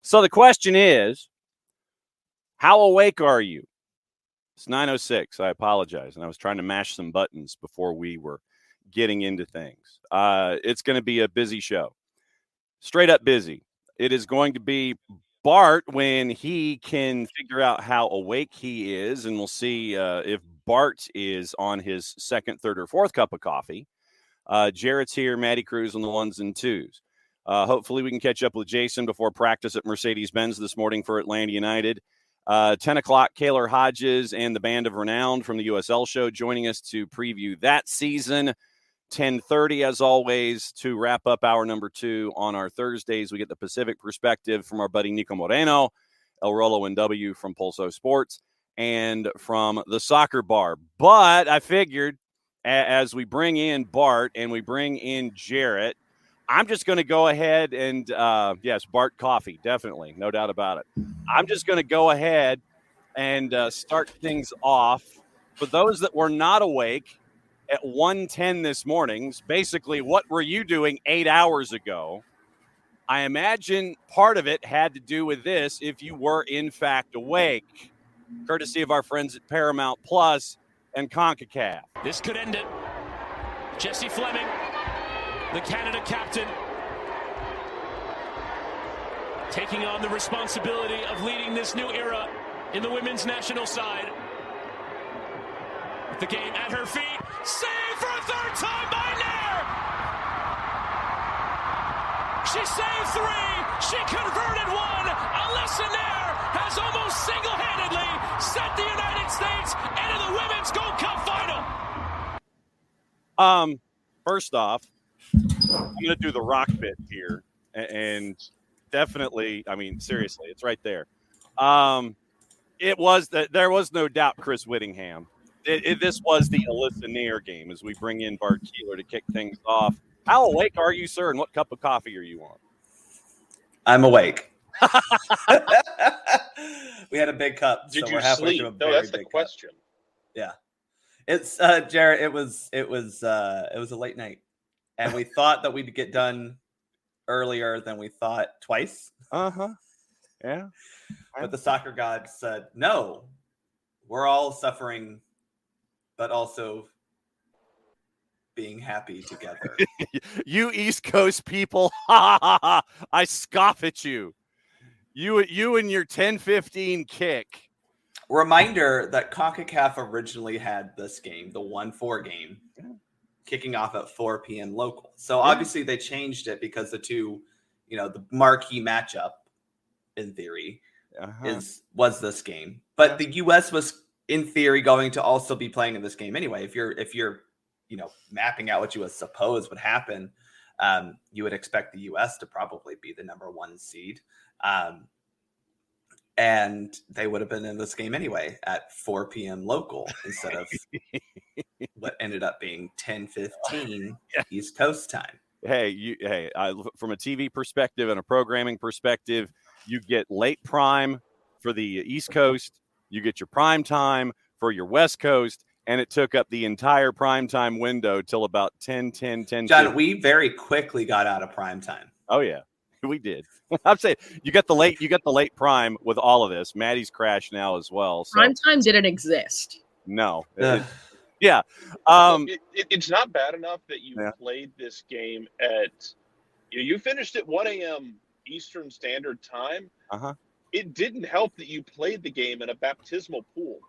So the question is, how awake are you? It's 9:06. I apologize. And I was trying to mash some buttons before we were getting into things. It's going to be a busy show. Straight up busy. It is going to be Bart when he can figure out how awake he is, and we'll see if Bart is on his second, third, or fourth cup of coffee. Jarrett's here, Maddie Cruz on the ones and twos. Hopefully we can catch up with Jason before practice at Mercedes-Benz this morning for Atlanta United. 10 o'clock, Kaylor Hodges and the Band of Renown from the USL Show joining us to preview that season. 10:30, as always, to wrap up hour number 2 on our Thursdays. We get the Pacific perspective from our buddy Niko Moreno, El Rolo and W from Pulso Sports, and from the Soccer Bar. But I figured as we bring in Bart and we bring in Jarrett, I'm just going to go ahead and, yes, Bart Coffee, definitely, no doubt about it. I'm just going to go ahead and start things off. For those that were not awake, at 1:10 this morning, basically, what were you doing 8 hours ago? I imagine part of it had to do with this, if you were in fact awake, courtesy of our friends at Paramount Plus and CONCACAF. This could end it. Jesse Fleming, the Canada captain, taking on the responsibility of leading this new era in the women's national side. The game at her feet. Save for a third time by Nair. She saved 3. She converted 1. Alyssa Nair has almost single-handedly sent the United States into the Women's Gold Cup final. First off, I'm going to do the rock bit here. And definitely, I mean, seriously, it's right there. There was no doubt Chris Whittingham. This was the Alyssa Nair game as we bring in Bart Keeler to kick things off. How awake are you, sir, and what cup of coffee are you on? I'm awake. We had a big cup. Did so you we're halfway sleep? through a No, very that's the big question. Cup. Yeah. It's Jarrett, it was a late night. And we thought that we'd get done earlier than we thought twice. Uh-huh. Yeah. But the soccer gods said, no, we're all suffering, but also being happy together. You East Coast people, I scoff at you. You and your 10-15 kick. Reminder that CONCACAF originally had this game, the 1-4 game, kicking off at 4 p.m. local. So obviously they changed it because the two, the marquee matchup, in theory, was this game. But the U.S. was, in theory, going to also be playing in this game anyway. If you're mapping out what you would suppose would happen, you would expect the U.S. to probably be the number 1 seed. And they would have been in this game anyway at 4 p.m. local instead of what ended up being 10:15 East Coast time. Hey, from a TV perspective and a programming perspective, you get late prime for the East Coast, you get your prime time for your West Coast, and it took up the entire prime time window till about 10. John, we very quickly got out of prime time. Oh yeah, we did. I'm saying you got the late prime with all of this. Maddie's crashed now as well. So. Prime time didn't exist. No. Yeah. It's not bad enough that you played this game at you finished at 1 a.m. Eastern Standard Time. Uh-huh. It didn't help that you played the game in a baptismal pool.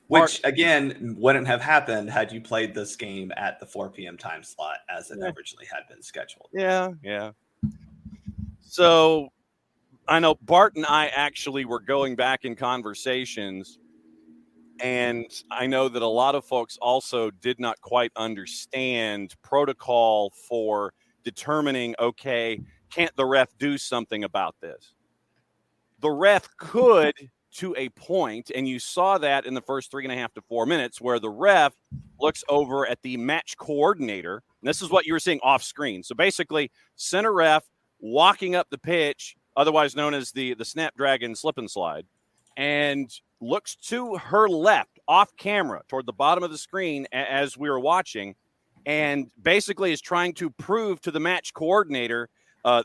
Which, again, wouldn't have happened had you played this game at the 4 p.m. time slot as it originally had been scheduled. Yeah. So I know Bart and I actually were going back in conversations, and I know that a lot of folks also did not quite understand protocol for determining, okay, can't the ref do something about this? The ref could to a point, and you saw that in the first 3.5 to 4 minutes where the ref looks over at the match coordinator. And this is what you were seeing off screen. So basically, center ref walking up the pitch, otherwise known as the Snapdragon slip and slide, and looks to her left off camera toward the bottom of the screen as we were watching, and basically is trying to prove to the match coordinator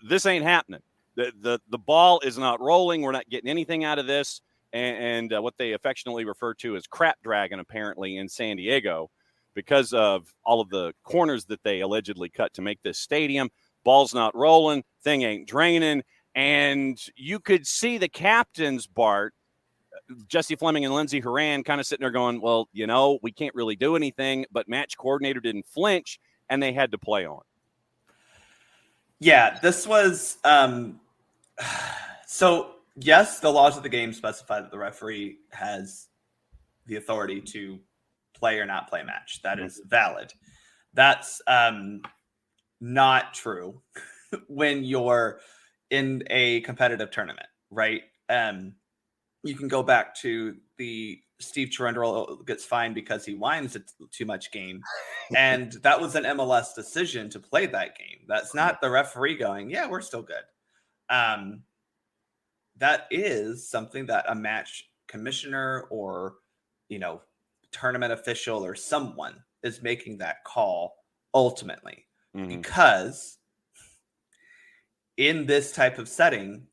this ain't happening. The ball is not rolling. We're not getting anything out of this. And what they affectionately refer to as crap dragon, apparently, in San Diego, because of all of the corners that they allegedly cut to make this stadium. Ball's not rolling. Thing ain't draining. And you could see the captains, Bart, Jesse Fleming and Lindsey Horan, kind of sitting there going, well, we can't really do anything. But match coordinator didn't flinch, and they had to play on. Yeah, this was so yes, the laws of the game specify that the referee has the authority to play or not play a match. That is valid. That's not true when you're in a competitive tournament, right? You can go back to the Steve Cherundolo gets fined because he whines too much game. And that was an MLS decision to play that game. That's not the referee going, yeah, we're still good. That is something that a match commissioner or, tournament official or someone is making that call ultimately. Because in this type of setting,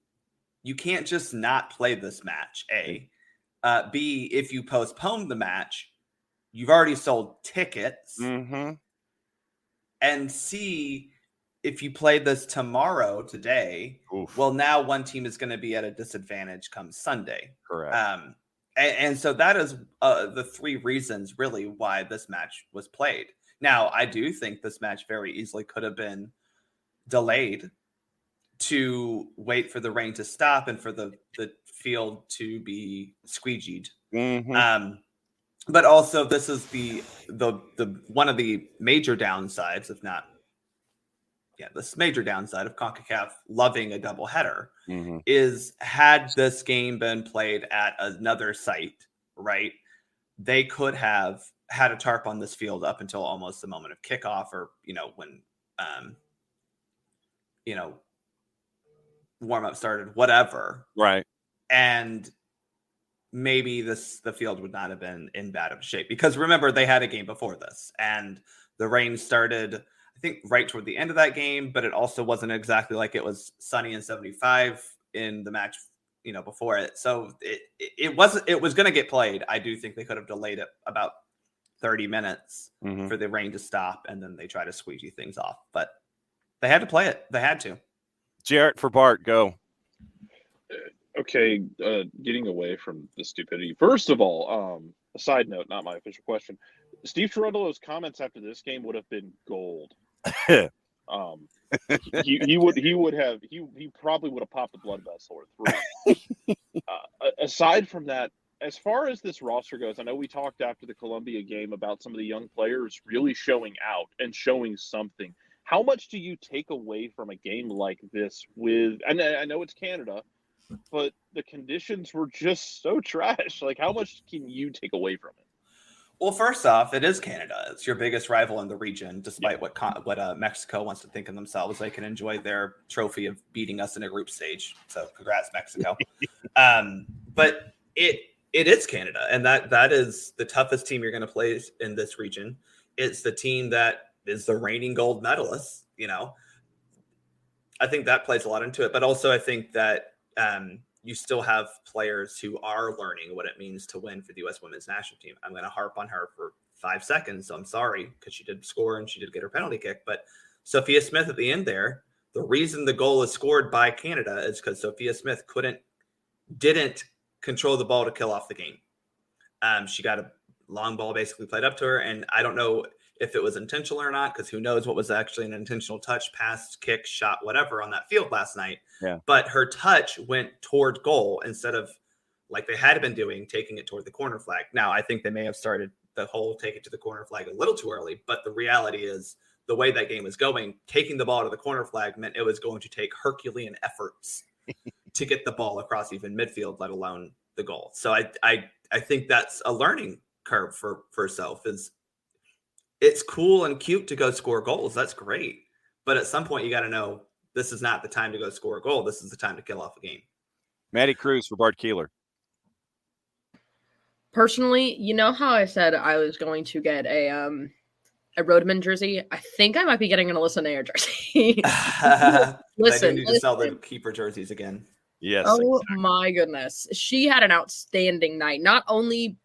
you can't just not play this match, A. B, if you postpone the match, you've already sold tickets. And C, if you play this today, well, now one team is going to be at a disadvantage come Sunday. Correct. And so that is the three reasons really why this match was played. Now, I do think this match very easily could have been delayed to wait for the rain to stop and for the field to be squeegeed. But also this is the one of the major downsides, if not, this major downside of CONCACAF loving a doubleheader is had this game been played at another site, right? They could have had a tarp on this field up until almost the moment of kickoff or, when, warm up started, whatever. Right. And maybe the field would not have been in bad of shape because remember they had a game before this and the rain started, I think, right toward the end of that game, but it also wasn't exactly like it was sunny and 75 in the match, before it. So it was going to get played. I do think they could have delayed it about 30 minutes for the rain to stop. And then they try to squeegee things off, but they had to play it. They had to. Jarrett for Bart, go. Okay, getting away from the stupidity. First of all, a side note, not my official question. Steve Cherundolo's comments after this game would have been gold. He probably would have popped the blood vessel or three. Aside from that, as far as this roster goes, I know we talked after the Columbia game about some of the young players really showing out and showing something. How much do you take away from a game like this and I know it's Canada, but the conditions were just so trash. Like, how much can you take away from it? Well, first off, it is Canada. It's your biggest rival in the region, despite what Mexico wants to think of themselves. They can enjoy their trophy of beating us in a group stage. So congrats, Mexico. But it is Canada, and that is the toughest team you're going to play in this region. It's the team that is the reigning gold medalist. I think that plays a lot into it. But also I think that you still have players who are learning what it means to win for the U.S. women's national team. I'm going to harp on her for 5 seconds. So I'm sorry because she did score and she did get her penalty kick. But Sophia Smith at the end there, the reason the goal is scored by Canada is because Sophia Smith didn't control the ball to kill off the game. She got a long ball basically played up to her. And I don't know if it was intentional or not, because who knows what was actually an intentional touch, pass, kick, shot, whatever on that field last night. Yeah. But her touch went toward goal instead of, like they had been doing, taking it toward the corner flag. Now, I think they may have started the whole take it to the corner flag a little too early, but the reality is the way that game was going, taking the ball to the corner flag meant it was going to take Herculean efforts to get the ball across even midfield, let alone the goal. So I think that's a learning curve for herself. It's cool and cute to go score goals. That's great. But at some point, you got to know this is not the time to go score a goal. This is the time to kill off a game. Maddie Cruz for Bart Keeler. Personally, you know how I said I was going to get a a Rodeman jersey. I think I might be getting an Alyssa Nair jersey. Listen, they do need to sell the keeper jerseys again. Yes. Oh exactly. my goodness. She had an outstanding night. Not only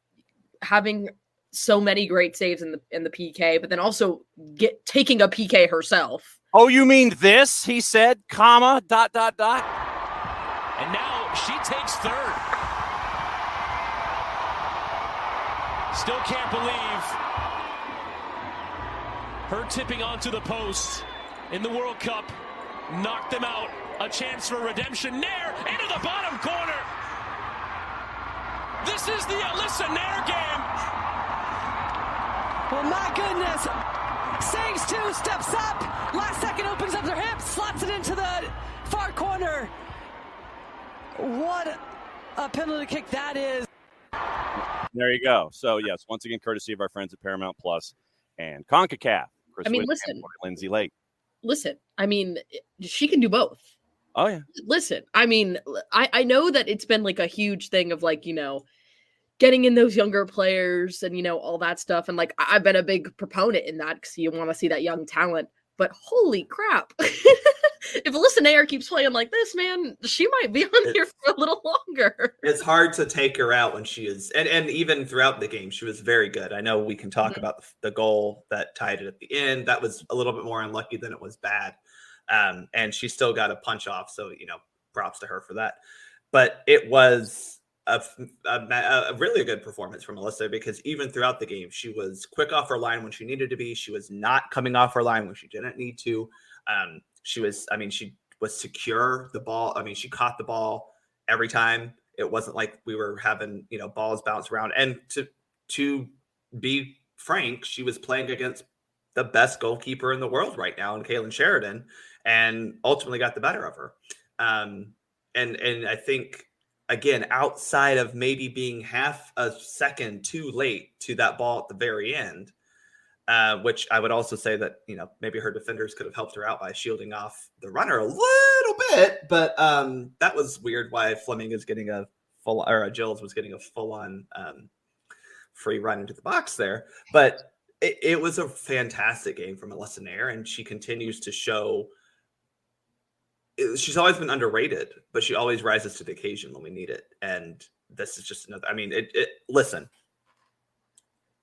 having so many great saves in the PK, but then also taking a PK herself. Oh, you mean this? He said, comma, ... And now she takes third. Still can't believe her tipping onto the post in the World Cup. Knocked them out. A chance for redemption. Nair into the bottom corner. This is the Alyssa Nair game. Well, my goodness. Saves two, steps up. Last second opens up their hips, slots it into the far corner. What a penalty kick that is. There you go. So, yes, once again, courtesy of our friends at Paramount Plus and CONCACAF. Chris Whitman, listen. Lindsay Lake. Listen, she can do both. Oh, yeah. Listen, I know that it's been like a huge thing of like, getting in those younger players and, all that stuff. And like, I've been a big proponent in that because you want to see that young talent. But holy crap. If Alyssa Nair keeps playing like this, man, she might be on here for a little longer. It's hard to take her out when she is, and even throughout the game, she was very good. I know we can talk about the goal that tied it at the end. That was a little bit more unlucky than it was bad. And she still got a punch off. So, props to her for that. But it was a really good performance from Alyssa because even throughout the game, she was quick off her line when she needed to be. She was not coming off her line when she didn't need to. She was secure. The ball, she caught the ball every time. It wasn't like we were having, balls bounce around. And to be frank, she was playing against the best goalkeeper in the world right now in Kaylor Sheridan and ultimately got the better of her. And I think, again, outside of maybe being half a second too late to that ball at the very end, which I would also say that, maybe her defenders could have helped her out by shielding off the runner a little bit. But that was weird why Fleming is getting Gilles was getting a full-on free run into the box there. But it was a fantastic game from Alyssa Nair, and she continues to show she's always been underrated, but she always rises to the occasion when we need it. And this is just another, listen,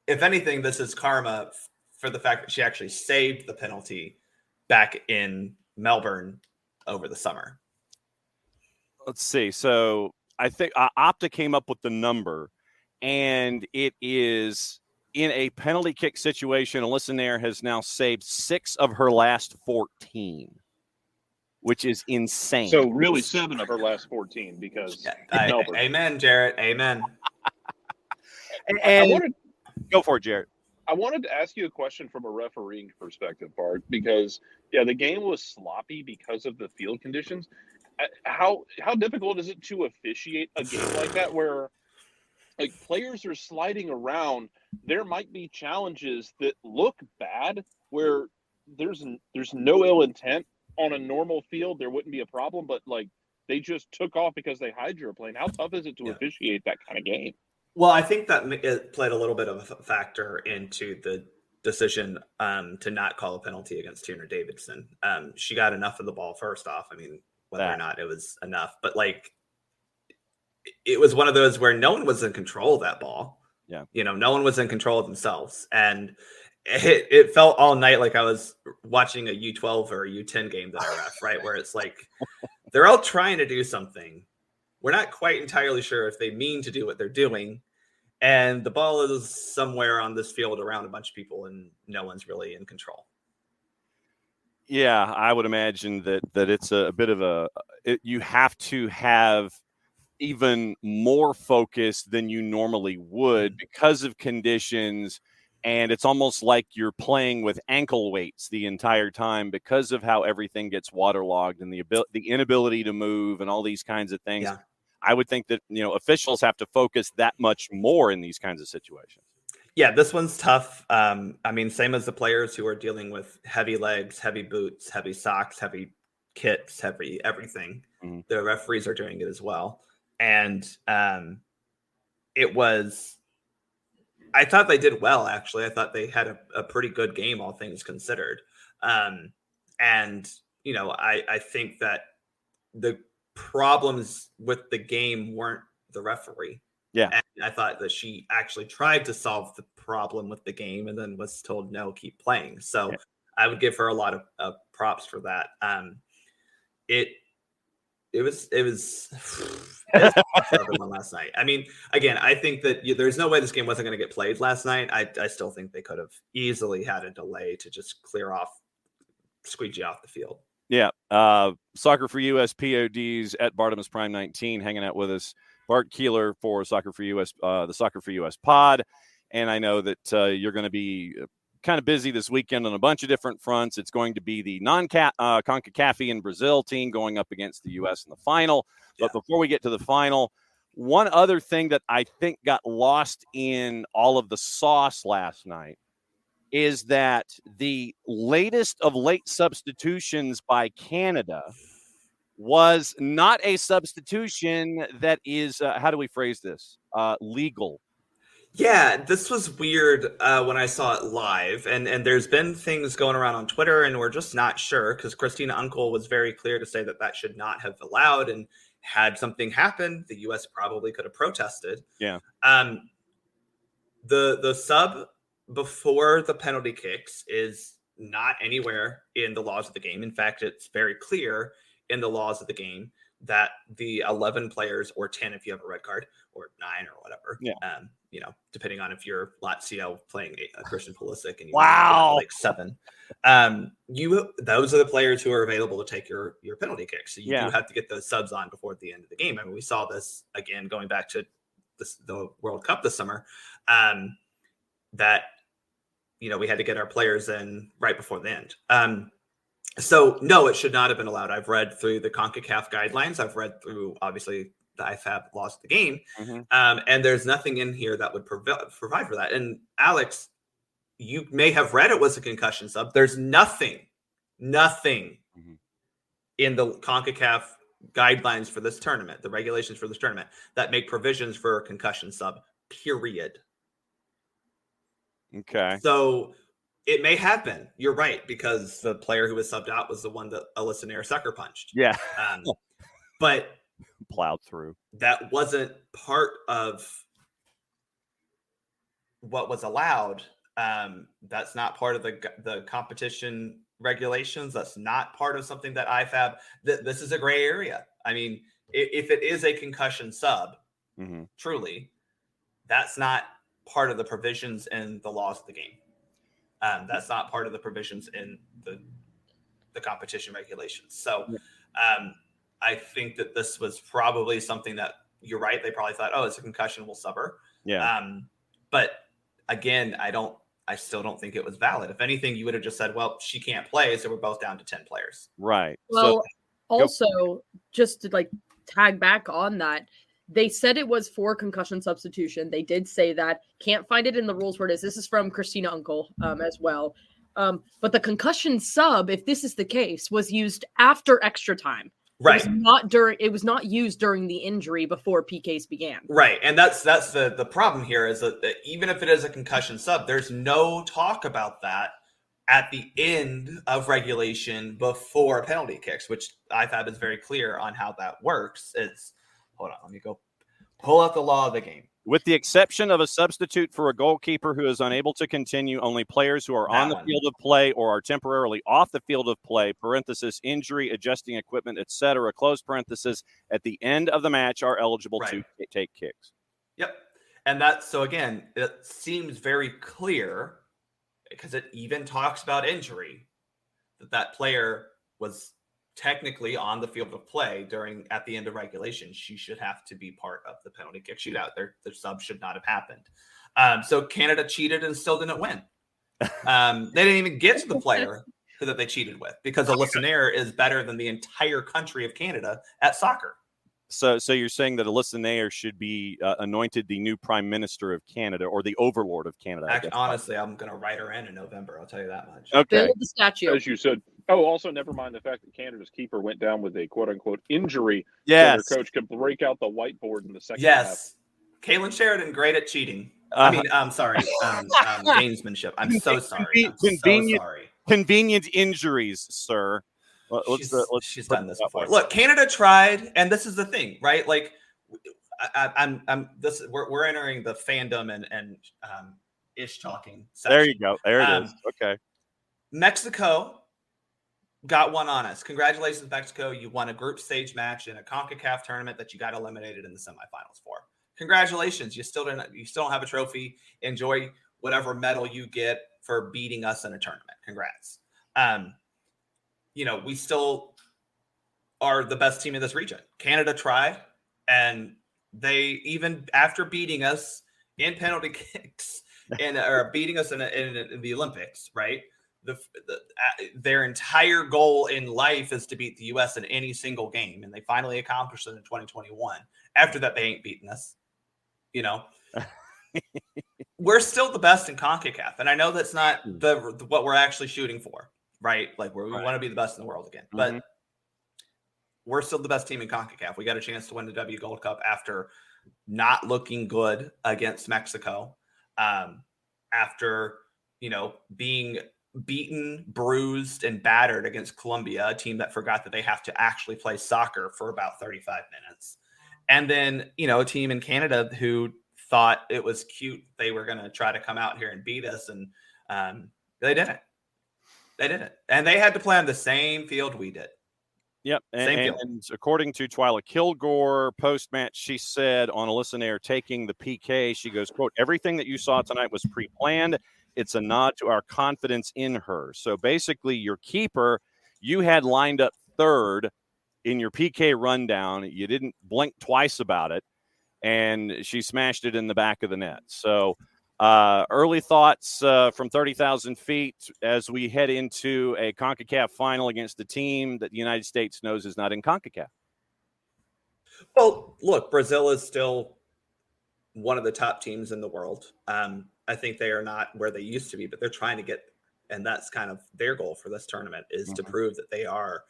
if anything, this is karma for the fact that she actually saved the penalty back in Melbourne over the summer. Let's see. So I think Opta came up with the number, and it is in a penalty kick situation. Alyssa Nair has now saved 6 of her last 14. Which is insane. So really 7 of her last 14 because amen, Jarrett. Amen. and go for it, Jarrett. I wanted to ask you a question from a refereeing perspective, Bart, because the game was sloppy because of the field conditions. How difficult is it to officiate a game like that where like players are sliding around? There might be challenges that look bad where there's no ill intent. On a normal field, there wouldn't be a problem, but like they just took off because they hydroplane. How tough is it to officiate that kind of game? Well, I think that it played a little bit of a factor into the decision to not call a penalty against Tierna Davidson. She got enough of the ball first off. Whether or not it was enough, but like it was one of those where no one was in control of that ball. Yeah. No one was in control of themselves. And it felt all night like I was watching a U12 or a U10 game that I ref, right? Where it's like they're all trying to do something. We're not quite entirely sure if they mean to do what they're doing. And the ball is somewhere on this field around a bunch of people and no one's really in control. Yeah, I would imagine that it's a bit of you have to have even more focus than you normally would because of conditions. And it's almost like you're playing with ankle weights the entire time because of how everything gets waterlogged and the inability to move and all these kinds of things. Yeah. I would think that, officials have to focus that much more in these kinds of situations. Yeah, this one's tough. Same as the players who are dealing with heavy legs, heavy boots, heavy socks, heavy kits, heavy everything. Mm-hmm. The referees are doing it as well. And it was I thought they did well, actually. I thought they had a pretty good game, all things considered. And, you know, I think that the problems with the game weren't the referee. Yeah. And I thought that she actually tried to solve the problem with the game and then was told, no, keep playing. So I would give her a lot of props for that. It was for everyone last night. I mean, again, I think that there's no way this game wasn't going to get played last night. I still think they could have easily had a delay to just squeegee off the field. Yeah. Soccer for US PODs at Bartimus Prime 19 hanging out with us. Bart Keeler for Soccer for US, the Soccer for US pod. And I know that you're going to be kind of busy this weekend on a bunch of different fronts. It's going to be the CONCACAF in Brazil team going up against the U.S. in the final. But before we get to the final, one other thing that I think got lost in all of the sauce last night is that the latest of late substitutions by Canada was not a substitution that is, how do we phrase this, legal. Yeah, this was weird when I saw it live, and there's been things going around on Twitter, and we're just not sure because Christina Unkel was very clear to say that should not have allowed, and had something happen, the U.S. probably could have protested. Yeah. The sub before the penalty kicks is not anywhere in the laws of the game. In fact, it's very clear in the laws of the game that the 11 players, or 10 if you have a red card, or 9 or whatever. Yeah. You know, depending on if you're Lazio playing Christian Pulisic and you wow, like 7. Those are the players who are available to take your penalty kicks. So you do have to get those subs on before the end of the game. I mean, we saw this again going back to the World Cup this summer. That we had to get our players in right before the end. So no, it should not have been allowed. I've read through the CONCACAF guidelines. I've read through, obviously, the IFAB lost the game. And there's nothing in here that would provide for that. And Alex, you may have read it was a concussion sub. There's nothing in the CONCACAF guidelines for this tournament, the regulations for this tournament, that make provisions for a concussion sub, period. Okay. So it may have been. You're right, because the player who was subbed out was the one that Alyssa Nair sucker punched. Yeah. But plowed through. That wasn't part of what was allowed. That's not part of the competition regulations. That's not part of something that IFAB. This is a gray area. I mean, if it is a concussion sub, truly, that's not part of the provisions in the laws of the game. That's not part of the provisions in the competition regulations. So I think that this was probably something that, you're right, they probably thought, oh, it's a concussion, we'll sub her. Yeah. But again, I still don't think it was valid. If anything, you would have just said, well, she can't play, so we're both down to 10 players. Right. Well, also, just to tag back on that, they said it was for concussion substitution. They did say that. Can't find it in the rules where it is. This is from Christina Unkel as well. But the concussion sub, if this is the case, was used after extra time. Right. It was not used during the injury before PKs began. Right. And that's the problem here, is that even if it is a concussion sub, there's no talk about that at the end of regulation before penalty kicks, which IFAB is very clear on how that works. Hold on, let me go pull out the law of the game. With the exception of a substitute for a goalkeeper who is unable to continue, only players who are on the field of play or are temporarily off the field of play, parenthesis, injury, adjusting equipment, etc., close parenthesis, at the end of the match are eligible to take kicks. Yep. And so again, it seems very clear, because it even talks about injury, that player was technically on the field of play at the end of regulation. She should have to be part of the penalty kick shootout. Their sub should not have happened. So Canada cheated and still didn't win. They didn't even get to the player that they cheated with, because Alyssa Nair is better than the entire country of Canada at soccer. So you're saying that Alyssa Nair should be anointed the new Prime Minister of Canada, or the Overlord of Canada? Honestly, I'm going to write her in November. I'll tell you that much. Okay. Build the statue. As you said. Oh, also, never mind the fact that Canada's keeper went down with a quote-unquote injury. Yes. So their coach could break out the whiteboard in the second half. Yes. Caitlin Sheridan, great at cheating. I'm sorry. Gamesmanship. I'm so sorry. I'm so sorry. Convenient injuries, sir. She's done this before. Look, Canada tried, and this is the thing, right? Like, we're entering the fandom and ish talking section. There you go. There it is. Okay. Mexico got one on us. Congratulations, Mexico. You won a group stage match in a CONCACAF tournament that you got eliminated in the semifinals for. Congratulations. You still don't have a trophy. Enjoy whatever medal you get for beating us in a tournament. Congrats. We still are the best team in this region. Canada tried, and they, even after beating us in penalty kicks or beating us in the Olympics, right? Their entire goal in life is to beat the U.S. in any single game, and they finally accomplished it in 2021. After that, they ain't beating us. We're still the best in CONCACAF, and I know that's not what we're actually shooting for, right? Like, we want to be the best in the world again, but we're still the best team in CONCACAF. We got a chance to win the W Gold Cup after not looking good against Mexico, after being beaten, bruised, and battered against Colombia, a team that forgot that they have to actually play soccer for about 35 minutes. And then, a team in Canada who thought it was cute. They were going to try to come out here and beat us. And they didn't. And they had to play on the same field we did. Yep. And according to Twyla Kilgore, post-match, she said on a Listen Air, taking the PK, she goes, quote, "Everything that you saw tonight was pre-planned. It's a nod to our confidence in her." So basically, your keeper, you had lined up third in your PK rundown. You didn't blink twice about it, and she smashed it in the back of the net. So early thoughts from 30,000 feet as we head into a CONCACAF final against the team that the United States knows is not in CONCACAF. Well, look, Brazil is still one of the top teams in the world. I think they are not where they used to be, but they're trying to get, and that's kind of their goal for this tournament, is to prove that they are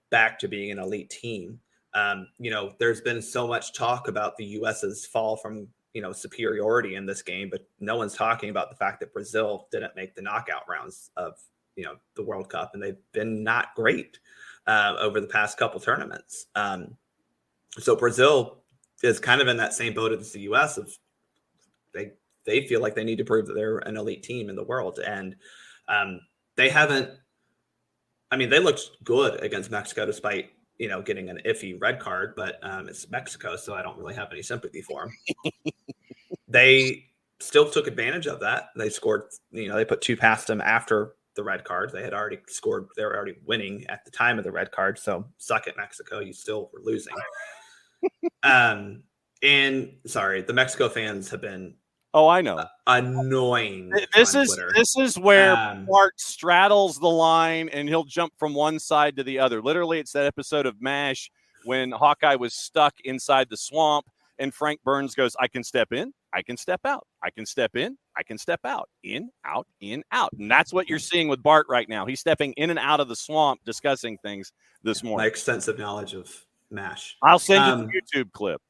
back to being an elite team. There's been so much talk about the US's fall from, superiority in this game, but no one's talking about the fact that Brazil didn't make the knockout rounds of, the World Cup, and they've been not great over the past couple tournaments. So Brazil is kind of in that same boat as the US of they feel like they need to prove that they're an elite team in the world. And they haven't, they looked good against Mexico despite, getting an iffy red card, but it's Mexico, so I don't really have any sympathy for them. They still took advantage of that. They scored, they put two past them after the red card. They had already scored. They were already winning at the time of the red card. So suck it, Mexico. You still were losing. And sorry, the Mexico fans have been I know. Annoying. This is where Bart straddles the line and he'll jump from one side to the other. Literally, it's that episode of MASH when Hawkeye was stuck inside the swamp and Frank Burns goes, "I can step in, I can step out, I can step in, I can step out, in, out, in, out." And that's what you're seeing with Bart right now. He's stepping in and out of the swamp discussing things this morning. My extensive knowledge of MASH. I'll send you the YouTube clip.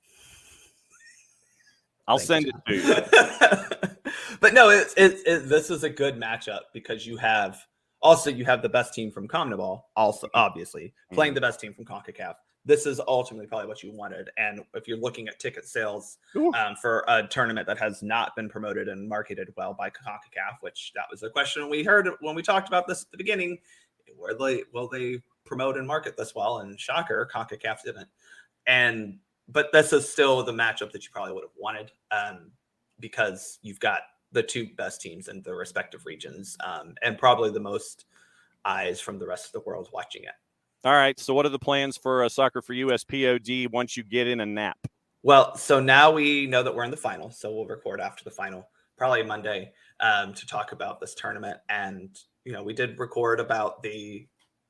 I'll send it to you. But no, this is a good matchup because you have the best team from CONMEBOL, also obviously playing the best team from CONCACAF. This is ultimately probably what you wanted. And if you're looking at ticket sales for a tournament that has not been promoted and marketed well by CONCACAF, which that was a question we heard when we talked about this at the beginning, will they promote and market this well? And shocker, CONCACAF didn't. But this is still the matchup that you probably would have wanted because you've got the two best teams in the respective regions and probably the most eyes from the rest of the world watching it. All right. So what are the plans for SoccerForUSPod once you get in a nap? Well, so now we know that we're in the final. So we'll record after the final, probably Monday, to talk about this tournament. And, we did record about the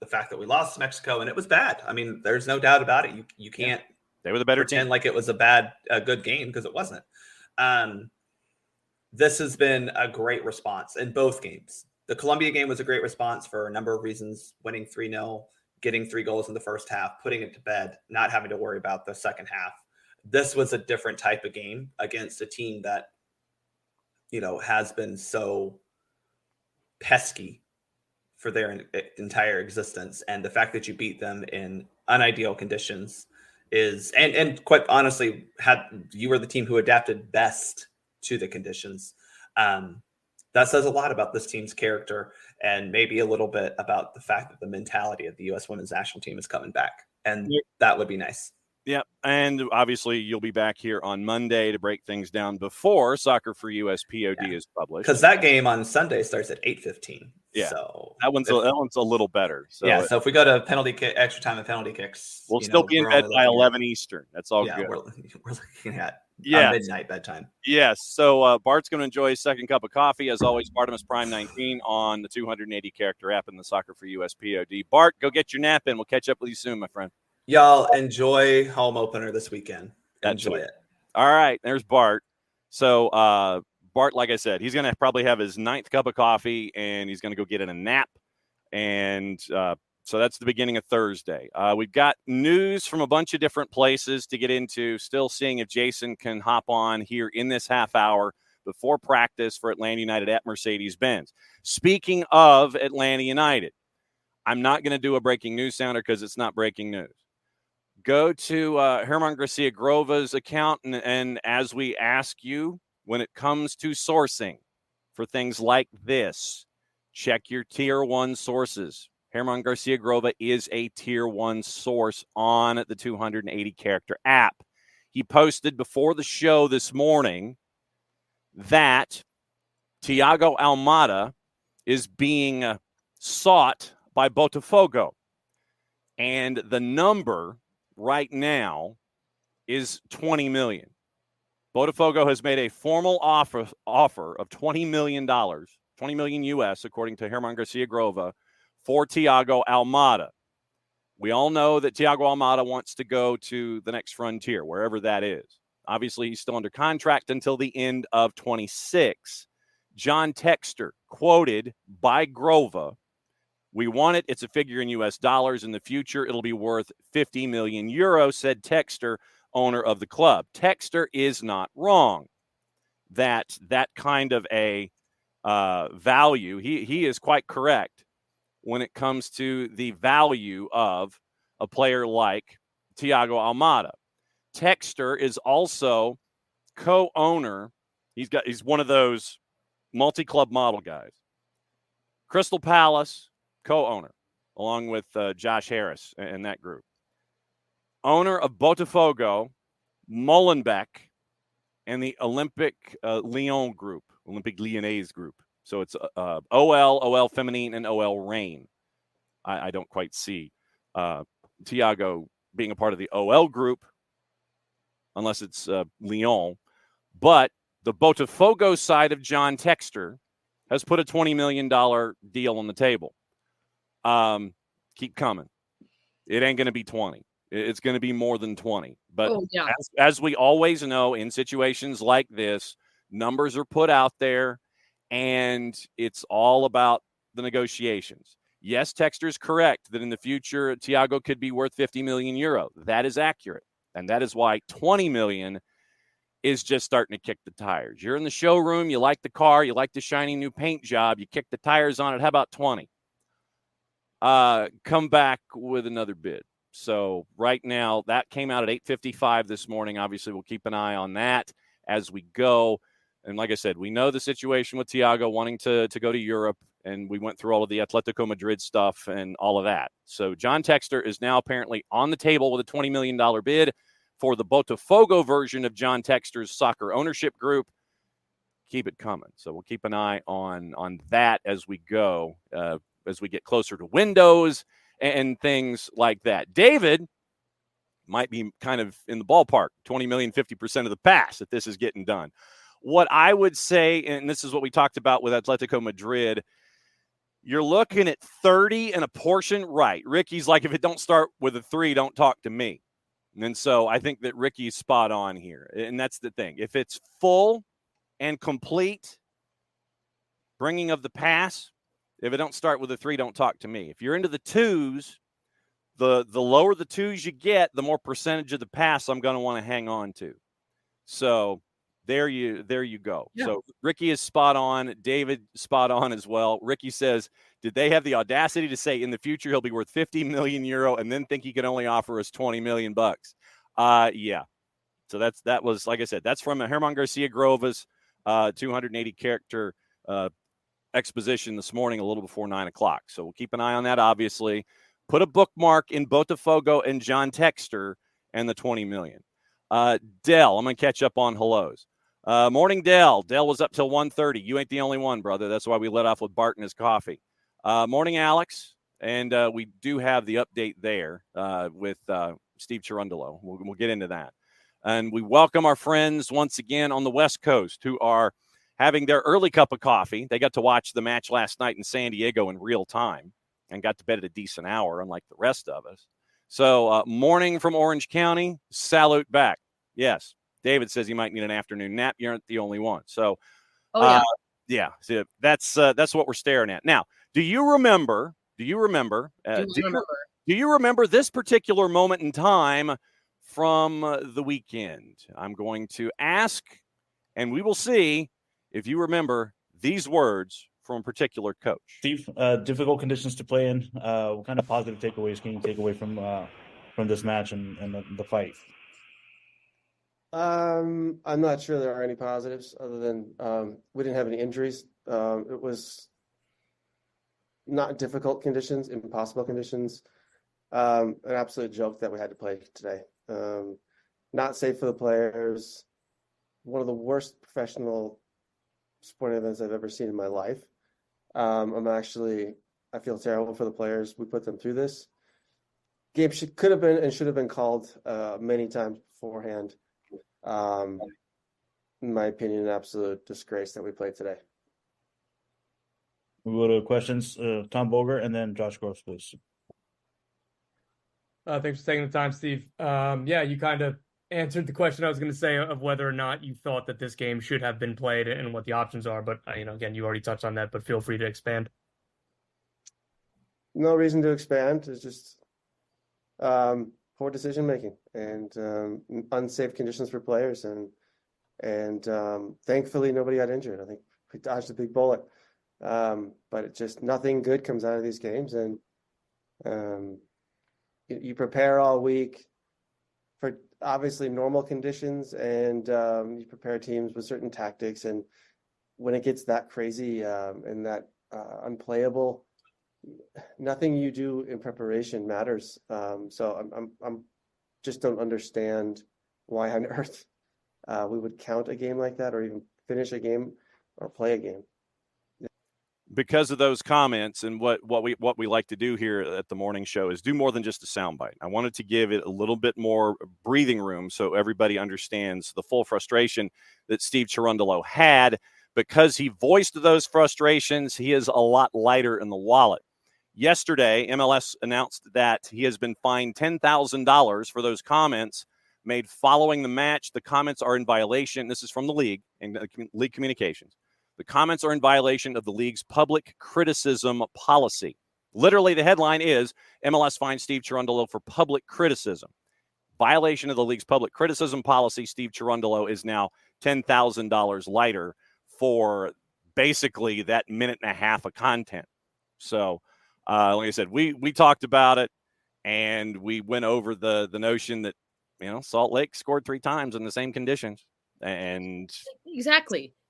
fact that we lost to Mexico and it was bad. There's no doubt about it. You can't. They were the better pretend team. Like it was a good game because it wasn't. This has been a great response in both games. The Colombia game was a great response for a number of reasons, winning 3-0, getting 3 goals in the first half, putting it to bed, not having to worry about the second half. This was a different type of game against a team that has been so pesky for their entire existence. And the fact that you beat them in unideal conditions is, and quite honestly, you were the team who adapted best to the conditions. That says a lot about this team's character, and maybe a little bit about the fact that the mentality of the U.S. women's national team is coming back. And that would be nice. Yeah, and obviously you'll be back here on Monday to break things down before SoccerForUSPod is published. Because that game on Sunday starts at 8:15. Yeah, so that one's a little better. So so if we go to penalty kick, extra time and penalty kicks, we'll still be in bed by 11 Eastern. That's all good. We're looking at midnight bedtime. Yes. So Bart's going to enjoy his second cup of coffee. As always, Bartimus Prime 19 on the 280 character app in the SoccerForUSPod. Bart, go get your nap in. We'll catch up with you soon, my friend. Y'all enjoy home opener this weekend. Enjoy it. All right. There's Bart. So Bart, like I said, he's going to probably have his 9th cup of coffee, and he's going to go get in a nap. And so that's the beginning of Thursday. We've got news from a bunch of different places to get into, still seeing if Jason can hop on here in this half hour before practice for Atlanta United at Mercedes-Benz. Speaking of Atlanta United, I'm not going to do a breaking news sounder because it's not breaking news. Go to Germán García Grova's account, and as we ask you, when it comes to sourcing for things like this, check your Tier 1 sources. Germán García Grova is a Tier 1 source on the 280-character app. He posted before the show this morning that Thiago Almada is being sought by Botafogo. And the number right now is $20 million. Botafogo has made a formal offer of $20 million, $20 million US, according to Germán García Grova, for Thiago Almada. We all know that Thiago Almada wants to go to the next frontier, wherever that is. Obviously, he's still under contract until the end of 26. John Texter, quoted by Grova, "We want it. It's a figure in U.S. dollars. In the future, it'll be worth 50 million euros," said Texter, owner of the club. Texter is not wrong. That kind of a value, he is quite correct when it comes to the value of a player like Thiago Almada. Texter is also co-owner. He's one of those multi-club model guys. Crystal Palace, co-owner, along with Josh Harris and that group. Owner of Botafogo, Molenbeek, and the Olympic Lyon group, Olympic Lyonnais group. So it's OL Feminine, and OL Reign. I don't quite see Thiago being a part of the OL group, unless it's Lyon. But the Botafogo side of John Texter has put a $20 million deal on the table. Keep coming. It ain't going to be 20. It's going to be more than 20. But as we always know, in situations like this, numbers are put out there, and it's all about the negotiations. Yes, Texter's correct that in the future, Thiago could be worth 50 million euro. That is accurate. And that is why 20 million is just starting to kick the tires. You're in the showroom, you like the car, you like the shiny new paint job, you kick the tires on it. How about 20? Come back with another bid. So right now, that came out at 8:55 this morning. Obviously, we'll keep an eye on that as we go. And like I said, we know the situation with Thiago wanting to go to Europe, and we went through all of the Atletico Madrid stuff and all of that. So John Texter is now apparently on the table with a $20 million bid for the Botafogo version of John Texter's soccer ownership group. Keep it coming. So we'll keep an eye on that as we go, as we get closer to windows and things like that. David might be kind of in the ballpark, 20 million, 50% of the pass if this is getting done. What I would say, and this is what we talked about with Atletico Madrid, you're looking at 30 and a portion right. Ricky's like, if it don't start with a 3, don't talk to me. And so I think that Ricky's spot on here. And that's the thing. If it's full and complete, bringing of the pass, if it don't start with a 3, don't talk to me. If you're into the 2s, the lower the 2s you get, the more percentage of the pass I'm going to want to hang on to. So There you go. Yeah. So Ricky is spot on. David spot on as well. Ricky says, did they have the audacity to say in the future he'll be worth 50 million euro and then think he could only offer us 20 million bucks? Yeah. So that was, like I said, that's from Herman Garcia Grova's 280 character exposition this morning, a little before 9:00. So we'll keep an eye on that, obviously. Put a bookmark in Botafogo and John Texter and the 20 million. Dell, I'm going to catch up on hellos. Morning, Dell. Dell was up till 1:30. You ain't the only one, brother. That's why we let off with Bart and his coffee. Morning, Alex. And we do have the update there with Steve Cherundolo. We'll get into that. And we welcome our friends once again on the West Coast who are having their early cup of coffee. They got to watch the match last night in San Diego in real time and got to bed at a decent hour, unlike the rest of us. So morning from Orange County, salute back. Yes. David says he might need an afternoon nap. You aren't the only one. So, yeah, so that's what we're staring at. Now, do you remember this particular moment in time from the weekend? I'm going to ask, and we will see if you remember these words from a particular coach. Steve, difficult conditions to play in. What kind of positive takeaways can you take away from this match and the fight? I'm not sure there are any positives other than we didn't have any injuries. It was not difficult conditions, impossible conditions. An absolute joke that we had to play today. Not safe for the players. One of the worst professional sporting events I've ever seen in my life. I feel terrible for the players. We put them through this. Game could have been and should have been called many times beforehand. In my opinion, an absolute disgrace that we played today. We'll go to questions. Tom Boger and then Josh Gross, please. Thanks for taking the time, Steve. You kind of answered the question I was going to say of whether or not you thought that this game should have been played and what the options are. But, again, you already touched on that, but feel free to expand. No reason to expand. It's just poor decision-making and unsafe conditions for players. And thankfully, nobody got injured. I think we dodged a big bullet. But it just nothing good comes out of these games. And you prepare all week for obviously normal conditions, and you prepare teams with certain tactics. And when it gets that crazy and that unplayable, nothing you do in preparation matters. So I'm just don't understand why on earth we would count a game like that, or even finish a game or play a game. Because of those comments, and what we like to do here at the morning show is do more than just a soundbite. I wanted to give it a little bit more breathing room so everybody understands the full frustration that Steve Cherundolo had. Because he voiced those frustrations, he is a lot lighter in the wallet. Yesterday, MLS announced that he has been fined $10,000 for those comments made following the match. The comments are in violation. This is from the league and league communications. The comments are in violation of the league's public criticism policy. Literally, the headline is MLS finds Steve Cherundolo for public criticism. Violation of the league's public criticism policy. Steve Cherundolo is now $10,000 lighter for basically that minute and a half of content. So, like I said, we talked about it, and we went over the notion that, Salt Lake scored 3 times in the same conditions. And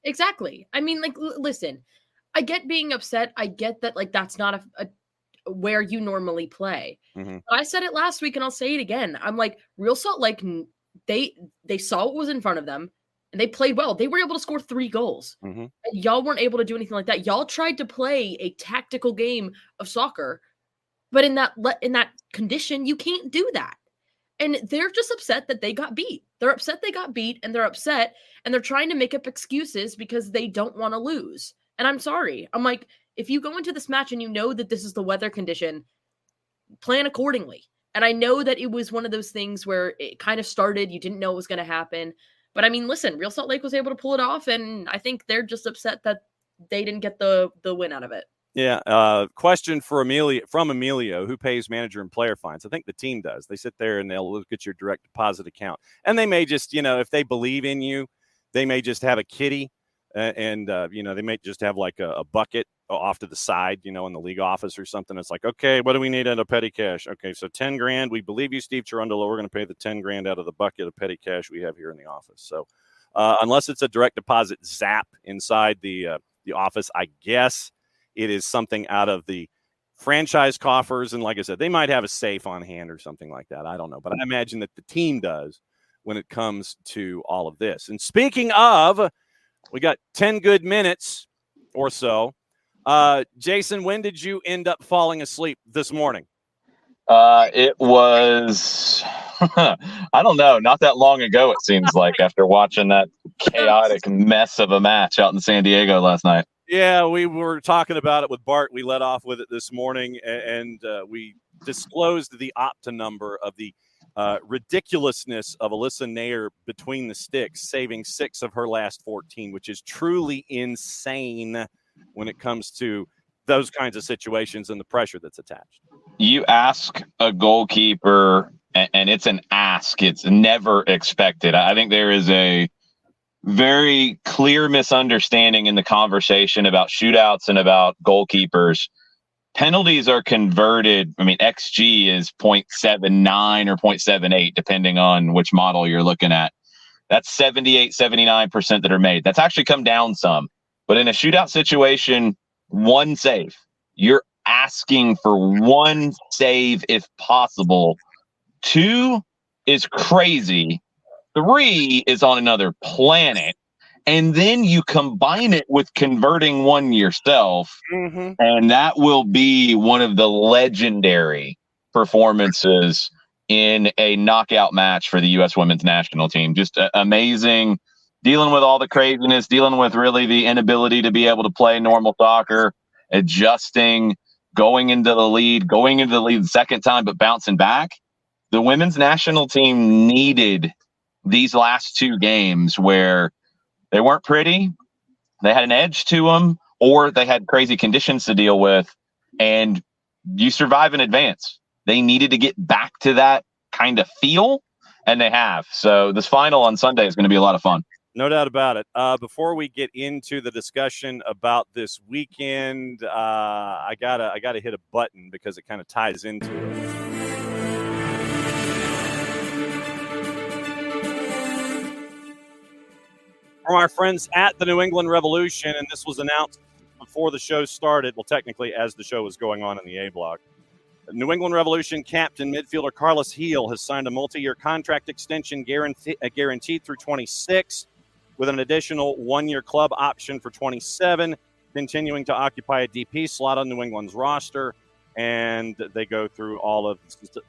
Exactly. I mean, listen, I get being upset. I get that, that's not a where you normally play. Mm-hmm. I said it last week, and I'll say it again. I'm like, Real Salt Lake, they saw what was in front of them, and they played well. They were able to score 3 goals. Mm-hmm. And y'all weren't able to do anything like that. Y'all tried to play a tactical game of soccer, but in that condition, you can't do that. And they're just upset that they got beat. They're upset they got beat, and they're upset, and they're trying to make up excuses because they don't want to lose. And I'm sorry. I'm like, if you go into this match and you know that this is the weather condition, plan accordingly. And I know that it was one of those things where it kind of started, you didn't know it was going to happen. But I mean, listen, Real Salt Lake was able to pull it off, and I think they're just upset that they didn't get the win out of it. Yeah. Question from Emilio, who pays manager and player fines. I think the team does. They sit there and they'll look at your direct deposit account, and they may just, if they believe in you, They may just have a kitty and they may just have like a bucket off to the side, in the league office or something. It's like, okay, what do we need out of petty cash? Okay, so $10,000. We believe you, Steve Cherundolo. We're going to pay the $10,000 out of the bucket of petty cash we have here in the office. So unless it's a direct deposit zap inside the office, I guess it is something out of the franchise coffers. And like I said, they might have a safe on hand or something like that. I don't know. But I imagine that the team does when it comes to all of this. And speaking of, we got 10 good minutes or so. Jason, when did you end up falling asleep this morning? It was, I don't know, not that long ago, it seems like, after watching that chaotic mess of a match out in San Diego last night. Yeah, we were talking about it with Bart. We led off with it this morning, and we disclosed the Opta number of the ridiculousness of Alyssa Nair between the sticks, saving 6 of her last 14, which is truly insane when it comes to those kinds of situations and the pressure that's attached. You ask a goalkeeper, and it's an ask. It's never expected. I think there is a very clear misunderstanding in the conversation about shootouts and about goalkeepers. Penalties are converted. I mean, XG is 0.79 or 0.78, depending on which model you're looking at. That's 78, 79% that are made. That's actually come down some. But in a shootout situation, one save. You're asking for one save if possible. 2 is crazy. 3 is on another planet. And then you combine it with converting one yourself, and that will be one of the legendary performances in a knockout match for the U.S. women's national team. Just amazing, dealing with all the craziness, dealing with really the inability to be able to play normal soccer, adjusting, going into the lead the second time, but bouncing back. The women's national team needed these last 2 games where they weren't pretty, they had an edge to them, or they had crazy conditions to deal with, and you survive in advance. They needed to get back to that kind of feel, and they have. So this final on Sunday is going to be a lot of fun. No doubt about it. Before we get into the discussion about this weekend, I gotta hit a button because it kind of ties into it. From our friends at the New England Revolution, and this was announced before the show started. Well, technically, as the show was going on in the A block. New England Revolution captain midfielder Carlos Heel has signed a multi-year contract extension guaranteed through 26, with an additional 1-year club option for 27, continuing to occupy a DP slot on New England's roster. And they go through all of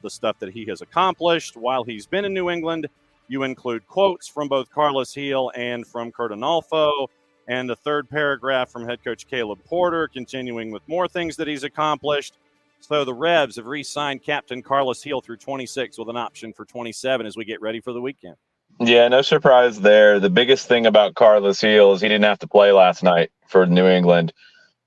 the stuff that he has accomplished while he's been in New England. You include quotes from both Carlos Heel and from Kurt Onalfo, and a third paragraph from head coach Caleb Porter, continuing with more things that he's accomplished. So the Revs have re-signed captain Carlos Heel through 26 with an option for 27 as we get ready for the weekend. Yeah, no surprise there. The biggest thing about Carlos Heel is he didn't have to play last night for New England.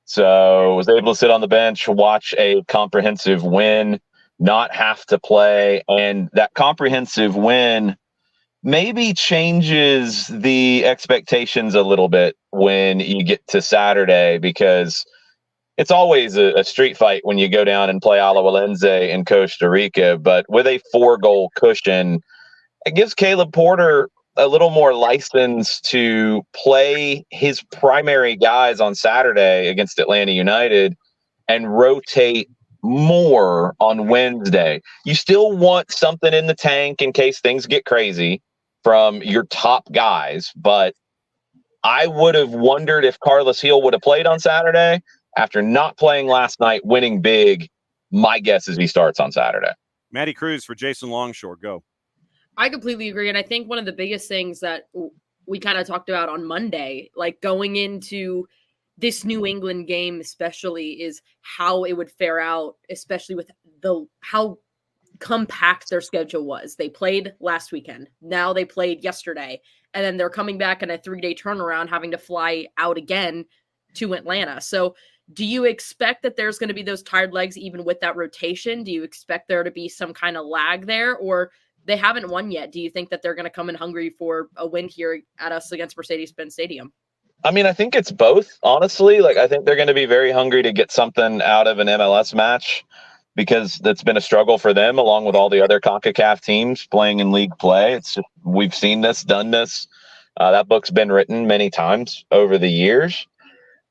So was able to sit on the bench, watch a comprehensive win, not have to play. And that comprehensive win maybe changes the expectations a little bit when you get to Saturday, because it's always a street fight when you go down and play Alajuelense in Costa Rica. But with a 4-goal cushion, it gives Caleb Porter a little more license to play his primary guys on Saturday against Atlanta United and rotate more on Wednesday. You still want something in the tank in case things get crazy from your top guys, but I would have wondered if Carlos Heel would have played on Saturday. After not playing last night, winning big, my guess is he starts on Saturday. Maddie Cruz for Jason Longshore, go. I completely agree. And I think one of the biggest things that we kind of talked about on Monday, like going into this New England game especially, is how it would fare out, especially with how compact their schedule was. They played last weekend. Now they played yesterday. And then they're coming back in a 3-day turnaround, having to fly out again to Atlanta. So do you expect that there's going to be those tired legs even with that rotation? Do you expect there to be some kind of lag there? Or they haven't won yet. Do you think that they're going to come in hungry for a win here at us against Mercedes-Benz Stadium? I mean, I think it's both, honestly. Like, I think they're going to be very hungry to get something out of an MLS match because that's been a struggle for them, along with all the other CONCACAF teams playing in league play. It's just, we've seen this, done this. That book's been written many times over the years.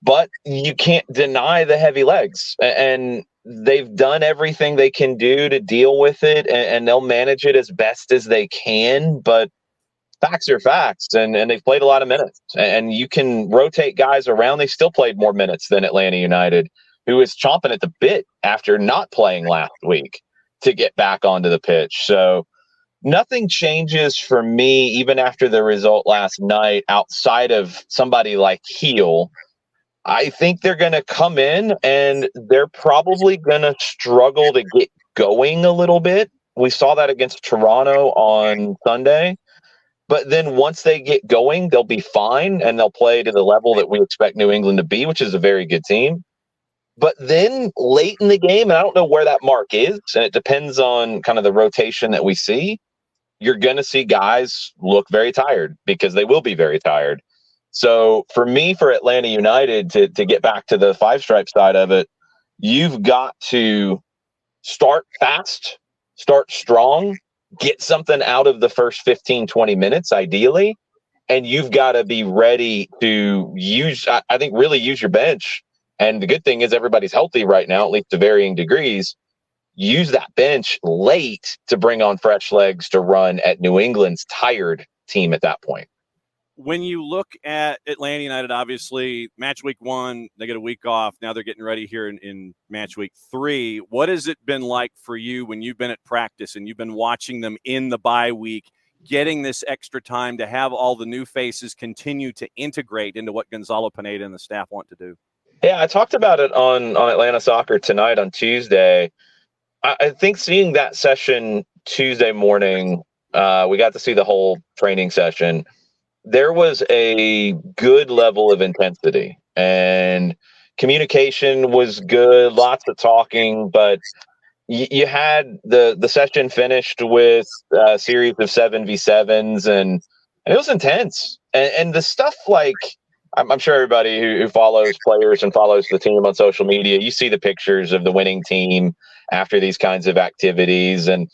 But you can't deny the heavy legs, and they've done everything they can do to deal with it, and they'll manage it as best as they can. But facts are facts, and they've played a lot of minutes, and you can rotate guys around. They still played more minutes than Atlanta United, who is chomping at the bit after not playing last week to get back onto the pitch. So nothing changes for me, even after the result last night, outside of somebody like Heel. I think they're going to come in and they're probably going to struggle to get going a little bit. We saw that against Toronto on Sunday. But then once they get going, they'll be fine and they'll play to the level that we expect New England to be, which is a very good team. But then late in the game, and I don't know where that mark is, and it depends on kind of the rotation that we see, you're going to see guys look very tired because they will be very tired. So for me, for Atlanta United to get back to the five stripe side of it, you've got to start fast, start strong, get something out of the first 15, 20 minutes, ideally. And you've got to be ready to use, I think, really use your bench. And the good thing is everybody's healthy right now, at least to varying degrees. Use that bench late to bring on fresh legs to run at New England's tired team at that point. When you look at Atlanta United, obviously, match week 1, they get a week off. Now they're getting ready here in match week 3. What has it been like for you when you've been at practice and you've been watching them in the bye week, getting this extra time to have all the new faces continue to integrate into what Gonzalo Pineda and the staff want to do? Yeah, I talked about it on Atlanta Soccer Tonight on Tuesday. I think seeing that session Tuesday morning, we got to see the whole training session. There was a good level of intensity and communication was good, lots of talking, but you had the session finished with a series of 7v7s and it was intense. And the stuff like, I'm sure everybody who follows players and follows the team on social media, you see the pictures of the winning team after these kinds of activities. And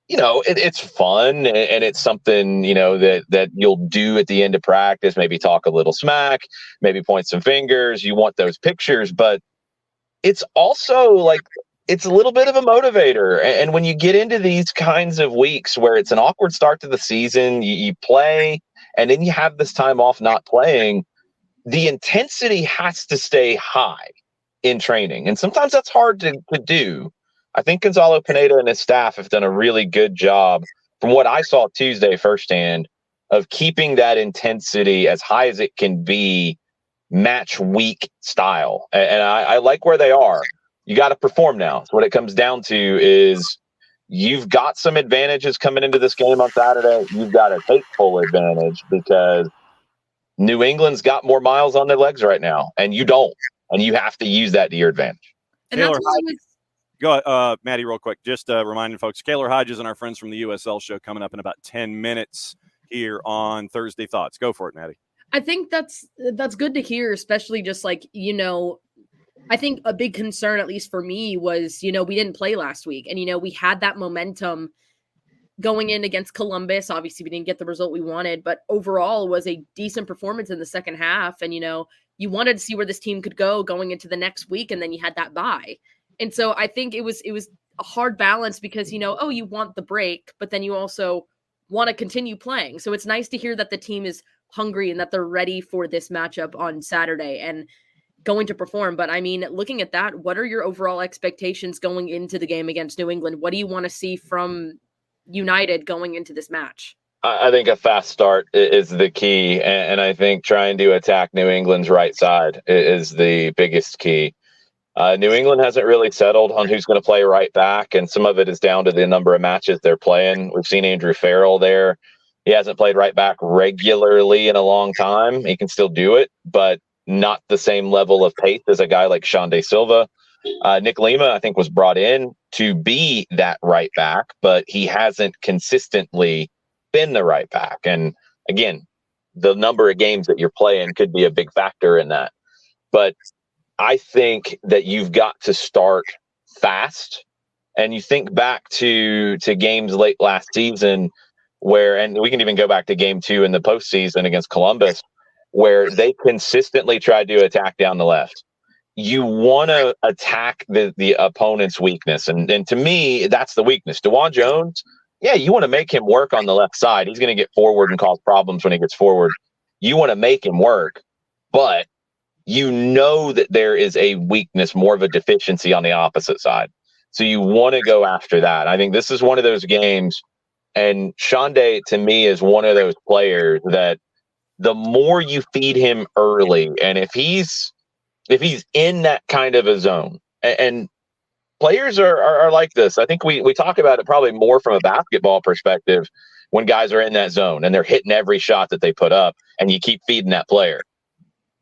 you know, it's fun and it's something, you know, that you'll do at the end of practice, maybe talk a little smack, maybe point some fingers. You want those pictures, but it's also like, it's a little bit of a motivator. And when you get into these kinds of weeks where it's an awkward start to the season, you play and then you have this time off not playing, the intensity has to stay high in training. And sometimes that's hard to do. I think Gonzalo Pineda and his staff have done a really good job, from what I saw Tuesday firsthand, of keeping that intensity as high as it can be, match week style. And I like where they are. You got to perform now. So what it comes down to is you've got some advantages coming into this game on Saturday. You've got to take full advantage because New England's got more miles on their legs right now, and you don't. And you have to use that to your advantage. And that's what I was... Go, Maddie, real quick. Just reminding folks, Kaylor Hodges and our friends from the USL Show coming up in about 10 minutes here on Thursday Thoughts. Go for it, Maddie. I think that's good to hear, especially just like, you know, I think a big concern, at least for me, was, you know, we didn't play last week. And, you know, we had that momentum going in against Columbus. Obviously, we didn't get the result we wanted, but overall it was a decent performance in the second half. And, you know, you wanted to see where this team could go going into the next week. And then you had that bye. And so I think it was a hard balance because, you know, oh, you want the break, but then you also want to continue playing. So it's nice to hear that the team is hungry and that they're ready for this matchup on Saturday and going to perform. But I mean, looking at that, what are your overall expectations going into the game against New England? What do you want to see from United going into this match? I think a fast start is the key. And I think trying to attack New England's right side is the biggest key. New England hasn't really settled on who's going to play right back, and some of it is down to the number of matches they're playing. We've seen Andrew Farrell there. He hasn't played right back regularly in a long time. He can still do it, but not the same level of pace as a guy like Sean De Silva. Nick Lima, I think, was brought in to be that right back, but he hasn't consistently been the right back. And again, the number of games that you're playing could be a big factor in that. But I think that you've got to start fast. And you think back to games late last season where, and we can even go back to game 2 in the postseason against Columbus, where they consistently tried to attack down the left. You want to attack the opponent's weakness. And to me, that's the weakness. DeJuan Jones, yeah, you want to make him work on the left side. He's going to get forward and cause problems when he gets forward. You want to make him work, but you know that there is a weakness, more of a deficiency on the opposite side. So you want to go after that. I think this is one of those games, and Shande, to me, is one of those players that the more you feed him early, and if he's in that kind of a zone, and players are like this. I think we talk about it probably more from a basketball perspective when guys are in that zone and they're hitting every shot that they put up, and you keep feeding that player.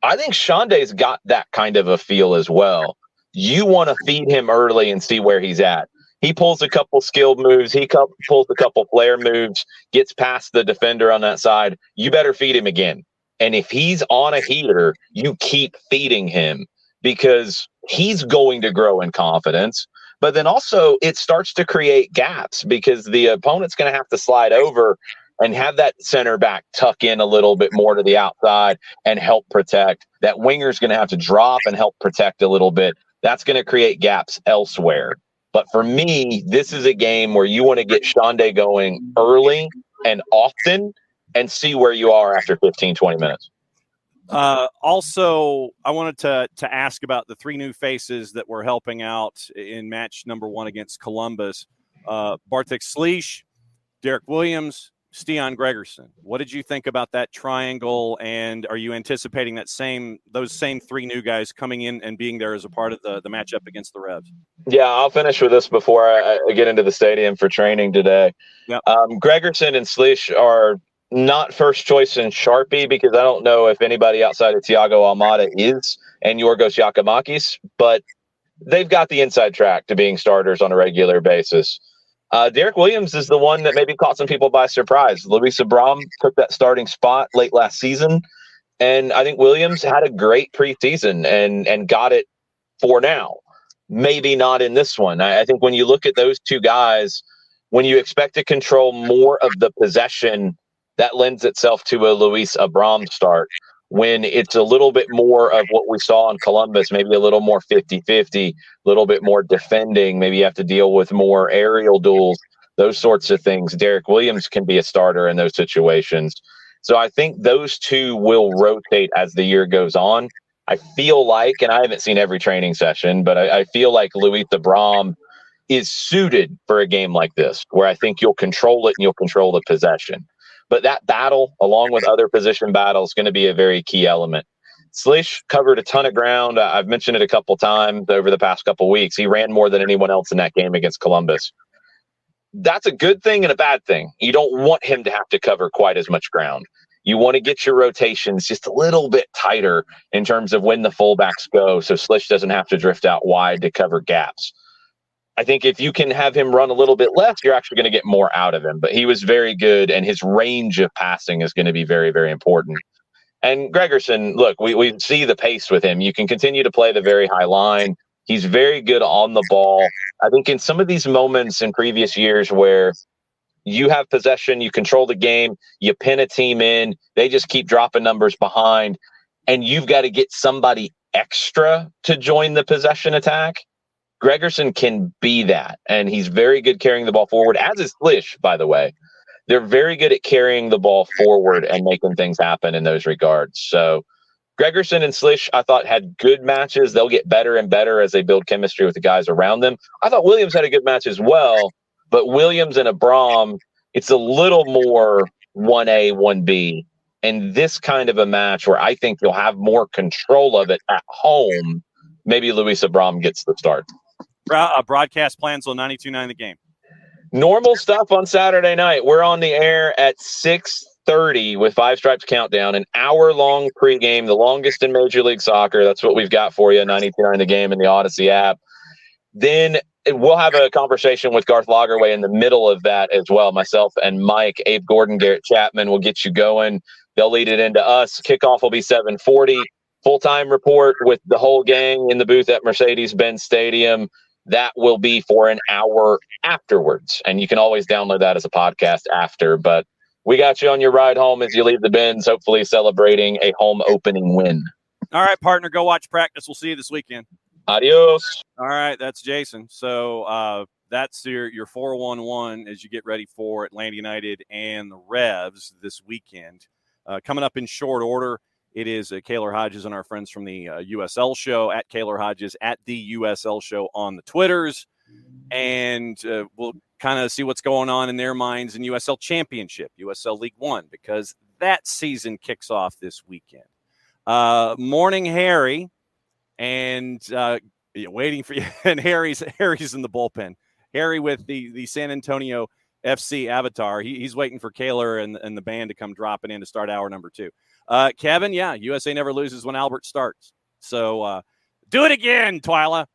I think Shande's got that kind of a feel as well. You want to feed him early and see where he's at. He pulls a couple skilled moves. He pulls a couple player moves, gets past the defender on that side. You better feed him again. And if he's on a heater, you keep feeding him because he's going to grow in confidence. But then also it starts to create gaps because the opponent's going to have to slide over and have that center back tuck in a little bit more to the outside and help protect. That winger's going to have to drop and help protect a little bit. That's going to create gaps elsewhere. But for me, this is a game where you want to get Shande going early and often and see where you are after 15, 20 minutes. Also, I wanted to ask about the 3 new faces that were helping out in match number 1 against Columbus. Bartek Sliš, Derek Williams, Stian Gregerson. What did you think about that triangle, and are you anticipating those same 3 new guys coming in and being there as a part of the matchup against the Revs? Yeah, I'll finish with this before I get into the stadium for training today. Yep. Gregerson and Sliš are not first choice in Sharpie because I don't know if anybody outside of Thiago Almada is and Yorgos Giacomakis, but they've got the inside track to being starters on a regular basis. Derek Williams is the one that maybe caught some people by surprise. Luis Abram took that starting spot late last season, and I think Williams had a great preseason and got it for now. Maybe not in this one. I think when you look at those 2 guys, when you expect to control more of the possession, that lends itself to a Luis Abram start. When it's a little bit more of what we saw in Columbus, maybe a little more 50-50, a little bit more defending, maybe you have to deal with more aerial duels, those sorts of things. Derek Williams can be a starter in those situations. So I think those 2 will rotate as the year goes on. I feel like, and I haven't seen every training session, but I feel like Luis Abram is suited for a game like this, where I think you'll control it and you'll control the possession. But that battle, along with other position battles, is going to be a very key element. Sliš covered a ton of ground. I've mentioned it a couple times over the past couple weeks. He ran more than anyone else in that game against Columbus. That's a good thing and a bad thing. You don't want him to have to cover quite as much ground. You want to get your rotations just a little bit tighter in terms of when the fullbacks go, so Sliš doesn't have to drift out wide to cover gaps. I think if you can have him run a little bit less, you're actually going to get more out of him. But he was very good, and his range of passing is going to be very, very important. And Gregerson, look, we see the pace with him. You can continue to play the very high line. He's very good on the ball. I think in some of these moments in previous years where you have possession, you control the game, you pin a team in, they just keep dropping numbers behind, and you've got to get somebody extra to join the possession attack. Gregerson can be that, and he's very good carrying the ball forward, as is Sliš, by the way. They're very good at carrying the ball forward and making things happen in those regards. So Gregerson and Sliš, I thought, had good matches. They'll get better and better as they build chemistry with the guys around them. I thought Williams had a good match as well, but Williams and Abram, it's a little more 1A, 1B. And this kind of a match where I think you'll have more control of it at home, maybe Luis Abram gets the start. Broadcast plans on 92.9 The Game. Normal stuff on Saturday night. We're on the air at 6:30 with Five Stripes Countdown, an hour-long pregame, the longest in Major League Soccer. That's what we've got for you, 92.9 The Game and the Odyssey app. Then we'll have a conversation with Garth Lagerway in the middle of that as well. Myself and Mike, Abe Gordon, Garrett Chapman will get you going. They'll lead it into us. Kickoff will be 7:40. Full-time report with the whole gang in the booth at Mercedes-Benz Stadium. That will be for an hour afterwards. And you can always download that as a podcast after. But we got you on your ride home as you leave the Benz, hopefully celebrating a home opening win. All right, partner, go watch practice. We'll see you this weekend. Adios. All right, that's Jason. So that's your 4-1-1 as you get ready for Atlanta United and the Revs this weekend. Coming up in short order, it is Kaylor Hodges and our friends from the USL Show, at Kaylor Hodges, at the USL Show on the Twitters. And we'll kind of see what's going on in their minds in USL Championship, USL League One, because that season kicks off this weekend. Morning, Harry, and waiting for you. And Harry's in the bullpen. Harry with the San Antonio FC avatar. He's waiting for Kaylor and the band to come dropping in to start hour number 2. Kevin, yeah, USA never loses when Albert starts. So do it again, Twyla.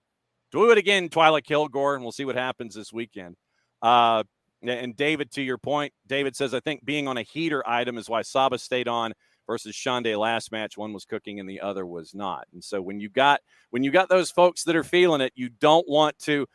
Do it again, Twyla Kilgore, and we'll see what happens this weekend. And David, to your point, David says, I think being on a heater item is why Saba stayed on versus Shande last match. One was cooking and the other was not. And so when you got those folks that are feeling it, you don't want to,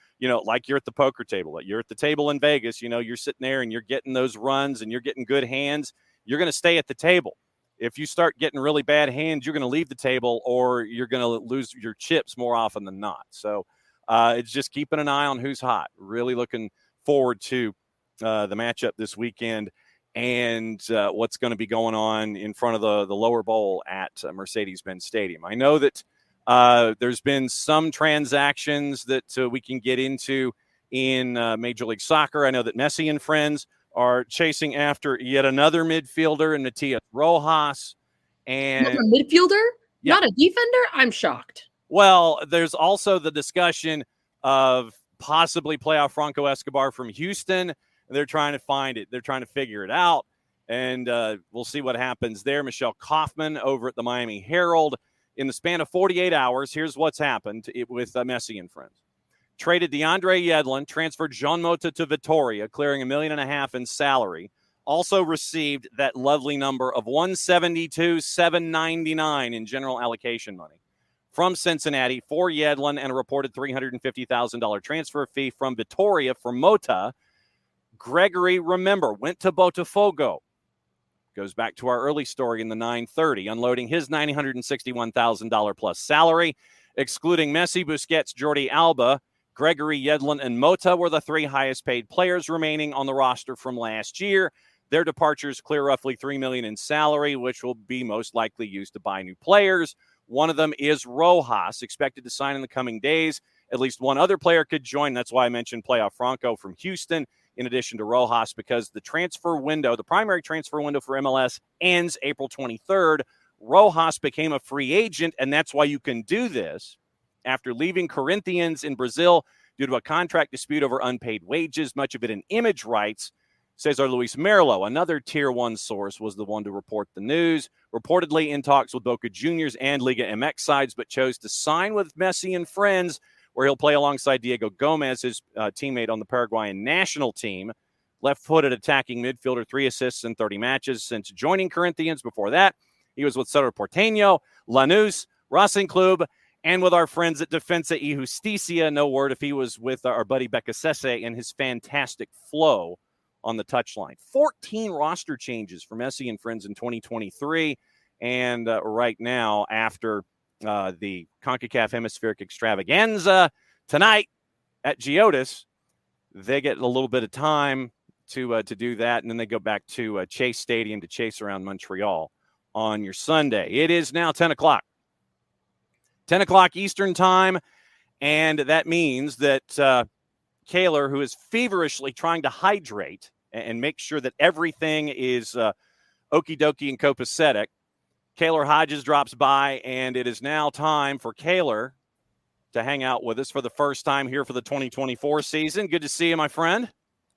like you're at the poker table, you're at the table in Vegas, you're sitting there and you're getting those runs and you're getting good hands. You're going to stay at the table. If you start getting really bad hands, you're going to leave the table or you're going to lose your chips more often than not. So it's just keeping an eye on who's hot. Really looking forward to the matchup this weekend and what's going to be going on in front of the lower bowl at Mercedes-Benz Stadium. I know that there's been some transactions that we can get into in Major League Soccer. I know that Messi and friends are chasing after yet another midfielder in Matias Rojas. And another midfielder? Yeah. Not a defender? I'm shocked. Well, there's also the discussion of possibly playoff Franco Escobar from Houston. They're trying to find it. They're trying to figure it out. And we'll see what happens there. Michelle Kaufman over at the Miami Herald. In the span of 48 hours, here's what's happened with Messi and friends. Traded DeAndre Yedlin, transferred Jean Mota to Vitoria, clearing $1.5 million in salary. Also received that lovely number of $172,799 in general allocation money from Cincinnati for Yedlin and a reported $350,000 transfer fee from Vitoria for Mota. Gregory, remember, went to Botafogo. Goes back to our early story in the 930, unloading his $961,000 plus salary, excluding Messi, Busquets, Jordi Alba. Gregory, Yedlin, and Mota were the 3 highest paid players remaining on the roster from last year. Their departures clear roughly $3 million in salary, which will be most likely used to buy new players. One of them is Rojas, expected to sign in the coming days. At least one other player could join. That's why I mentioned playoff Franco from Houston, in addition to Rojas, because the transfer window, the primary transfer window for MLS, ends April 23rd. Rojas became a free agent, and that's why you can do this after leaving Corinthians in Brazil due to a contract dispute over unpaid wages, much of it in image rights. Cesar Luis Merlo, another Tier 1 source, was the one to report the news. Reportedly in talks with Boca Juniors and Liga MX sides, but chose to sign with Messi and friends, where he'll play alongside Diego Gomez, his teammate on the Paraguayan national team. Left-footed attacking midfielder, 3 assists in 30 matches since joining Corinthians. Before that, he was with Cerro Porteño, Lanús, Racing Club, and with our friends at Defensa y Justicia. No word if he was with our buddy Becasese and his fantastic flow on the touchline. 14 roster changes for Messi and friends in 2023. And right now, after the CONCACAF Hemispheric Extravaganza tonight at Geodis, they get a little bit of time to do that, and then they go back to Chase Stadium to chase around Montreal on your Sunday. It is now 10 o'clock. 10 o'clock Eastern time, and that means that Kaylor, who is feverishly trying to hydrate and make sure that everything is okie dokie and copacetic, Kaylor Hodges drops by, and it is now time for Kaylor to hang out with us for the first time here for the 2024 season. Good to see you, my friend.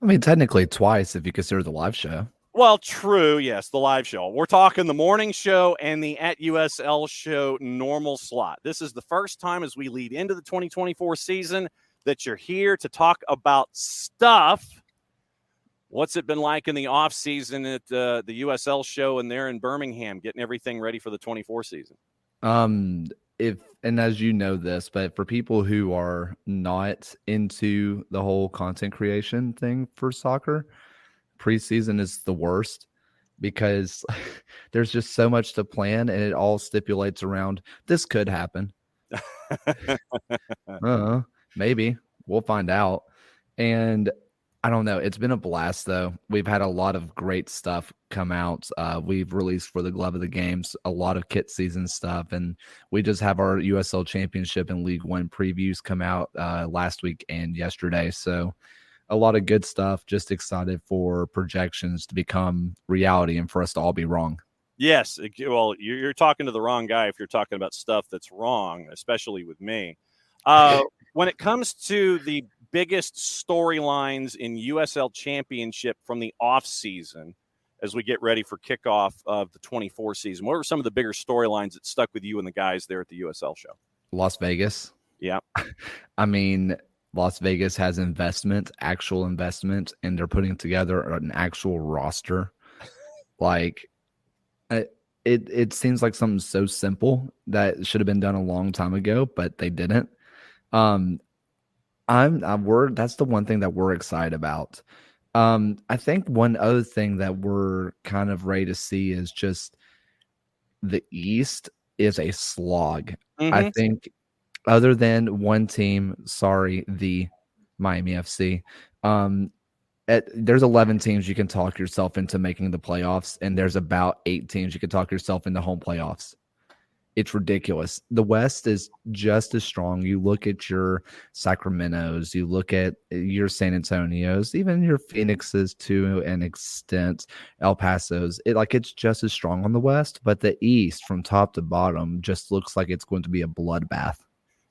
I mean, technically twice if you consider the live show. Well, true, yes, the live show. We're talking the morning show and the at USL show normal slot. This is the first time as we lead into the 2024 season that you're here to talk about stuff. What's it been like in the off season at the USL Show and there in Birmingham, getting everything ready for the 24 season? And as you know this, but for people who are not into the whole content creation thing for soccer, preseason is the worst because there's just so much to plan, and it all stipulates around this could happen. Maybe we'll find out. And I don't know. It's been a blast, though. We've had a lot of great stuff come out. We've released for the Glove of the Games a lot of kit season stuff, and we just have our USL Championship and League One previews come out last week and yesterday. So a lot of good stuff. Just excited for projections to become reality and for us to all be wrong. Yes. Well, you're talking to the wrong guy if you're talking about stuff that's wrong, especially with me. When it comes to the biggest storylines in USL Championship from the off season, as we get ready for kickoff of the 24 season, what were some of the bigger storylines that stuck with you and the guys there at the USL Show? Las Vegas. Yeah. I mean, Las Vegas has actual investment, and they're putting together an actual roster. Like, it seems like something so simple that should have been done a long time ago, but they didn't. That's the one thing that we're excited about. I think one other thing that we're kind of ready to see is just the East is a slog. Mm-hmm. I think other than one team, the Miami FC, there's 11 teams you can talk yourself into making the playoffs, and there's about 8 teams you can talk yourself into home playoffs. It's ridiculous. The West is just as strong. You look at your Sacramentos, you look at your San Antonios, even your Phoenixes to an extent, El Pasos. It's just as strong on the West, but the East from top to bottom just looks like it's going to be a bloodbath.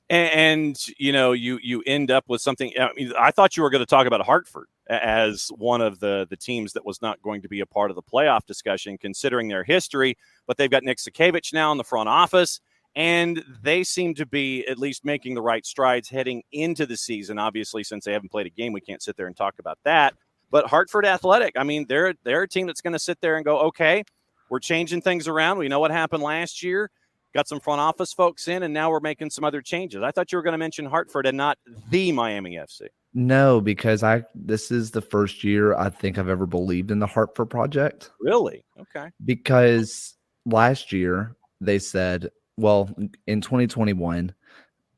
And you end up with something. I mean, I thought you were going to talk about Hartford as one of the teams that was not going to be a part of the playoff discussion, considering their history. But they've got Nick Sakevich now in the front office, and they seem to be at least making the right strides heading into the season. Obviously, since they haven't played a game, we can't sit there and talk about that. But Hartford Athletic, I mean, they're a team that's going to sit there and go, okay, we're changing things around. We know what happened last year. Got some front office folks in, and now we're making some other changes. I thought you were going to mention Hartford and not the Miami FC. No, because this is the first year I think I've ever believed in the Hartford project. Really? Okay. Because last year they said, well, in 2021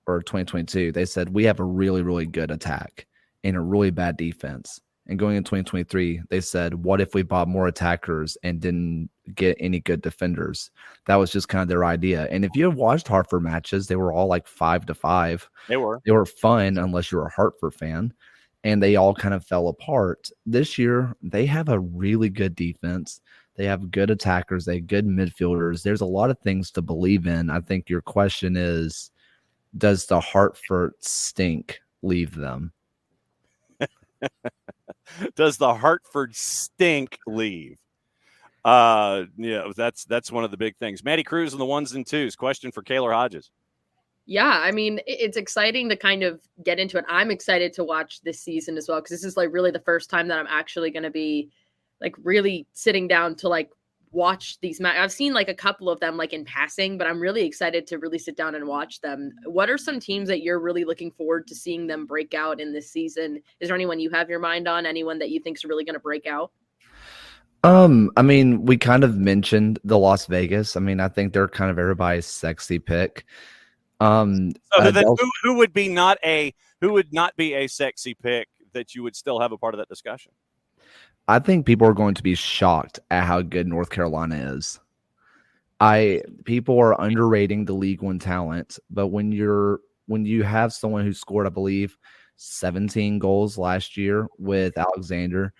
or 2022, they said we have a really, really good attack and a really bad defense. And going in 2023, they said, what if we bought more attackers and didn't get any good defenders? That was just kind of their idea. And if you have watched Hartford matches, they were all like 5-5. They were fun unless you're a Hartford fan. And they all kind of fell apart. This year, they have a really good defense. They have good attackers. They have good midfielders. There's a lot of things to believe in. I think your question is, does the Hartford stink leave them? Does the Hartford stink leave? That's one of the big things. Maddie Cruz on the 1s and 2s. Question for Kaylor Hodges. Yeah, I mean, it's exciting to kind of get into it. I'm excited to watch this season as well, because this is like really the first time that I'm actually going to be like really sitting down to like watch these matches. I've seen like a couple of them like in passing, but I'm really excited to really sit down and watch them. What are some teams that you're really looking forward to seeing them break out in this season? Is there anyone you have your mind on? Anyone that you think is really going to break out? I mean, we kind of mentioned the Las Vegas. I mean, I think they're kind of everybody's sexy pick. So then who would not be a sexy pick that you would still have a part of that discussion? I think people are going to be shocked at how good North Carolina is. People are underrating the League One talent, but when you have someone who scored, I believe, 17 goals last year with Alexander,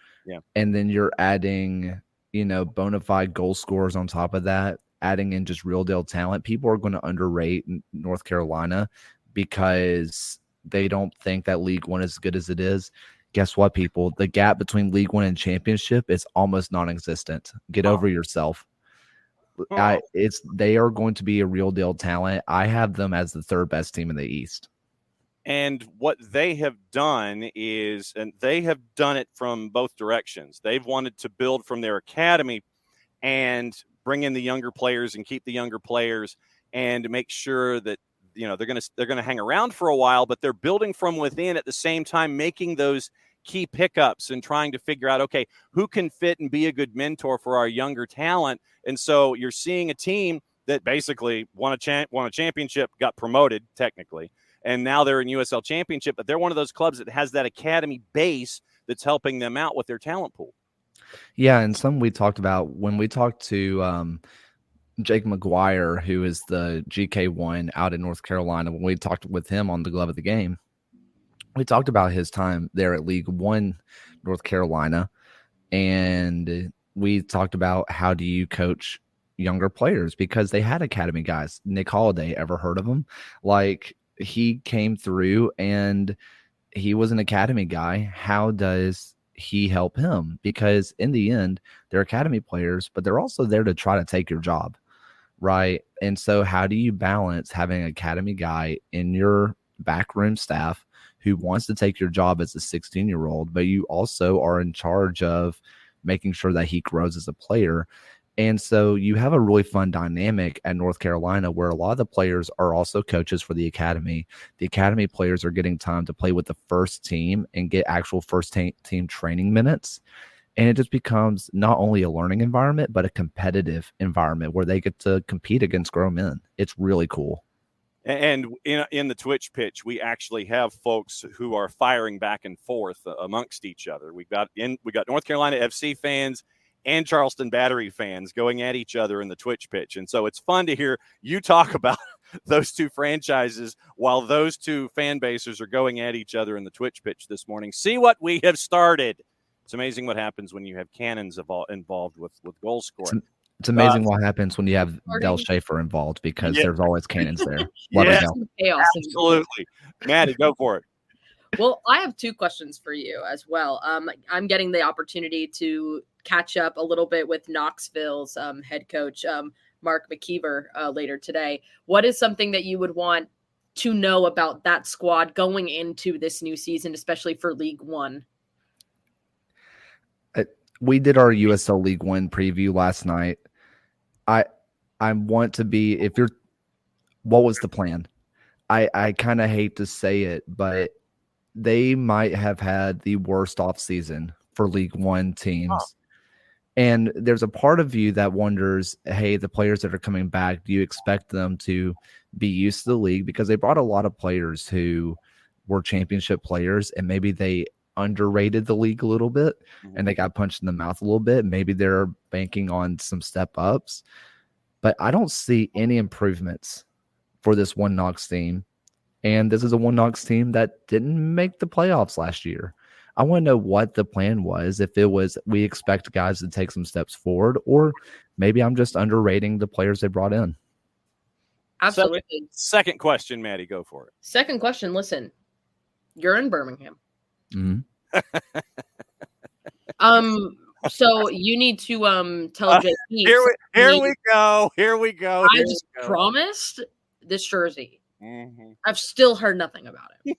and then you're adding, bona fide goal scorers on top of that, adding in just real deal talent, people are going to underrate North Carolina because they don't think that League One is as good as it is. Guess what, people? The gap between League One and Championship is almost non-existent. Get over yourself. They are going to be a real deal talent. I have them as the third best team in the East. And what they have done is, and they have done it from both directions. They've wanted to build from their academy and bring in the younger players and keep the younger players and make sure that, they're going to hang around for a while, but they're building from within at the same time, making those key pickups and trying to figure out, okay, who can fit and be a good mentor for our younger talent. And so you're seeing a team that basically won a championship, got promoted technically, and now they're in USL Championship, but they're one of those clubs that has that academy base that's helping them out with their talent pool. Yeah, and some we talked about when we talked to Jake McGuire, who is the GK1 out in North Carolina. When we talked with him on the Glove of the Game, we talked about his time there at League One, North Carolina, and we talked about how do you coach younger players, because they had academy guys. Nick Holiday, ever heard of him? Like, he came through and he was an academy guy. How does he help him? Because in the end, they're academy players, but they're also there to try to take your job, right? And so how do you balance having an academy guy in your backroom staff who wants to take your job as a 16-year-old, but you also are in charge of making sure that he grows as a player? And so you have a really fun dynamic at North Carolina where a lot of the players are also coaches for the academy. The academy players are getting time to play with the first team and get actual first team training minutes. And it just becomes not only a learning environment, but a competitive environment where they get to compete against grown men. It's really cool. And in the Twitch pitch, we actually have folks who are firing back and forth amongst each other. We got North Carolina FC fans and Charleston Battery fans going at each other in the Twitch pitch. And so it's fun to hear you talk about those two franchises while those two fan bases are going at each other in the Twitch pitch this morning. See what we have started. It's amazing what happens when you have cannons involved with goal scoring. It's amazing what happens when you have Del Schaefer involved, because there's always cannons there. Chaos. Absolutely. Maddie, go for it. Well, I have two questions for you as well. I'm getting the opportunity to catch up a little bit with Knoxville's head coach, Mark McKeever, later today. What is something that you would want to know about that squad going into this new season, especially for League One? We did our USL League One preview last night. I want to be, what was the plan? I kind of hate to say it, but they might have had the worst offseason for League One teams. Oh. And there's a part of you that wonders, hey, the players that are coming back, do you expect them to be used to the league? Because they brought a lot of players who were championship players, and maybe they underrated the league a little bit and they got punched in the mouth a little bit. Maybe they're banking on some step ups, but I don't see any improvements for this One Knox team. And this is a One Knox team that didn't make the playoffs last year. I want to know what the plan was. If it was, we expect guys to take some steps forward, or maybe I'm just underrating the players they brought in. Absolutely. Second question, Maddie, go for it. Second question. Listen, you're in Birmingham. Mm-hmm. So you need to tell Jay. Here we go. I just promised this jersey. Mm-hmm. I've still heard nothing about it.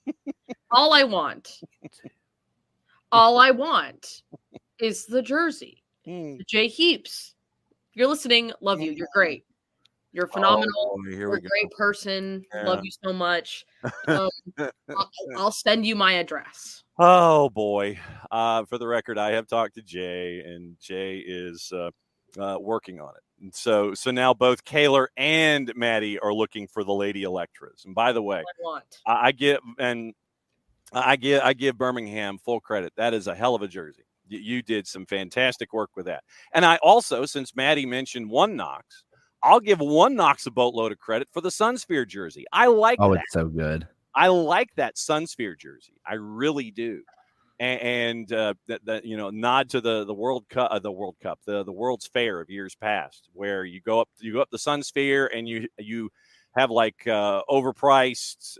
All I want is the jersey. Jay Heaps, if you're listening, love you. You're great. You're phenomenal. You're a great person. Yeah. Love you so much. I'll send you my address. Oh, boy. For the record, I have talked to Jay, and Jay is working on it. And so now both Kaylor and Maddie are looking for the Lady Electras. And by the way, I give Birmingham full credit. That is a hell of a jersey. You did some fantastic work with that. And I also, since Maddie mentioned One Knox, I'll give One Knox a boatload of credit for the Sunsphere jersey. I like that. Oh, it's so good. I like that Sunsphere jersey. I really do. And that nod to the World Cup, the World's Fair of years past, where you go up the Sunsphere and you have like overpriced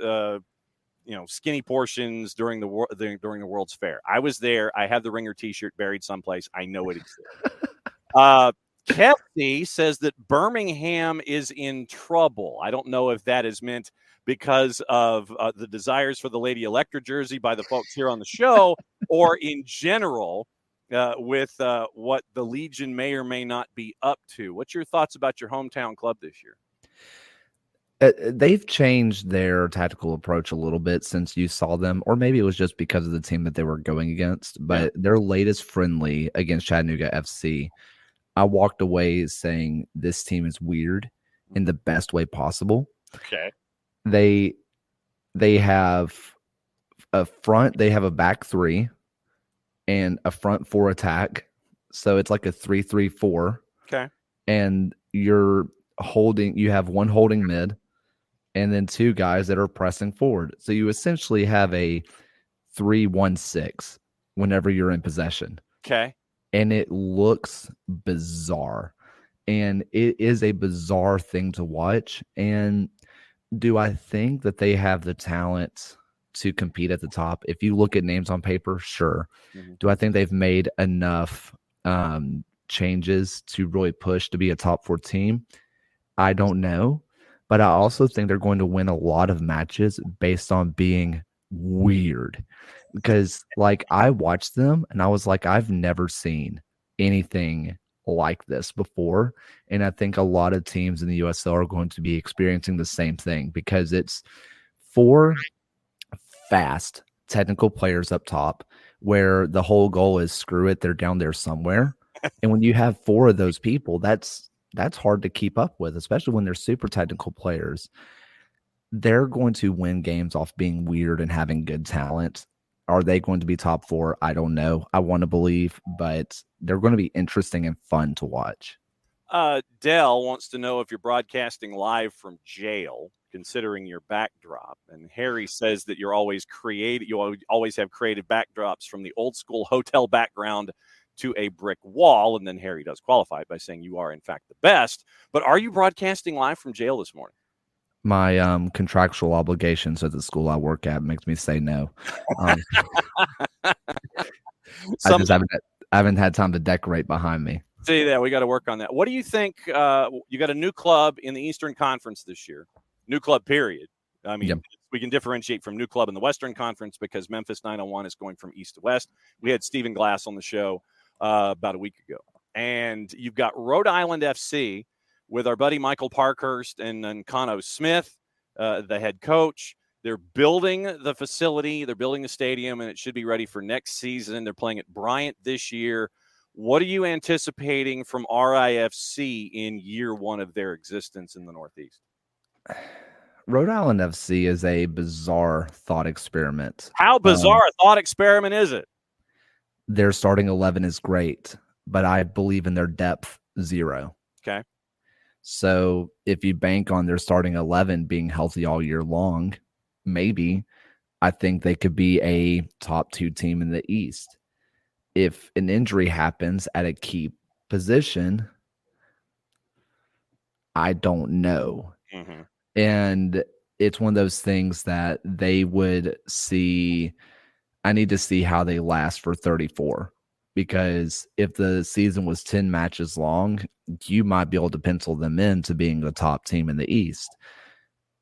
skinny portions during the World's Fair. I was there. I have the Ringer T-shirt buried someplace. I know it exists. Kefty says that Birmingham is in trouble. I don't know if that is meant because of the desires for the Lady Electra jersey by the folks here on the show, or in general with what the Legion may or may not be up to. What's your thoughts about your hometown club this year? They've changed their tactical approach a little bit since you saw them, or maybe it was just because of the team that they were going against. But their latest friendly against Chattanooga FC, I walked away saying this team is weird in the best way possible. Okay. They have a front, they have a back three and a front four attack. So it's like a 3-3-4. Okay. And you have one holding mid and then two guys that are pressing forward. So you essentially have a 3-1-6 whenever you're in possession. Okay. And it looks bizarre. And it is a bizarre thing to watch. And do I think that they have the talent to compete at the top? If you look at names on paper, sure. Mm-hmm. Do I think they've made enough changes to really push to be a top 4 team? I don't know. But I also think they're going to win a lot of matches based on being weird. Because, like, I watched them and I was like, I've never seen anything like this before. And I think a lot of teams in the USL are going to be experiencing the same thing because it's 4 fast technical players up top where the whole goal is screw it, they're down there somewhere. And when you have 4 of those people, that's hard to keep up with, especially when they're super technical players. They're going to win games off being weird and having good talent. Are they going to be top 4? I don't know. I want to believe, but they're going to be interesting and fun to watch. Dell wants to know if you're broadcasting live from jail, considering your backdrop. And Harry says that you're always creative. You always have creative backdrops from the old school hotel background to a brick wall. And then Harry does qualify it by saying you are, in fact, the best. But are you broadcasting live from jail this morning? My contractual obligations at the school I work at makes me say no. I haven't had time to decorate behind me. See that we got to work on that. What do you think? You got a new club in the Eastern Conference this year. New club, period. I mean, we can differentiate from new club in the Western Conference because Memphis 901 is going from east to west. We had Stephen Glass on the show about a week ago. And you've got Rhode Island FC with our buddy Michael Parkhurst and Kano Smith, the head coach. They're building the facility. They're building the stadium, and it should be ready for next season. They're playing at Bryant this year. What are you anticipating from RIFC in year 1 of their existence in the Northeast? Rhode Island FC is a bizarre thought experiment. How bizarre a thought experiment is it? Their starting 11 is great, but I believe in their depth 0. Okay. So if you bank on their starting 11 being healthy all year long, maybe I think they could be a top 2 team in the East. If an injury happens at a key position, I don't know. Mm-hmm. And it's one of those things that they would see. I need to see how they last for 34, because if the season was 10 matches long, you might be able to pencil them into being the top team in the East,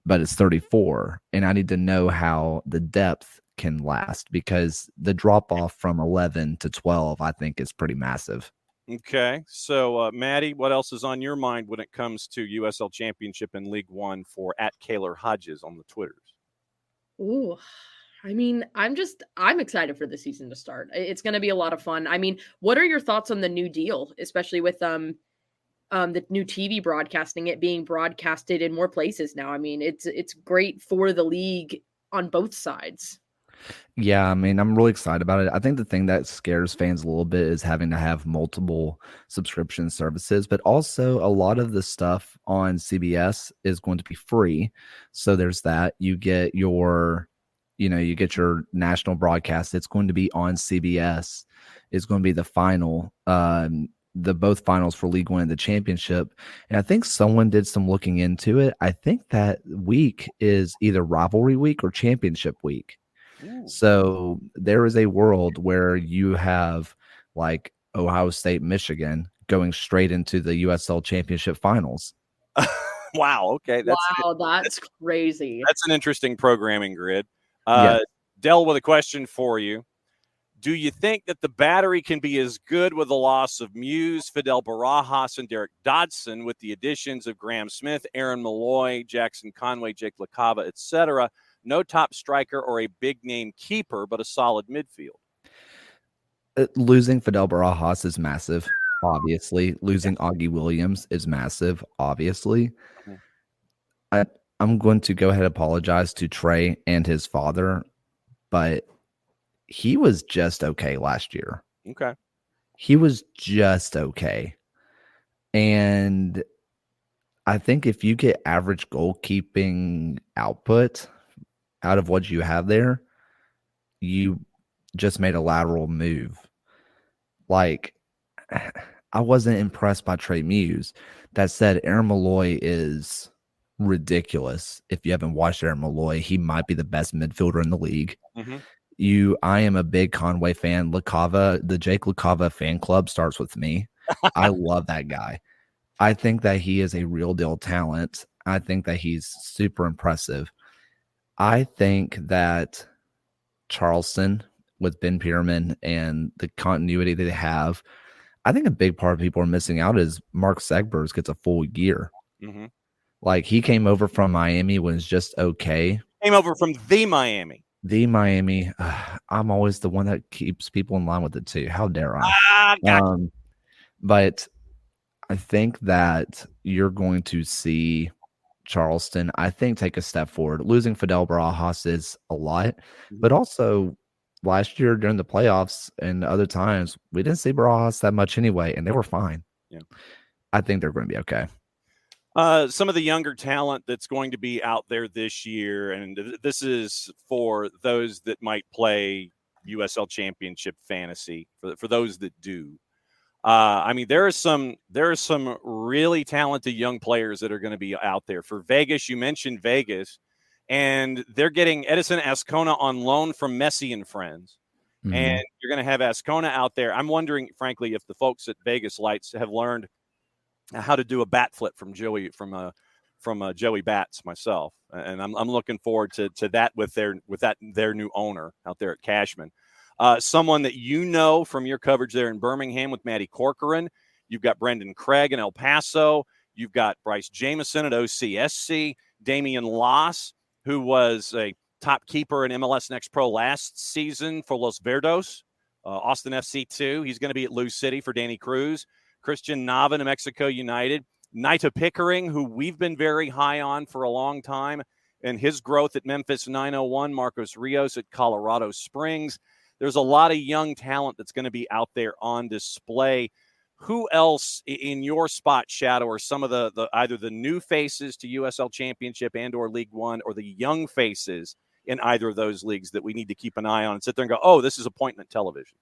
but it's 34. And I need to know how the depth can last, because the drop off from 11 to 12, I think, is pretty massive. Okay. So, Maddie, what else is on your mind when it comes to USL Championship and League One for @Kaylor Hodges on the Twitters? Ooh, I mean, I'm excited for the season to start. It's going to be a lot of fun. I mean, what are your thoughts on the new deal, especially with the new TV broadcasting, it being broadcasted in more places now? I mean, it's great for the league on both sides. Yeah, I mean, I'm really excited about it. I think the thing that scares fans a little bit is having to have multiple subscription services, but also a lot of the stuff on CBS is going to be free. So there's that. You get your national broadcast. It's going to be on CBS. It's going to be the final, both finals for League One and the championship. And I think someone did some looking into it. I think that week is either rivalry week or championship week. So there is a world where you have like Ohio State, Michigan going straight into the USL Championship finals. Wow. Okay. That's crazy. That's an interesting programming grid. Yeah. Dell, with a question for you. Do you think that the battery can be as good with the loss of Muse, Fidel Barajas, and Derek Dodson with the additions of Graham Smith, Aaron Malloy, Jackson Conway, Jake LaCava, etc.? No top striker or a big-name keeper, but a solid midfield. Losing Fidel Barajas is massive, obviously. Losing Augie Williams is massive, obviously. I'm going to go ahead and apologize to Trey and his father, but he was just okay last year. Okay. He was just okay. And I think if you get average goalkeeping output out of what you have there, you just made a lateral move. Like, I wasn't impressed by Trey Muse. That said, Aaron Malloy is ridiculous. If you haven't watched Aaron Malloy, he might be the best midfielder in the league. Mm-hmm. I am a big Conway fan. LaCava, the Jake LaCava fan club starts with me. I love that guy. I think that he is a real deal talent. I think that he's super impressive. I think that Charleston with Ben Pierman and the continuity they have, I think a big part of people are missing out is Mark Segbers gets a full year. Mm-hmm. Like, he came over from Miami when it's just okay. Came over from the Miami. The Miami. I'm always the one that keeps people in line with it too. How dare I? Gotcha. But I think that you're going to see Charleston, I think, take a step forward. Losing Fidel Barajas is a lot, but also last year during the playoffs and other times, we didn't see Barajas that much anyway, and they were fine. Yeah. I think they're going to be okay. Some of the younger talent that's going to be out there this year, and this is for those that might play USL Championship fantasy, for those that do. I mean, there are some really talented young players that are going to be out there. For Vegas, you mentioned Vegas, and they're getting Edison Ascona on loan from Messi and Friends. Mm-hmm. And you're going to have Ascona out there. I'm wondering, frankly, if the folks at Vegas Lights have learned how to do a bat flip from Joey Bats myself, and I'm looking forward to that with their new owner out there at Cashman. Someone that you know from your coverage there in Birmingham with Maddie Corcoran. You've got Brendan Craig in El Paso. You've got Bryce Jameson at OCSC. Damian Loss, who was a top keeper in MLS Next Pro last season for Los Verdos. Austin FC 2. He's going to be at Lou City for Danny Cruz. Christian Nava in Mexico United. Naita Pickering, who we've been very high on for a long time, and his growth at Memphis 901. Marcos Rios at Colorado Springs. There's a lot of young talent that's going to be out there on display. Who else in your spot, Shadow, are some of the either the new faces to USL Championship and or League One, or the young faces in either of those leagues that we need to keep an eye on and sit there and go, oh, this is appointment television?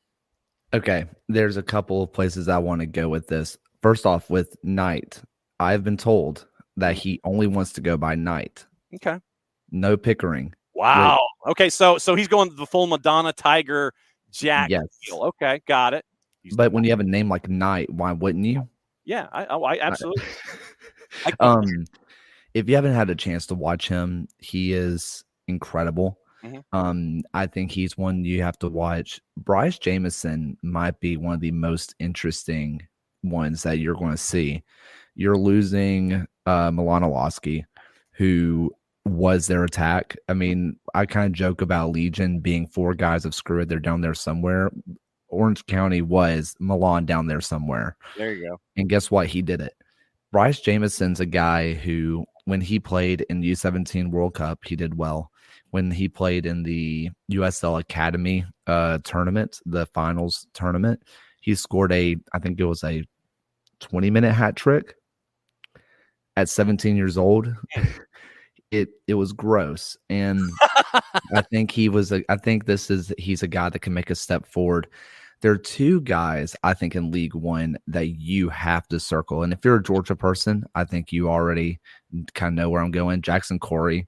Okay, there's a couple of places I want to go with this. First off, with Knight, I've been told that he only wants to go by Knight. Okay. No Pickering. Wow. Okay, so he's going the full Madonna, Tiger, Jack. Yes. Deal. Okay, got it. But when you have a name like Knight, why wouldn't you? Yeah, I absolutely. If you haven't had a chance to watch him, he is incredible. Mm-hmm. I think he's one you have to watch. Bryce Jameson might be one of the most interesting ones that you're going to see. You're losing Milan Olowski, who was their attack. I mean, I kind of joke about Legion being four guys of screw it. They're down there somewhere. Orange County was Milan down there somewhere. There you go. And guess what? He did it. Bryce Jameson's a guy who, when he played in the U17 World Cup, he did well. When he played in the USL Academy tournament, the finals tournament, he scored I think it was a 20-minute hat trick at 17 years old. It was gross. And I think he's a guy that can make a step forward. There are two guys, I think, in League One that you have to circle. And if you're a Georgia person, I think you already kind of know where I'm going. Jackson Corey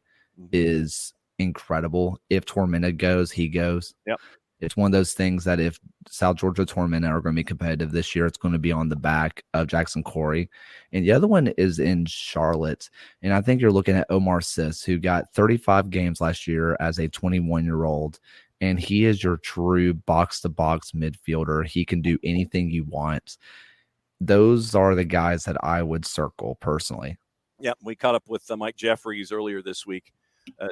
is incredible. If Tormenta goes, he goes. Yep. It's one of those things that if South Georgia Torment are going to be competitive this year, it's going to be on the back of Jackson Corey. And the other one is in Charlotte. And I think you're looking at Omar Sis, who got 35 games last year as a 21-year-old. And he is your true box-to-box midfielder. He can do anything you want. Those are the guys that I would circle personally. Yeah, we caught up with Mike Jeffries earlier this week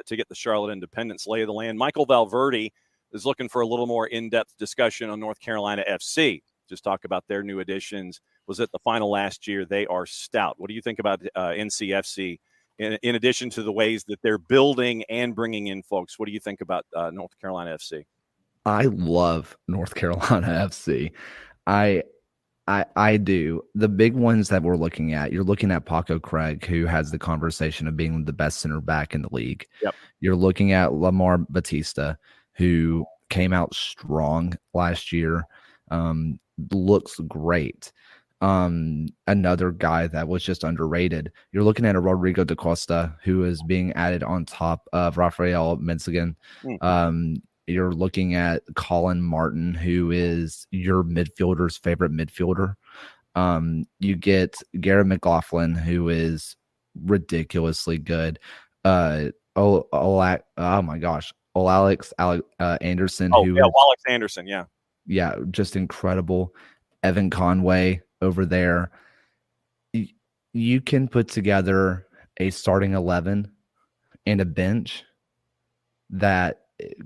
to get the Charlotte Independence lay of the land. Michael Valverde is looking for a little more in-depth discussion on North Carolina FC. Just talk about their new additions. Was at the final last year. They are stout. What do you think about NCFC in addition to the ways that they're building and bringing in folks? What do you think about North Carolina FC? I love North Carolina FC. I do. The big ones that we're looking at, you're looking at Paco Craig, who has the conversation of being the best center back in the league. Yep. You're looking at Lamar Batista, who came out strong last year, looks great. Another guy that was just underrated. You're looking at a Rodrigo da Costa, who is being added on top of Rafael Menzigan. You're looking at Colin Martin, who is your midfielder's favorite midfielder. You get Garrett McLaughlin, who is ridiculously good. Oh my gosh. Alex Anderson. Alex Anderson, yeah. Yeah, just incredible. Evan Conway over there. You can put together a starting 11 and a bench that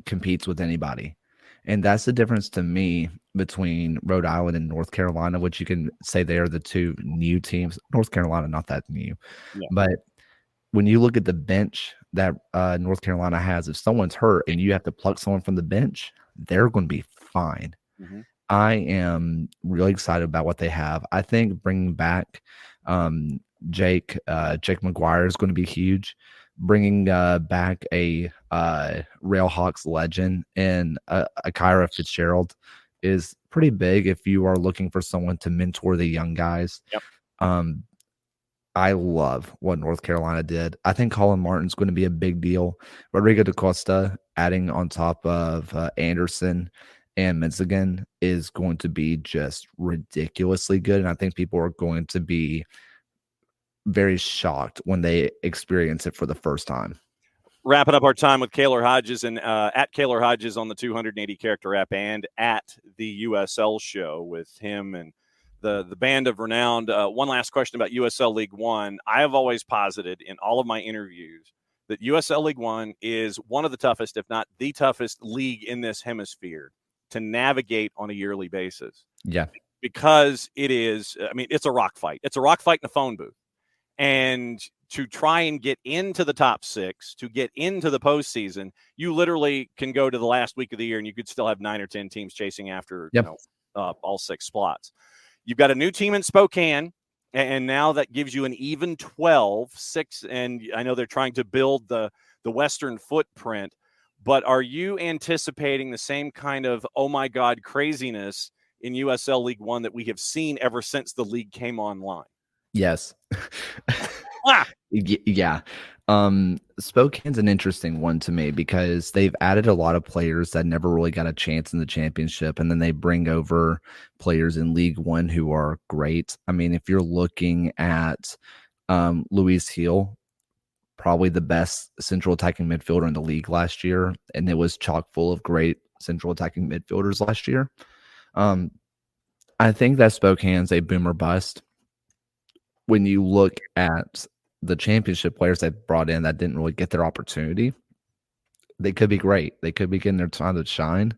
competes with anybody. And that's the difference to me between Rhode Island and North Carolina, which you can say they are the two new teams. North Carolina, not that new. Yeah. But when you look at the bench that North Carolina has, if someone's hurt and you have to pluck someone from the bench, they're going to be fine. Mm-hmm. I am really excited about what they have. I think bringing back Jake McGuire is going to be huge. Bringing back a Railhawks legend and Akira Fitzgerald is pretty big if you are looking for someone to mentor the young guys. Yep. I love what North Carolina did. I think Colin Martin's going to be a big deal. Rodrigo da Costa adding on top of Anderson and Menzigan is going to be just ridiculously good. And I think people are going to be very shocked when they experience it for the first time. Wrapping up our time with Kaylor Hodges and at Kaylor Hodges on the 280 character app and at the USL Show with him and the band of renowned. One last question about USL League One. I have always posited in all of my interviews that USL League One is one of the toughest, if not the toughest league in this hemisphere to navigate on a yearly basis. Yeah. Because it is, I mean, it's a rock fight. It's a rock fight in a phone booth. And to try and get into the top six, to get into the postseason, you literally can go to the last week of the year and you could still have 9 or 10 teams chasing after all 6 spots. You've got a new team in Spokane, and now that gives you an even 12, 6, and I know they're trying to build the Western footprint, but are you anticipating the same kind of, oh my God, craziness in USL League One that we have seen ever since the league came online? Yes. Yeah. Spokane's an interesting one to me because they've added a lot of players that never really got a chance in the championship. And then they bring over players in League One who are great. I mean, if you're looking at Luis Hill, probably the best central attacking midfielder in the league last year. And it was chock full of great central attacking midfielders last year. I think that Spokane's a boomer bust. When you look at the championship players they brought in that didn't really get their opportunity, they could be great. They could be getting their time to shine.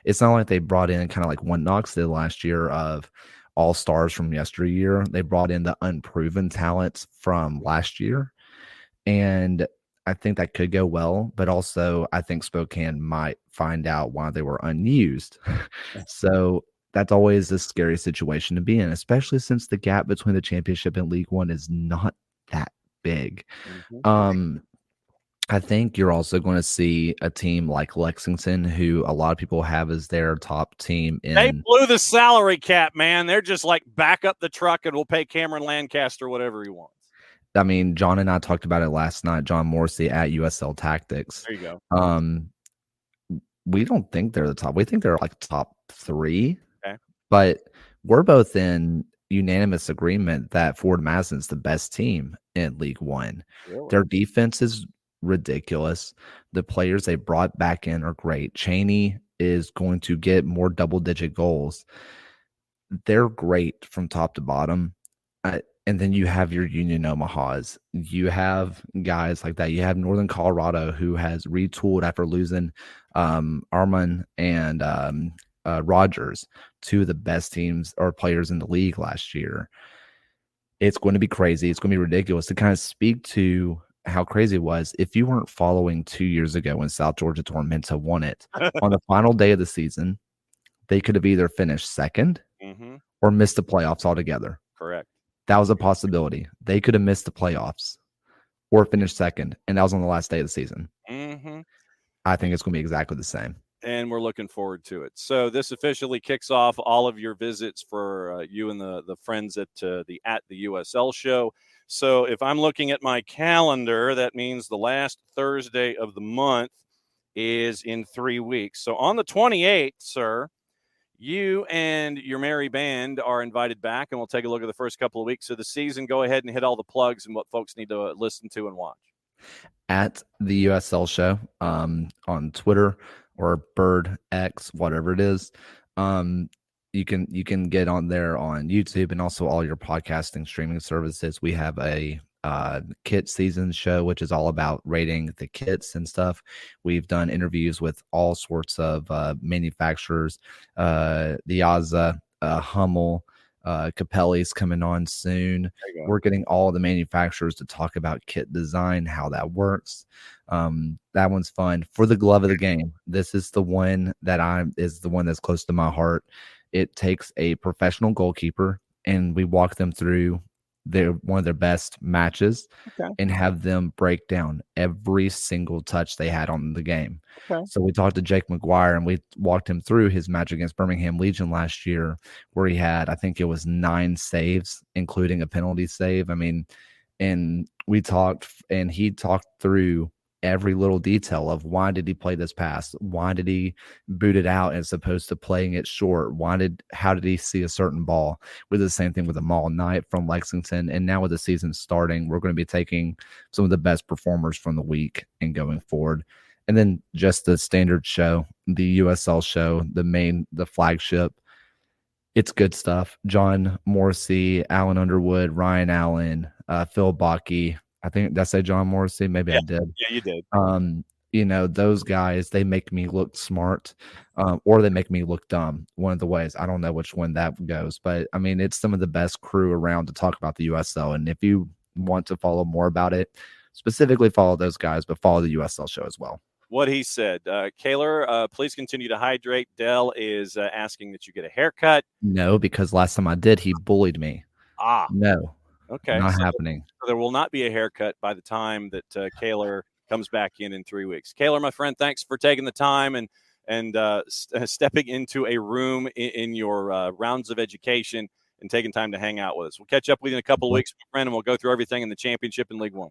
It's not like they brought in kind of like what Knox did last year of all stars from yesteryear. They brought in the unproven talents from last year. And I think that could go well, but also I think Spokane might find out why they were unused. So that's always a scary situation to be in, especially since the gap between the championship and League One is not that big. Mm-hmm. I think you're also going to see a team like Lexington, who a lot of people have as their top team. They blew the salary cap, man. They're just like, back up the truck and we'll pay Cameron Lancaster whatever he wants. I mean, John and I talked about it last night. John Morrissey at USL Tactics. There you go. we don't think they're the top. We think they're like top 3. Okay. But we're both in unanimous agreement that Ford Madison's the best team in League One. Really? Their defense is ridiculous. The players they brought back in are great. Cheney is going to get more double-digit goals. They're great from top to bottom. And then you have your Union Omahas. You have guys like that. You have Northern Colorado, who has retooled after losing Armand and Rogers, 2 of the best teams or players in the league last year. It's going to be crazy. It's going to be ridiculous. To kind of speak to how crazy it was, if you weren't following 2 years ago when South Georgia Tormenta won it, on the final day of the season, they could have either finished second or missed the playoffs altogether. Correct. That was a possibility. They could have missed the playoffs or finished second, and that was on the last day of the season. I think it's going to be exactly the same. And we're looking forward to it. So this officially kicks off all of your visits for you and the friends at the USL Show. So if I'm looking at my calendar, that means the last Thursday of the month is in 3 weeks. So on the 28th, sir, you and your merry band are invited back, and we'll take a look at the first couple of weeks of the season. Go ahead and hit all the plugs and what folks need to listen to and watch. At the USL Show on Twitter or Bird X, whatever it is. You can get on there on YouTube and also all your podcasting streaming services. We have a kit season show, which is all about rating the kits and stuff. We've done interviews with all sorts of manufacturers, the Yaza, Hummel, Capelli's coming on soon. We're getting all the manufacturers to talk about kit design, how that works. That one's fun. For the glove of the game, this is the one that is the one that's close to my heart. It takes a professional goalkeeper, and we walk them through one of their best matches and have them break down every single touch they had on the game. So we talked to Jake McGuire, and we walked him through his match against Birmingham Legion last year, where he had, I think it was 9 saves, including a penalty save. I mean, and we talked, and he talked through every little detail of why did he play this pass? Why did he boot it out as opposed to playing it short? How did he see a certain ball? We did the same thing with Amal Knight from Lexington. And now with the season starting, we're going to be taking some of the best performers from the week and going forward. And then just the standard show, the USL Show, the flagship. It's good stuff. John Morrissey, Alan Underwood, Ryan Allen, Phil Bakke. I think, did I say John Morrissey? Maybe I did. Yeah, you did. Those guys, they make me look smart, or they make me look dumb. One of the ways. I don't know which one that goes, but I mean, it's some of the best crew around to talk about the USL. And if you want to follow more about it, specifically follow those guys, but follow the USL Show as well. What he said. Kaylor, please continue to hydrate. Dell is asking that you get a haircut. No, because last time I did, he bullied me. No. Okay. Not happening. So there will not be a haircut by the time that Kaylor comes back in 3 weeks. Kaylor, my friend, thanks for taking the time and stepping into a room in your rounds of education and taking time to hang out with us. We'll catch up with you in a couple of weeks, my friend, and we'll go through everything in the championship in League One.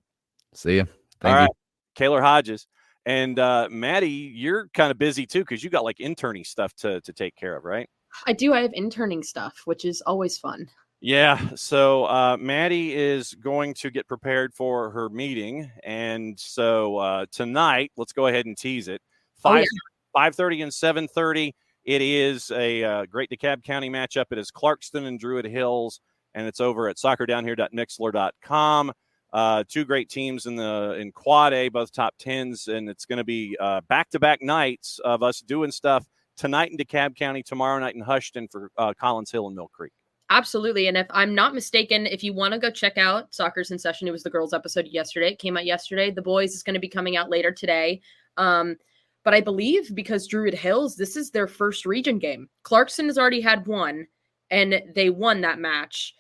See ya. All right. Kaylor Hodges. And Maddie, you're kind of busy too because you got like interning stuff to take care of, right? I do. I have interning stuff, which is always fun. Yeah, so Maddie is going to get prepared for her meeting, and so tonight, let's go ahead and tease it. 5:30 and 7:30. It is a Great DeKalb County matchup. It is Clarkston and Druid Hills, and it's over at soccerdownhere.mixler.com. 2 great teams in Quad A, both top 10s, and it's going to be back-to-back nights of us doing stuff tonight in DeKalb County, tomorrow night in Hushton for Collins Hill and Mill Creek. Absolutely. And if I'm not mistaken, if you want to go check out Soccer's in Session, it was the girls episode yesterday. It came out yesterday. The boys is going to be coming out later today. But I believe because Druid Hills, this is their first region game. Clarkson has already had one, and they won that match.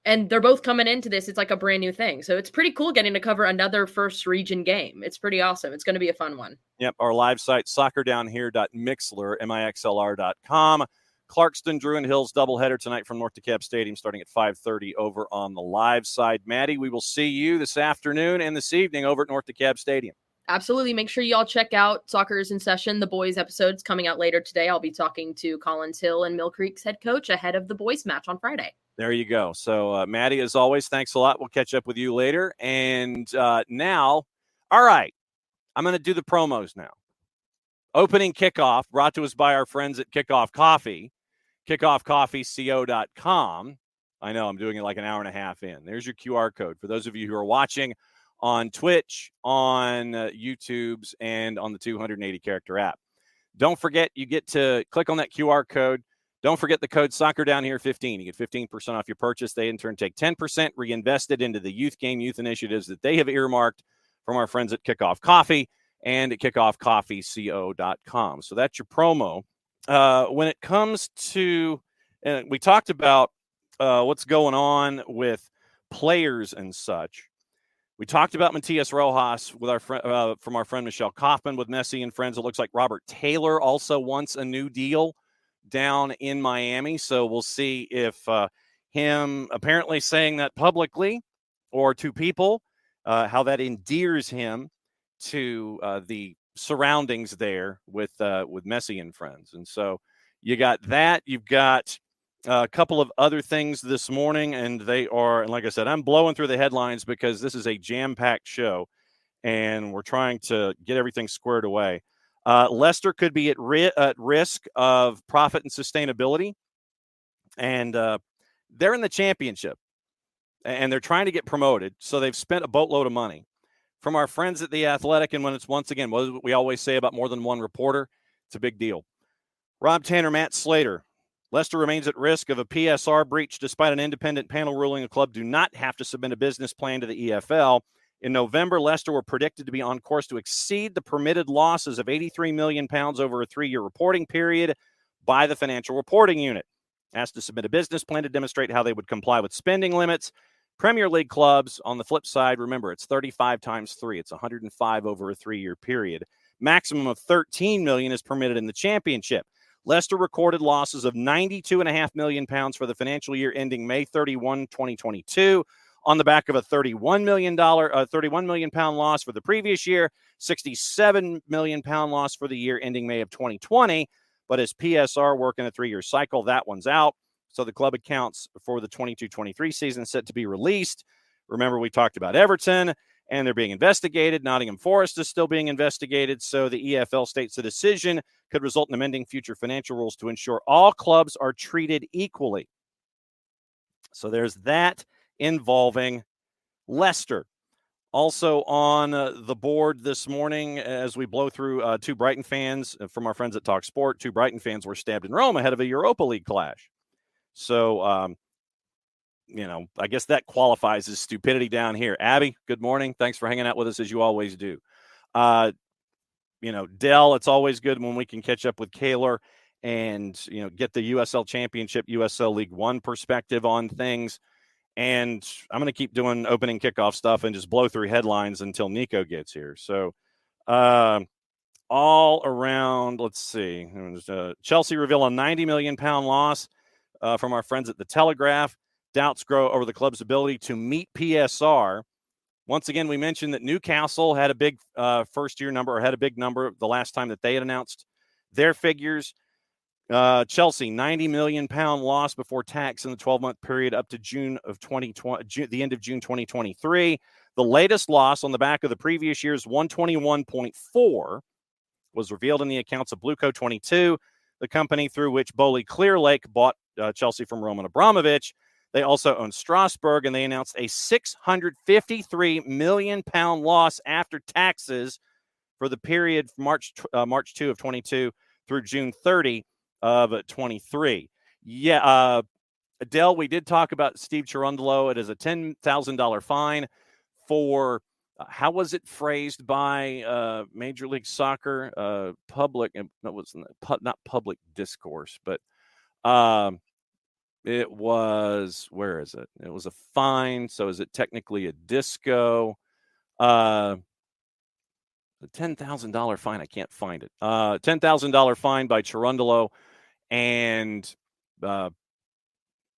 And they're both coming into this. It's like a brand new thing. So it's pretty cool getting to cover another first region game. It's pretty awesome. It's going to be a fun one. Yep. Our live site, soccerdownhere.mixler.com. Clarkston, Druid Hills doubleheader tonight from North DeKalb Stadium starting at 5:30 over on the live side. Maddie, we will see you this afternoon and this evening over at North DeKalb Stadium. absolutely. Make sure you all check out Soccer is in Session, the boys episodes coming out later today. I'll be talking to Collins Hill and Mill Creek's head coach ahead of the boys match on Friday. There you go. So, Maddie, as always, thanks a lot. We'll catch up with you later. And now, all right, I'm going to do the promos now. Opening kickoff brought to us by our friends at Kickoff Coffee, kickoffcoffeeco.com. I know I'm doing it like an hour and a half in. There's your QR code for those of you who are watching on Twitch, on YouTube's, and on the 280-character app. Don't forget, you get to click on that QR code. Don't forget the code SoccerDownHere15. You get 15% off your purchase. They, in turn, take 10% reinvested into the youth game, youth initiatives that they have earmarked from our friends at Kickoff Coffee and at kickoffcoffeeco.com. So that's your promo. When it comes to, we talked about what's going on with players and such. We talked about Matias Rojas with our from our friend Michelle Kaufman with Messi and Friends. It looks like Robert Taylor also wants a new deal down in Miami. So we'll see if him apparently saying that publicly or to people, how that endears him to the surroundings there with Messi and Friends. And so you got that. You've got a couple of other things this morning, and they are, and like I said, I'm blowing through the headlines because this is a jam-packed show, and we're trying to get everything squared away. Leicester could be at risk of profit and sustainability, and they're in the championship, and they're trying to get promoted, so they've spent a boatload of money. From our friends at The Athletic, and when it's once again, what we always say about more than one reporter, it's a big deal. Rob Tanner, Matt Slater. Leicester remains at risk of a PSR breach despite an independent panel ruling the club do not have to submit a business plan to the EFL. In November, Leicester were predicted to be on course to exceed the permitted losses of £83 million over a 3-year reporting period by the Financial Reporting Unit. Asked to submit a business plan to demonstrate how they would comply with spending limits. Premier League clubs, on the flip side, remember, it's 35 times 3. It's 105 over a 3-year period. Maximum of £13 million is permitted in the Championship. Leicester recorded losses of £92.5 million for the financial year ending May 31, 2022, on the back of a £31 million loss for the previous year, £67 million loss for the year ending May of 2020. But as PSR work in a 3-year cycle, that one's out. So the club accounts for the 22-23 season set to be released. Remember, we talked about Everton, and they're being investigated. Nottingham Forest is still being investigated. So the EFL states the decision could result in amending future financial rules to ensure all clubs are treated equally. So there's that involving Leicester. Also on the board this morning, as we blow through two Brighton fans from our friends at Talk Sport, two Brighton fans were stabbed in Rome ahead of a Europa League clash. So, I guess that qualifies as stupidity down here. Abby, good morning. Thanks for hanging out with us as you always do. Dell, it's always good when we can catch up with Kaylor and, get the USL Championship, USL League One perspective on things. And I'm going to keep doing opening kickoff stuff and just blow through headlines until Niko gets here. So all around, let's see. Chelsea reveal a £90 million loss from our friends at The Telegraph. Doubts grow over the club's ability to meet PSR. Once again, we mentioned that Newcastle had a big first-year number, or had a big number the last time that they had announced their figures. Chelsea, £90 million loss before tax in the 12-month period up to June of 2020, the end of June 2023. The latest loss on the back of the previous year's 121.4 was revealed in the accounts of Blueco 22, the company through which Bowley Clearlake bought Chelsea from Roman Abramovich. They also own Strasbourg, and they announced a £653 million loss after taxes for the period March 2 of 22 through June 30 of 23. Yeah, Adele, we did talk about Steve Cherundolo. It is a $10,000 fine for, how was it phrased by Major League Soccer? Public, that was not public discourse, but it was, where is it? It was a fine. So is it technically a disco? The $10,000 fine. I can't find it. $10,000 fine by Cherundolo. And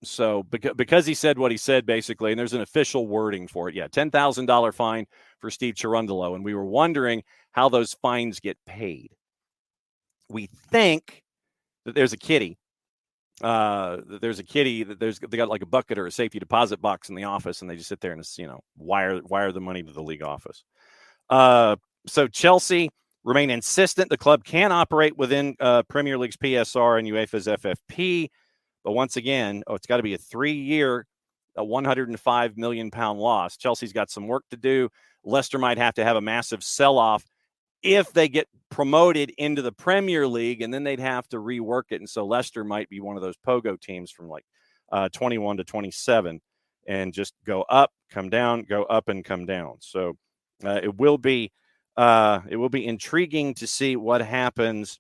So because he said what he said, basically, and there's an official wording for it. Yeah, $10,000 fine for Steve Cherundolo. And we were wondering how those fines get paid. We think that there's a kitty. They got like a bucket or a safety deposit box in the office, and they just sit there and wire the money to the league office. So Chelsea remain insistent the club can operate within Premier League's PSR and UEFA's FFP. But once again, it's got to be a 3-year, a £105 million loss. Chelsea's got some work to do. Leicester might have to have a massive sell-off if they get promoted into the Premier League, and then they'd have to rework it. And so Leicester might be one of those pogo teams from like 21 to 27 and just go up, come down, go up and come down. So it will be intriguing to see what happens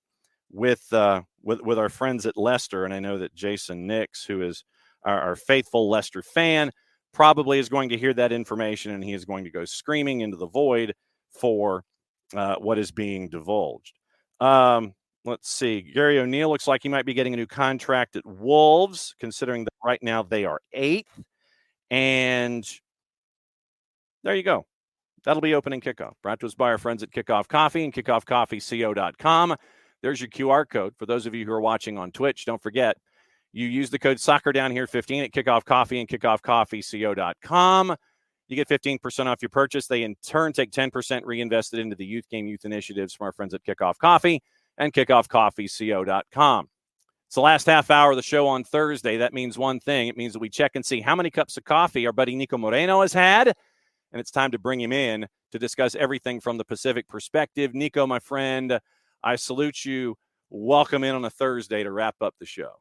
with our friends at Leicester. And I know that Jason Nix, who is our faithful Leicester fan, probably is going to hear that information, and he is going to go screaming into the void for what is being divulged. Let's see. Gary O'Neill looks like he might be getting a new contract at Wolves, considering that right now they are 8th. And there you go. That'll be opening kickoff. Brought to us by our friends at Kickoff Coffee and kickoffcoffeeco.com. There's your QR code. For those of you who are watching on Twitch, don't forget, you use the code SoccerDownHere15 at Kickoff Coffee and kickoffcoffeeco.com. You get 15% off your purchase. They, in turn, take 10% reinvested into the youth game youth initiatives from our friends at Kickoff Coffee and kickoffcoffeeco.com. It's the last half hour of the show on Thursday. That means one thing. It means that we check and see how many cups of coffee our buddy Niko Moreno has had, and it's time to bring him in to discuss everything from the Pacific perspective. Niko, my friend, I salute you. Welcome in on a Thursday to wrap up the show.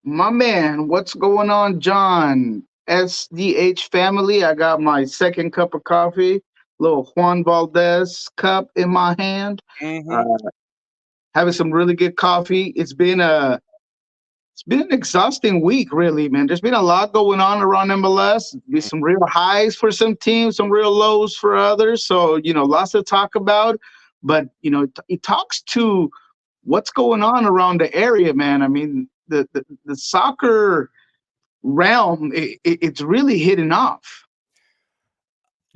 My man, what's going on, John? SDH family, I got my second cup of coffee, little Juan Valdez cup in my hand. Having some really good coffee. It's been an exhausting week, really, man. There's been a lot going on around MLS. There's some real highs for some teams, some real lows for others. So, lots to talk about. But, it talks to what's going on around the area, man. I mean, the soccer realm, it's really hitting off.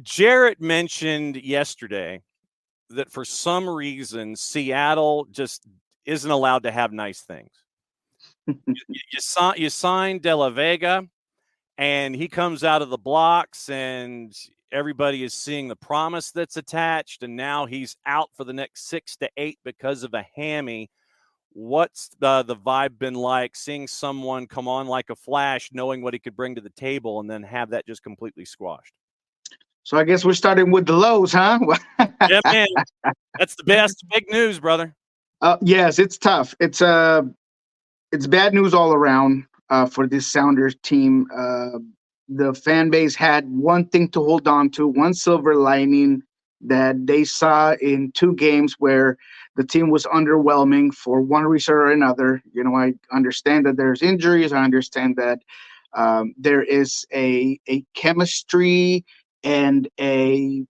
Jarrett mentioned yesterday that for some reason Seattle just isn't allowed to have nice things. You sign De La Vega, and he comes out of the blocks, and everybody is seeing the promise that's attached, and now he's out for the next 6 to 8 because of a hammy. What's the vibe been like, seeing someone come on like a flash, knowing what he could bring to the table, and then have that just completely squashed? So I guess we're starting with the lows, huh? Yeah, man. That's the best. Big news, brother. Yes, it's tough. It's bad news all around for this Sounders team. The fan base had one thing to hold on to, one silver lining that they saw in 2 games where the team was underwhelming for one reason or another. I understand that there's injuries. I understand that there is a chemistry and a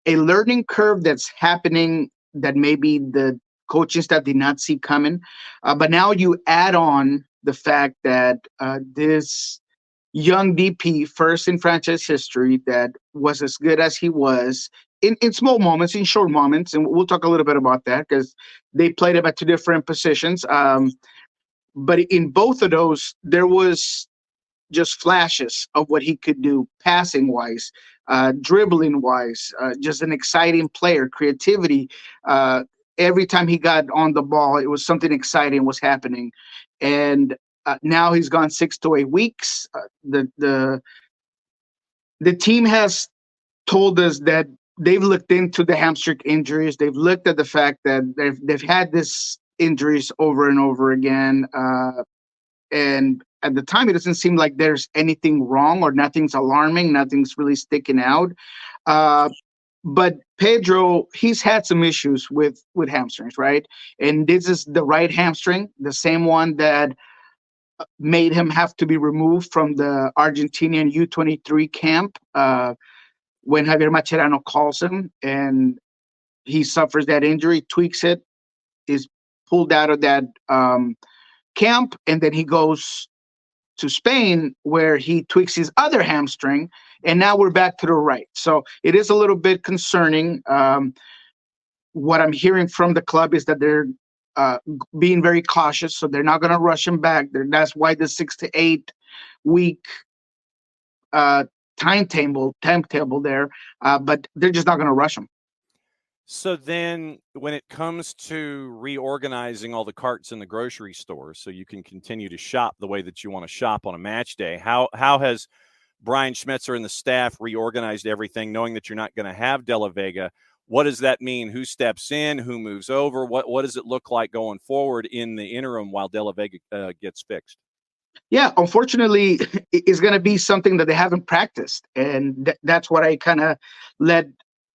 learning curve that's happening that maybe the coaching staff did not see coming. But now you add on the fact that this young DP, first in franchise history, that was as good as he was in small moments, in short moments, and we'll talk a little bit about that because they played him at 2 different positions. But in both of those, there was just flashes of what he could do passing-wise, dribbling-wise, just an exciting player, creativity. Every time he got on the ball, it was something exciting was happening. And now he's gone 6 to 8 weeks. The team has told us that they've looked into the hamstring injuries. They've looked at the fact that they've had this injuries over and over again. And at the time, it doesn't seem like there's anything wrong or nothing's alarming. Nothing's really sticking out. But Pedro, he's had some issues with hamstrings, right? And this is the right hamstring, the same one that made him have to be removed from the Argentinian U23 camp when Javier Mascherano calls him, and he suffers that injury, tweaks it, is pulled out of that camp, and then he goes to Spain, where he tweaks his other hamstring, and now we're back to the right. So it is a little bit concerning. What I'm hearing from the club is that they're being very cautious, so they're not going to rush him back. That's why the 6 to 8 week timetable there, but they're just not going to rush him. So then when it comes to reorganizing all the carts in the grocery store so you can continue to shop the way that you want to shop on a match day, how has Brian Schmetzer and the staff reorganized everything, knowing that you're not going to have De La Vega? What does that mean? Who steps in? Who moves over? What does it look like going forward in the interim while De La Vega gets fixed? Yeah, unfortunately, it's going to be something that they haven't practiced. And that's what I kind of led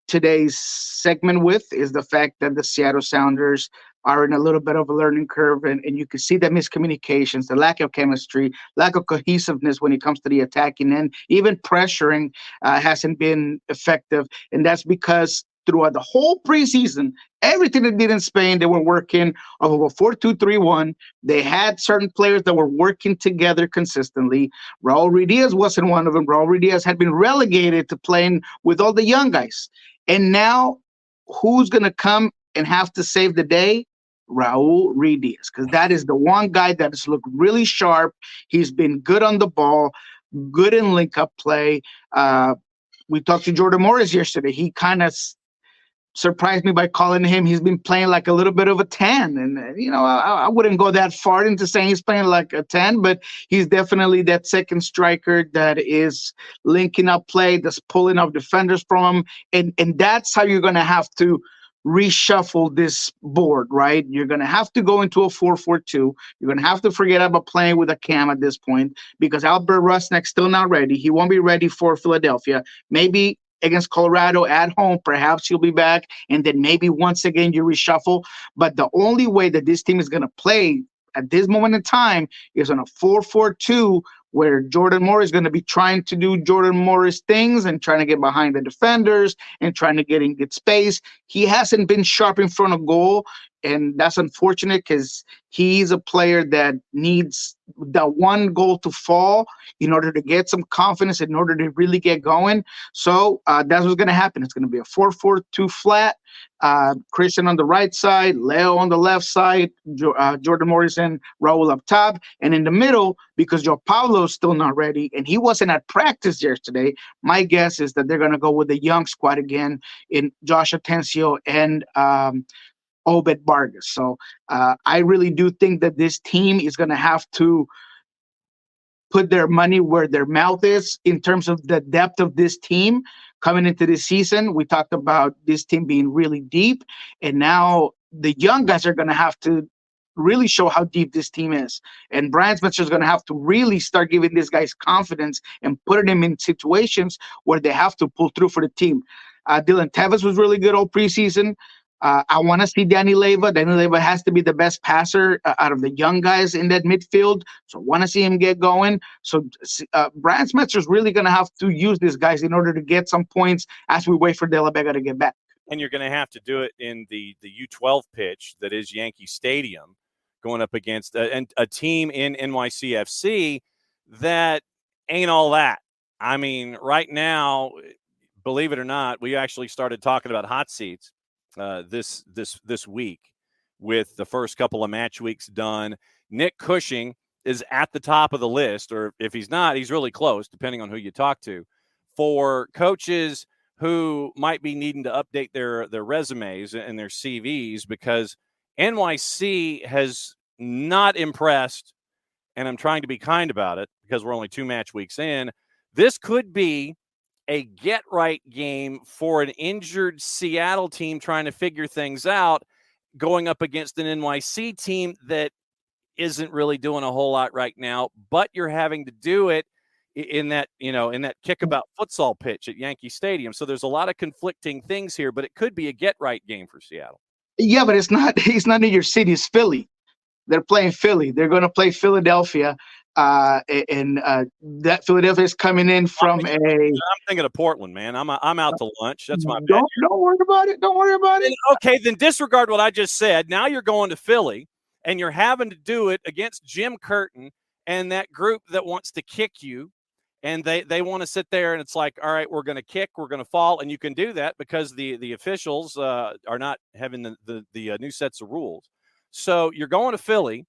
today's segment with, is the fact that the Seattle Sounders are in a little bit of a learning curve. And you can see the miscommunications, the lack of chemistry, lack of cohesiveness when it comes to the attacking end. Even pressuring hasn't been effective. And that's because throughout the whole preseason, everything they did in Spain, they were working off of a 4-2-3-1. They had certain players that were working together consistently. Raul Ruidiaz wasn't one of them. Raul Ruidiaz had been relegated to playing with all the young guys. And now who's going to come and have to save the day? Raul Ruidiaz, because that is the one guy that has looked really sharp. He's been good on the ball, good in link-up play. We talked to Jordan Morris yesterday. He kind of surprised me by calling him. He's been playing like a little bit of a 10. And, I wouldn't go that far into saying he's playing like a 10, but he's definitely that second striker that is linking up play, that's pulling up defenders from him. And that's how you're going to have to reshuffle this board, right? You're going to have to go into a 4-4-2. You're going to have to forget about playing with a cam at this point, because Albert Rusnak's still not ready. He won't be ready for Philadelphia. Maybe against Colorado at home, perhaps he'll be back, and then maybe once again you reshuffle. But the only way that this team is going to play at this moment in time is on a 4-4-2, where Jordan Morris is going to be trying to do Jordan Morris things and trying to get behind the defenders and trying to get in good space. He hasn't been sharp in front of goal, and that's unfortunate, because he's a player that needs that one goal to fall in order to get some confidence, in order to really get going. So that's what's going to happen. It's going to be a 4-4-2 flat. Christian on the right side, Leo on the left side, Jordan Morris and Raul up top. And in the middle, because Joe Paulo's still not ready and he wasn't at practice yesterday, my guess is that they're going to go with the young squad again in Josh Atencio and Obed Vargas. So I really do think that this team is going to have to put their money where their mouth is in terms of the depth of this team coming into this season. We talked about this team being really deep, and now the young guys are going to have to really show how deep this team is. And Brian Schmetzer is going to have to really start giving these guys confidence and putting them in situations where they have to pull through for the team. Dylan Tevez was really good all preseason. I want to see Danny Leyva. Danny Leyva has to be the best passer out of the young guys in that midfield. So I want to see him get going. So Brian Schmetzer is really going to have to use these guys in order to get some points as we wait for De La Vega to get back. And you're going to have to do it in the U12 pitch that is Yankee Stadium, going up against a team in NYCFC that ain't all that. I mean, right now, believe it or not, we actually started talking about hot seats this week with the first couple of match weeks done. Nick Cushing is at the top of the list, or if he's not, he's really close, depending on who you talk to, for coaches who might be needing to update their resumes and their CVs, because NYC has not impressed, and I'm trying to be kind about it because we're only 2 match weeks in. This could be a get-right game for an injured Seattle team trying to figure things out, going up against an NYC team that isn't really doing a whole lot right now, but you're having to do it in that kickabout futsal pitch at Yankee Stadium. So there's a lot of conflicting things here, but it could be a get-right game for Seattle. Yeah, but it's not New York City, it's Philly. They're playing Philly. They're going to play Philadelphia. And that Philadelphia is coming in from I'm thinking of Portland, man. I'm out to lunch. That's my bad. Don't worry about it. Don't worry about it. Okay, then disregard what I just said. Now you're going to Philly, and you're having to do it against Jim Curtin and that group that wants to kick you, and they want to sit there, and it's like, all right, we're going to kick, we're going to fall, and you can do that because the officials are not having the new sets of rules. So you're going to Philly,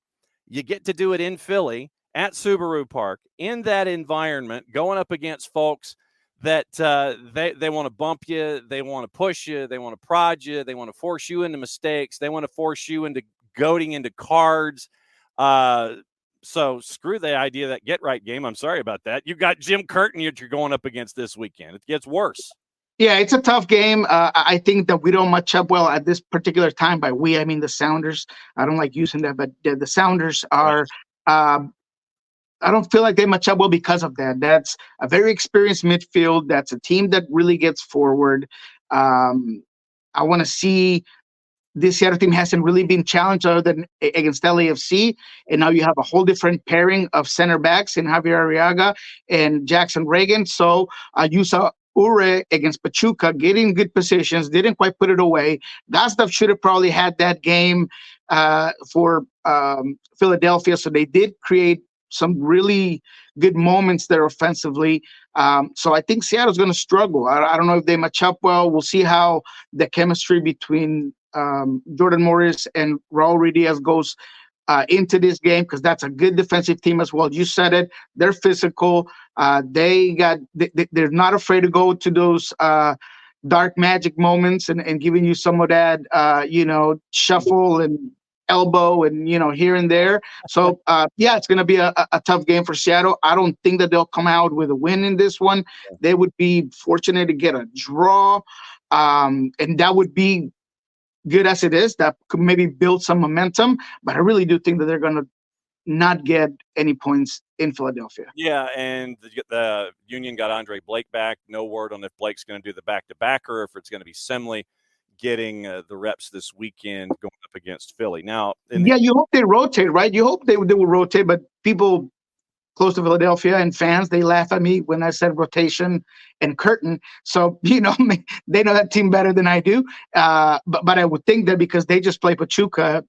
you get to do it in Philly at Subaru Park in that environment, going up against folks that they want to bump you, they want to push you, they want to prod you, they want to force you into mistakes, they want to force you into goading into cards. So screw the idea of that get right game. I'm sorry about that. You got Jim Curtin that you're going up against this weekend. It gets worse. Yeah, it's a tough game. I think that we don't match up well at this particular time. By we, I mean the Sounders. I don't like using that, but the Sounders are. I don't feel like they match up well because of that. That's a very experienced midfield. That's a team that really gets forward. I want to see. This Seattle team hasn't really been challenged other than against LAFC. And now you have a whole different pairing of center backs in Javier Arriaga and Jackson Reagan. So you saw Ure against Pachuca getting good positions, didn't quite put it away. Gastav should have probably had that game for Philadelphia. So they did create some really good moments there offensively. So I think Seattle's going to struggle. I don't know if they match up well. We'll see how the chemistry between Jordan Morris and Raul Ruiz goes into this game, because that's a good defensive team as well. You said it. They're physical. They're not afraid to go to those dark magic moments and giving you some of that, shuffle and elbow and, here and there. So, it's going to be a tough game for Seattle. I don't think that they'll come out with a win in this one. They would be fortunate to get a draw. And that would be good as it is. That could maybe build some momentum. But I really do think that they're going to not get any points in Philadelphia. Yeah, and the Union got Andre Blake back. No word on if Blake's going to do the back-to-back or if it's going to be Semley getting the reps this weekend going up against Philly. Now, you hope they rotate, right? You hope they will rotate, but people close to Philadelphia and fans, they laugh at me when I said rotation and Curtin. So, they know that team better than I do. But I would think that because they just played Pachuca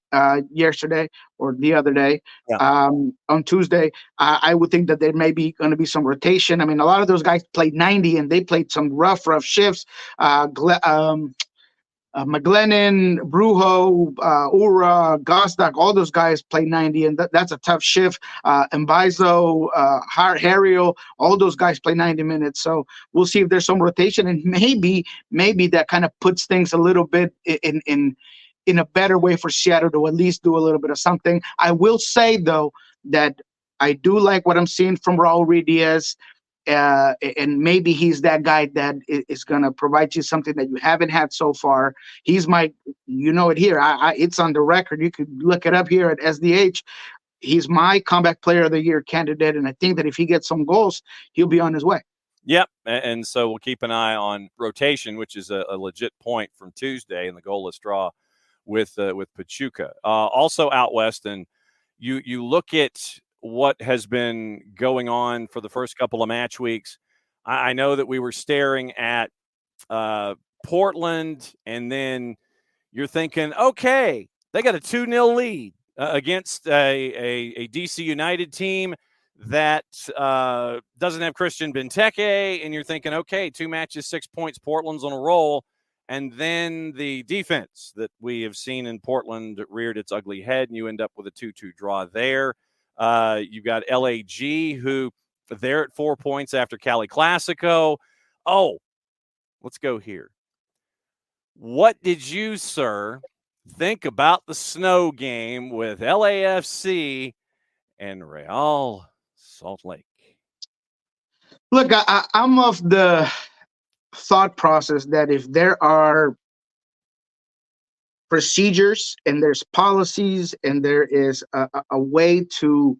yesterday or the other day on Tuesday, I would think that there may be going to be some rotation. I mean, a lot of those guys played 90 and they played some rough shifts. McGlennon, Brujo, Ura, Gostak, all those guys play 90, and that's a tough shift. Mbaizo, Harriel, all those guys play 90 minutes. So we'll see if there's some rotation, and maybe that kind of puts things a little bit in a better way for Seattle to at least do a little bit of something. I will say, though, that I do like what I'm seeing from Raul Ruiz. And maybe he's that guy that is going to provide you something that you haven't had so far. He's it here. It's on the record. You could look it up here at SDH. He's my comeback player of the year candidate. And I think that if he gets some goals, he'll be on his way. Yep. And so we'll keep an eye on rotation, which is a legit point from Tuesday in the goalless draw with Pachuca. Also out west, and you look at what has been going on for the first couple of match weeks. I know that we were staring at Portland, and then you're thinking, okay, they got a 2-0 lead against a DC United team that doesn't have Christian Benteke, and you're thinking, okay, 2 matches, 6 points, Portland's on a roll. And then the defense that we have seen in Portland reared its ugly head, and you end up with a 2-2 draw there. You've got LAG, who they're at 4 points after Cali Classico. Oh, let's go here. What did you, sir, think about the snow game with LAFC and Real Salt Lake? Look, I'm of the thought process that if there are procedures and there's policies and there is a way to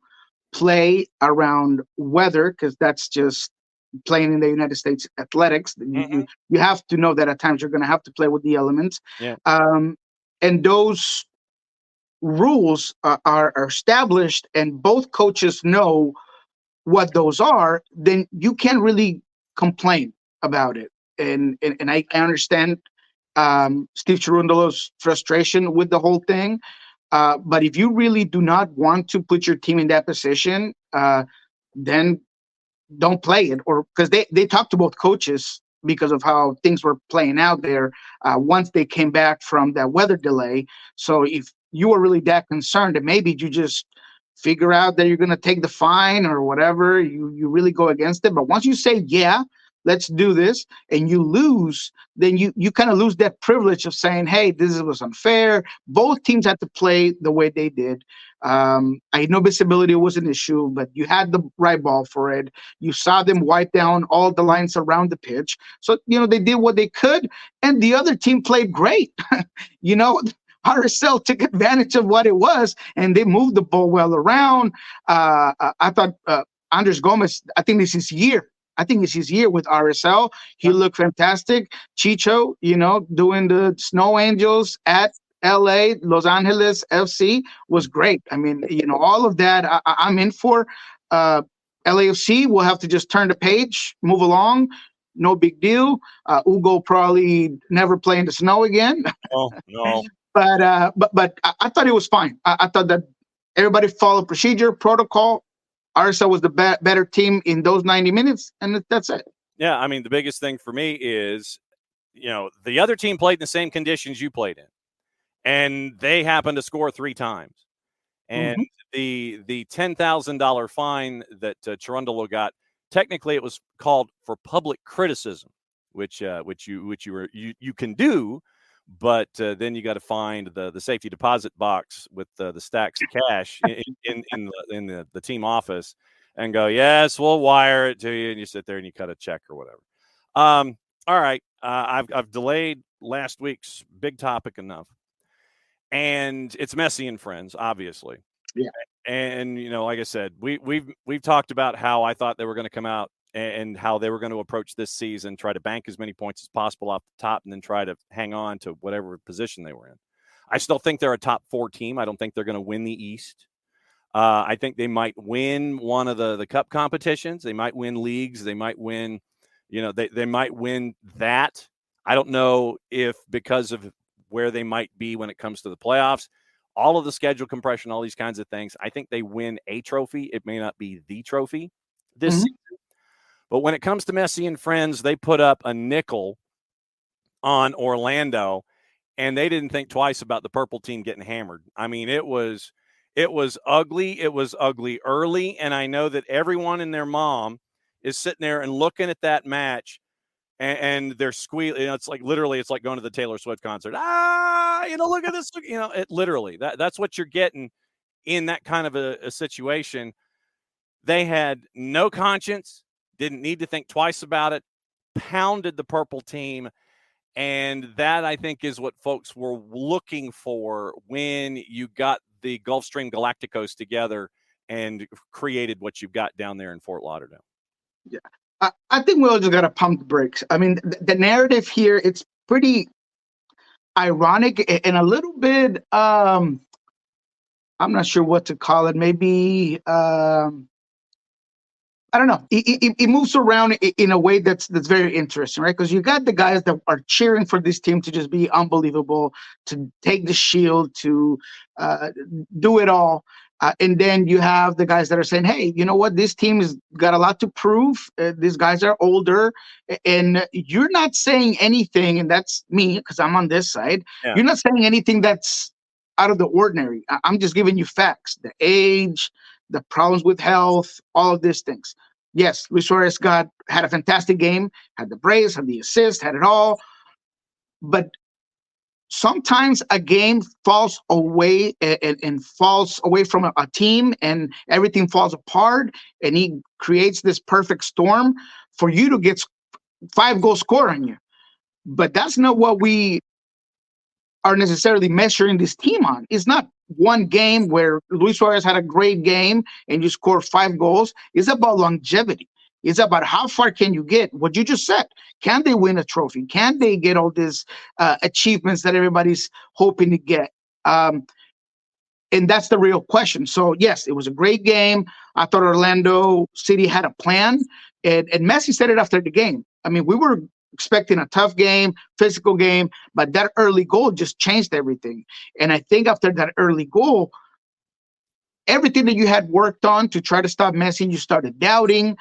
play around weather, because that's just playing in the United States athletics. You have to know that at times you're going to have to play with the elements. Yeah. And those rules are established and both coaches know what those are, then you can't really complain about it. And I understand Steve Cherundolo's frustration with the whole thing. But if you really do not want to put your team in that position, then don't play it. Or because they talked to both coaches because of how things were playing out there once they came back from that weather delay. So if you were really that concerned, then maybe you just figure out that you're going to take the fine or whatever, you really go against it. But once you say, yeah, let's do this, and you lose, then you kind of lose that privilege of saying, hey, this was unfair. Both teams had to play the way they did. I know visibility was an issue, but you had the right ball for it. You saw them wipe down all the lines around the pitch. So, they did what they could, and the other team played great. RSL took advantage of what it was, and they moved the ball well around. I thought Andres Gomez, I think this is his year. I think it's his year with RSL. He looked fantastic. Chicho, doing the Snow Angels at LA, Los Angeles FC was great. I mean, all of that I'm in for. LAFC will have to just turn the page, move along. No big deal. Ugo probably never play in the snow again. Oh, no. But I thought it was fine. I thought that everybody followed procedure, protocol. RSL was the better team in those 90 minutes, and that's it. Yeah, I mean, the biggest thing for me is, the other team played in the same conditions you played in, and they happened to score 3 times. And the $10,000 fine that Cherundolo got, technically it was called for public criticism, which you can do. But then you got to find the safety deposit box with the stacks of cash in the team office and go, yes, we'll wire it to you. And you sit there and you cut a check or whatever. All right. I've delayed last week's big topic enough. And it's Messi and friends, obviously. Yeah. And, like I said, we've talked about how I thought they were going to come out and how they were going to approach this season, try to bank as many points as possible off the top, and then try to hang on to whatever position they were in. I still think they're a top 4 team. I don't think they're going to win the East. I think they might win one of the cup competitions. They might win leagues. They might win, they might win that. I don't know if because of where they might be when it comes to the playoffs, all of the schedule compression, all these kinds of things. I think they win a trophy. It may not be the trophy this season. But when it comes to Messi and friends, they put up a nickel on Orlando, and they didn't think twice about the purple team getting hammered. I mean, it was ugly. It was ugly early, and I know that everyone and their mom is sitting there and looking at that match, and they're squealing. It's like literally, it's like going to the Taylor Swift concert. Look at this. It literally that's what you're getting in that kind of a situation. They had no conscience. Didn't need to think twice about it, pounded the purple team, and that, I think, is what folks were looking for when you got the Gulfstream Galacticos together and created what you've got down there in Fort Lauderdale. Yeah, I think we all just got to pump the brakes. I mean, the narrative here, it's pretty ironic and a little bit, I'm not sure what to call it, maybe... I don't know. It moves around in a way that's very interesting, right? Because you got the guys that are cheering for this team to just be unbelievable, to take the shield, to do it all. And then you have the guys that are saying, hey, you know what? This team has got a lot to prove. These guys are older. And you're not saying anything, and that's me because I'm on this side. Yeah. You're not saying anything that's out of the ordinary. I'm just giving you facts. The age, the problems with health, all of these things. Yes, Luis Suarez had a fantastic game, had the brace, had the assist, had it all. But sometimes a game falls away and falls away from a team, and everything falls apart, and he creates this perfect storm for you to get 5 goals scored on you. But that's not what we are necessarily measuring this team on. It's not one game where Luis Suarez had a great game and you score 5 goals. It's about longevity. It's about how far can you get? What you just said. Can they win a trophy? Can they get all these achievements that everybody's hoping to get? And that's the real question. So, yes, it was a great game. I thought Orlando City had a plan. And Messi said it after the game. I mean, we were expecting a tough game, physical game, but that early goal just changed everything. And I think after that early goal, everything that you had worked on to try to stop Messi, you started doubting.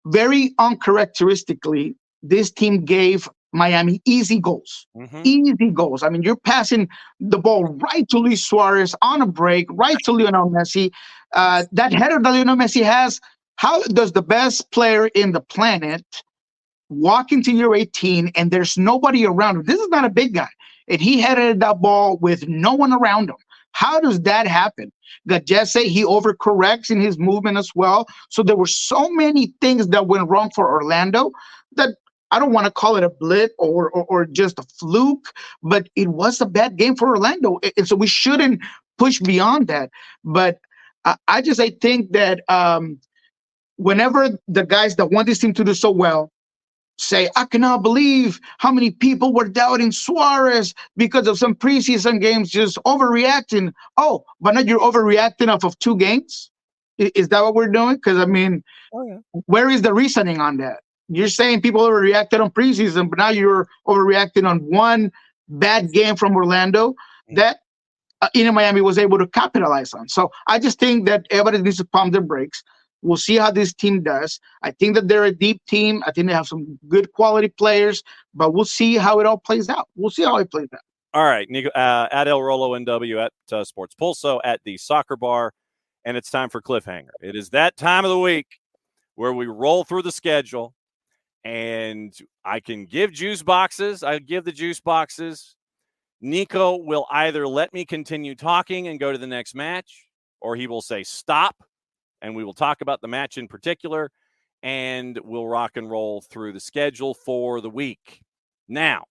Very uncharacteristically, this team gave Miami easy goals. Easy goals. I mean, you're passing the ball right to Luis Suarez on a break, right to Lionel Messi. That header that Lionel Messi has, how does the best player in the planet walk into your 18 and there's nobody around him? This is not a big guy. And he headed that ball with no one around him. How does that happen? Gajese, he overcorrects in his movement as well. So there were so many things that went wrong for Orlando that I don't want to call it a blip or just a fluke, but it was a bad game for Orlando. And so we shouldn't push beyond that. But I think that whenever the guys that want this team to do so well say, I cannot believe how many people were doubting Suarez because of some preseason games, just overreacting. Oh, but now you're overreacting off of 2 games? Is that what we're doing? Because, I mean, where is the reasoning on that? You're saying people overreacted on preseason, but now you're overreacting on one bad game from Orlando that Inter Miami was able to capitalize on. So I just think that everybody needs to pump their brakes. We'll see how this team does. I think that they're a deep team. I think they have some good quality players, but we'll see how it all plays out. We'll see how it plays out. All right, Niko, at El Rolo NW, at Sports Pulso, at the Soccer Bar, and it's time for Cliffhanger. It is that time of the week where we roll through the schedule, and I can give juice boxes. I give the juice boxes. Niko will either let me continue talking and go to the next match, or he will say stop, and we will talk about the match in particular, and we'll rock and roll through the schedule for the week. Now,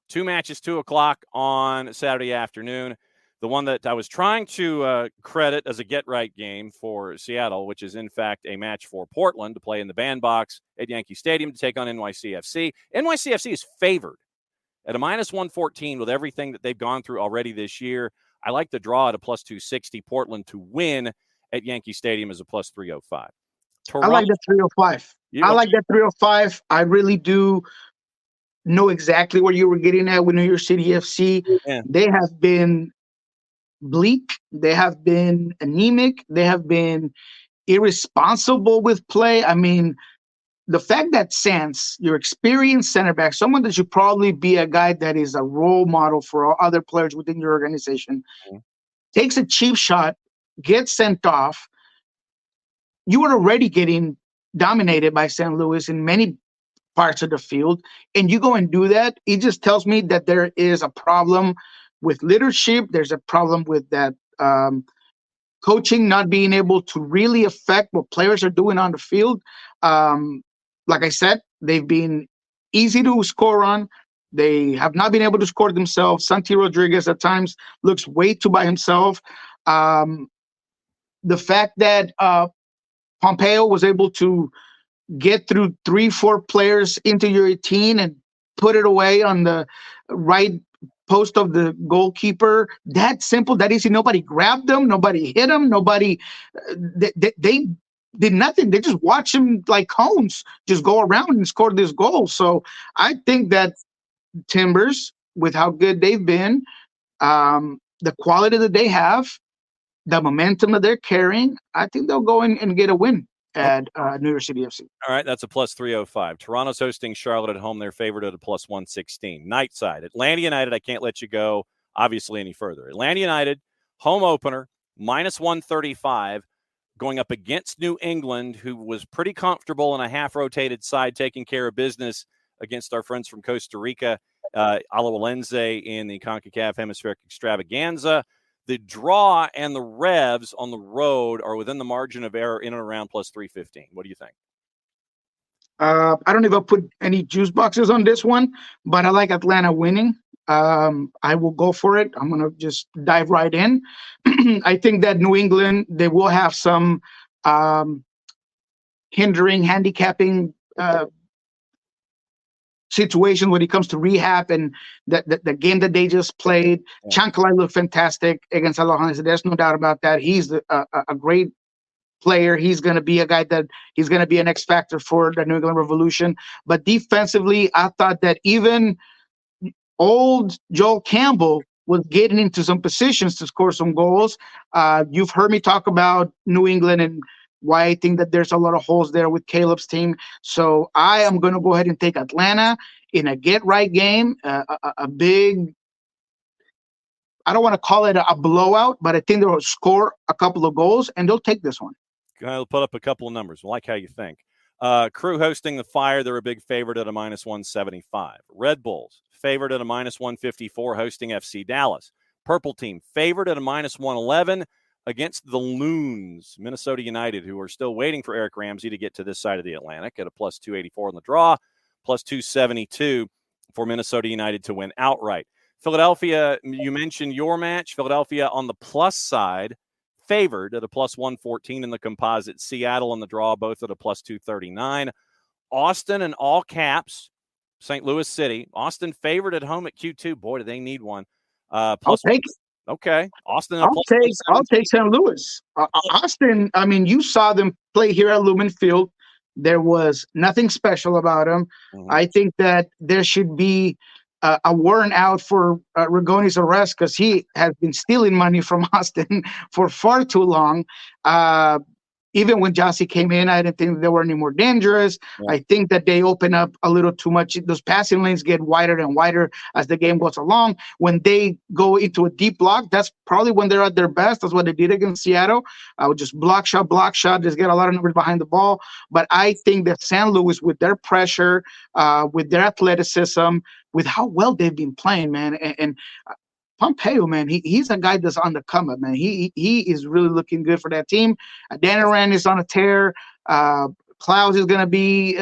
2 matches, 2 o'clock on Saturday afternoon. The one that I was trying to credit as a get-right game for Seattle, which is, in fact, a match for Portland to play in the bandbox at Yankee Stadium to take on NYCFC. NYCFC is favored at a -114 with everything that they've gone through already this year. I like the draw at a +260. Portland to win at Yankee Stadium is a +305. I like that 305. I like that 305. I really do know exactly where you were getting at with New York City FC. Yeah. They have been bleak. They have been anemic. They have been irresponsible with play. I mean, the fact that Sands, your experienced center back, someone that should probably be a guy that is a role model for other players within your organization, takes a cheap shot, gets sent off. You are already getting dominated by St. Louis in many parts of the field, and you go and do that. It just tells me that there is a problem with leadership. There's a problem with that coaching not being able to really affect what players are doing on the field. Like I said, they've been easy to score on. They have not been able to score themselves. Santi Rodriguez at times looks way too by himself. The fact that Pompeo was able to get through 3-4 players into your 18 and put it away on the right post of the goalkeeper, that simple, that easy. Nobody grabbed them. Nobody hit them. Nobody, they did nothing. They just watched him like cones just go around and score this goal. So I think that Timbers, with how good they've been, the quality that they have, the momentum that they're carrying, I think they'll go in and get a win at New York City FC. All right, that's a +305. Toronto's hosting Charlotte at home. They're favored at a +116. Night side, Atlanta United, I can't let you go, obviously, any further. Atlanta United, home opener, -135, going up against New England, who was pretty comfortable in a half-rotated side, taking care of business against our friends from Costa Rica, Alajuelense in the CONCACAF Hemispheric Extravaganza. The draw and the Revs on the road are within the margin of error in and around +315. What do you think? I don't even put any juice boxes on this one, but I like Atlanta winning. I will go for it. I'm going to just dive right in. I think that New England, they will have some handicapping situation when it comes to rehab, and the game that they just played. Chancalay looked fantastic against Alajuelense. There's no doubt about that. He's a great player. He's going to be a guy that he's going to be an X factor for the New England Revolution. But defensively, I thought that even old Joel Campbell was getting into some positions to score some goals. You've heard me talk about New England and why I think that there's a lot of holes there with Caleb's team. So I am going to go ahead and take Atlanta in a get-right game, a big, I don't want to call it a blowout, but I think they'll score a couple of goals, and they'll take this one. I'll put up a couple of numbers. I like how you think. Crew hosting the Fire, they're a big favorite at a -175. Red Bulls, favored at a -154, hosting FC Dallas. Purple Team, favored at a -111 against the Loons, Minnesota United, who are still waiting for Eric Ramsey to get to this side of the Atlantic at a +284 in the draw, +272 for Minnesota United to win outright. Philadelphia, you mentioned your match. Philadelphia on the plus side, favored at a +114 in the composite. Seattle on the draw, both at a +239. Austin in all caps, St. Louis City. Austin favored at home at Q2. Boy, do they need one. I'll take it. Okay. Austin. I'll take St. Louis. Austin, I mean, you saw them play here at Lumen Field. There was nothing special about them. Mm-hmm. I think that there should be a warrant out for Rigoni's arrest because he has been stealing money from Austin for far too long. Even when Jossie came in, I didn't think they were any more dangerous. Yeah. I think that they open up a little too much. Those passing lanes get wider and wider as the game goes along. When they go into a deep block, that's probably when they're at their best. That's what they did against Seattle. I would just block shot, just get a lot of numbers behind the ball. But I think that St. Louis, with their pressure, with their athleticism, with how well they've been playing, man, and Pompeo, man, he's a guy that's on the come up, man. He is really looking good for that team. Danaran is on a tear. Klaus is going to be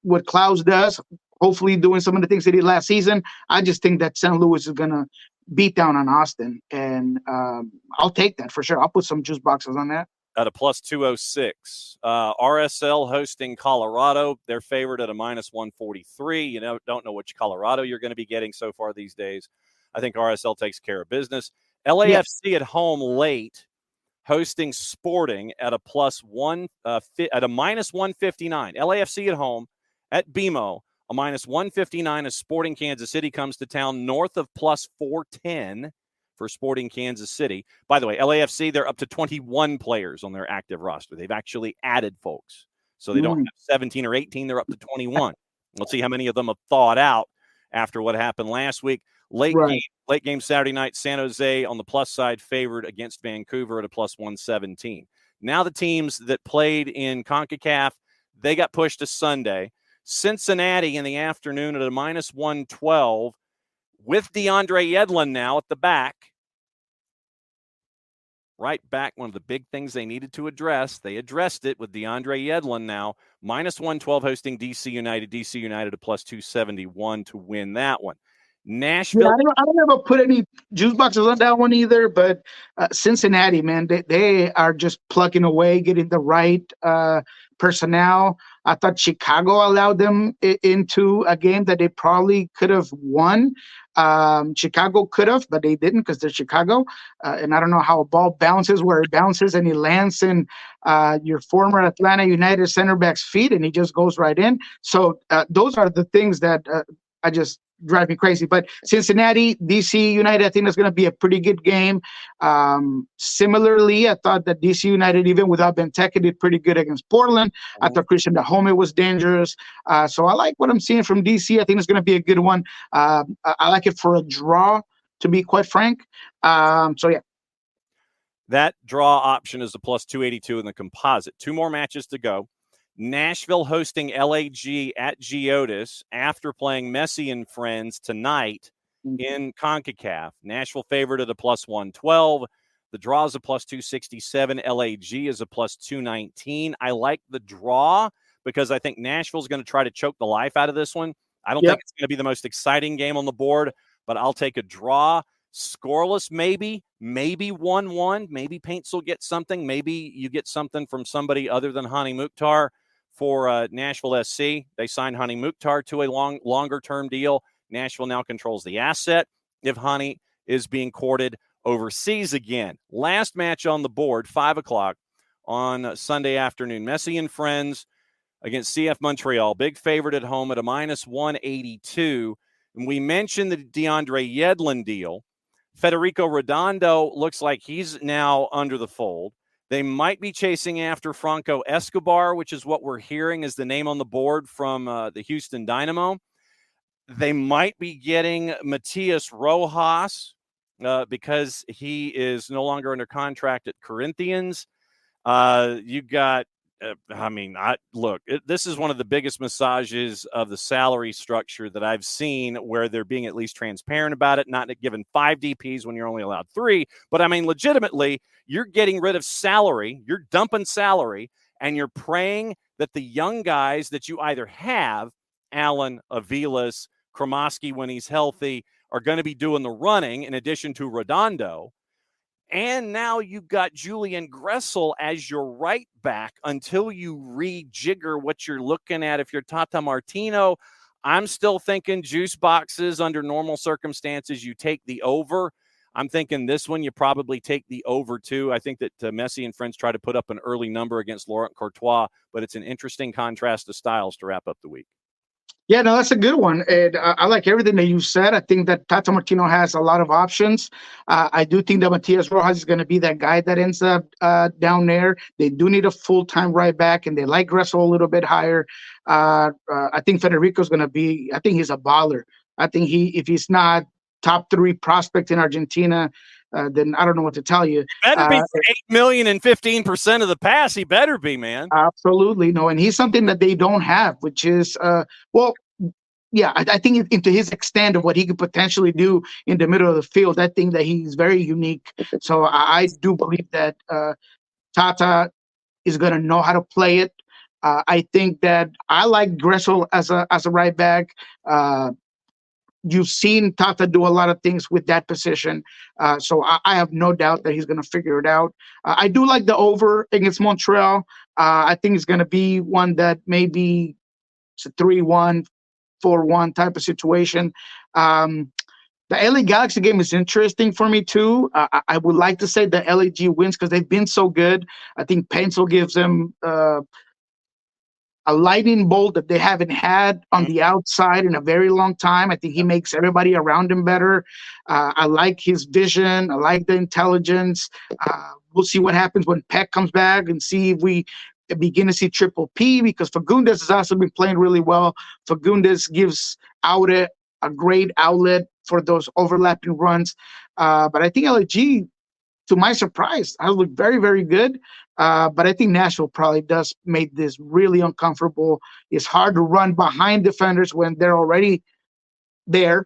what Klaus does, hopefully doing some of the things he did last season. I just think that St. Louis is going to beat down on Austin, and I'll take that for sure. I'll put some juice boxes on that. At a +206. RSL hosting Colorado. They're favored at a -143. You don't know which Colorado you're going to be getting so far these days. I think RSL takes care of business. LAFC at home late, hosting Sporting at a -159. LAFC at home at BMO, a -159 as Sporting Kansas City comes to town, north of +410 for Sporting Kansas City. By the way, LAFC, they're up to 21 players on their active roster. They've actually added folks. So they don't have 17 or 18. They're up to 21. Let's see how many of them have thawed out after what happened last week. Late game Saturday night, San Jose on the plus side favored against Vancouver at a +117. Now the teams that played in CONCACAF, they got pushed to Sunday. Cincinnati in the afternoon at a -112 with DeAndre Yedlin now at the back. Right back, one of the big things they needed to address. They addressed it with DeAndre Yedlin now. -112 hosting DC United. DC United a +271 to win that one. Nashville. Yeah, I don't ever put any juice boxes on that one either, but Cincinnati, man, they are just plugging away, getting the right personnel. I thought Chicago allowed them into a game that they probably could have won. Chicago could have, but they didn't because they're Chicago. And I don't know how a ball bounces where it bounces and it lands in your former Atlanta United center back's feet and he just goes right in. So those are the things that I just drive me crazy. But Cincinnati, DC United, I think that's going to be a pretty good game. Similarly, I thought that DC United, even without Benteke, did pretty good against Portland. I thought Christian Dahomey was dangerous. So I like what I'm seeing from DC. I think it's going to be a good one. I like it for a draw, to be quite frank. So, yeah. That draw option is a +282 in the composite. 2 more matches to go. Nashville hosting LAG at Geodis after playing Messi and friends tonight in CONCACAF. Nashville favored at a +112. The draw is a +267. LAG is a +219. I like the draw because I think Nashville's going to try to choke the life out of this one. I don't think it's going to be the most exciting game on the board, but I'll take a draw. Scoreless, maybe 1-1. Maybe Paints will get something. Maybe you get something from somebody other than Hani Mukhtar for Nashville SC. They signed Hani Mukhtar to a longer-term deal. Nashville now controls the asset if Hani is being courted overseas again. Last match on the board, 5 o'clock, on Sunday afternoon. Messi and Friends against CF Montreal. Big favorite at home at a minus 182. And we mentioned the DeAndre Yedlin deal. Federico Redondo looks like he's now under the fold. They might be chasing after Franco Escobar, which is what we're hearing is the name on the board from the Houston Dynamo. They might be getting Matias Rojas because he is no longer under contract at Corinthians. You got, this is one of the biggest massages of the salary structure that I've seen where they're being at least transparent about it, not given 5 DPs when you're only allowed 3. But I mean, legitimately, you're getting rid of salary, you're dumping salary, and you're praying that the young guys that you either have, Allen, Avilas, Kromoski when he's healthy, are going to be doing the running in addition to Redondo. And now you've got Julian Gressel as your right back until you rejigger what you're looking at. If you're Tata Martino, I'm still thinking juice boxes under normal circumstances. You take the over. I'm thinking this one, you probably take the over too. I think that Messi and Friends try to put up an early number against Laurent Courtois, but it's an interesting contrast of styles to wrap up the week. Yeah, no, that's a good one. And I like everything that you said. I think that Tata Martino has a lot of options. I do think that Matias Rojas is going to be that guy that ends up down there. They do need a full-time right back, and they like Gressel a little bit higher. I think Federico's going to be – I think he's a baller. I think if he's not top 3 prospect in Argentina, then I don't know what to tell you. Better be 8 million and 15% of the pass. He better be, man. Absolutely. No, and he's something that they don't have, which is, I think into his extent of what he could potentially do in the middle of the field, I think that he's very unique. So I do believe that Tata is going to know how to play it. I think that I like Gressel as a right back. You've seen Tata do a lot of things with that position. So I have no doubt that he's going to figure it out. I do like the over against Montreal. I think it's going to be one that maybe it's a 3-1, 4-1 type of situation. The LA Galaxy game is interesting for me too. I would like to say the LAG wins because they've been so good. I think Pencil gives them a lightning bolt that they haven't had on the outside in a very long time. I think he makes everybody around him better. I like his vision. I like the intelligence. We'll see what happens when Peck comes back and see if we begin to see Triple P, because Fagundes has also been playing really well. Fagundes gives out a great outlet for those overlapping runs. But I think LAG, to my surprise, has looked very, very good. But I think Nashville probably does make this really uncomfortable. It's hard to run behind defenders when they're already there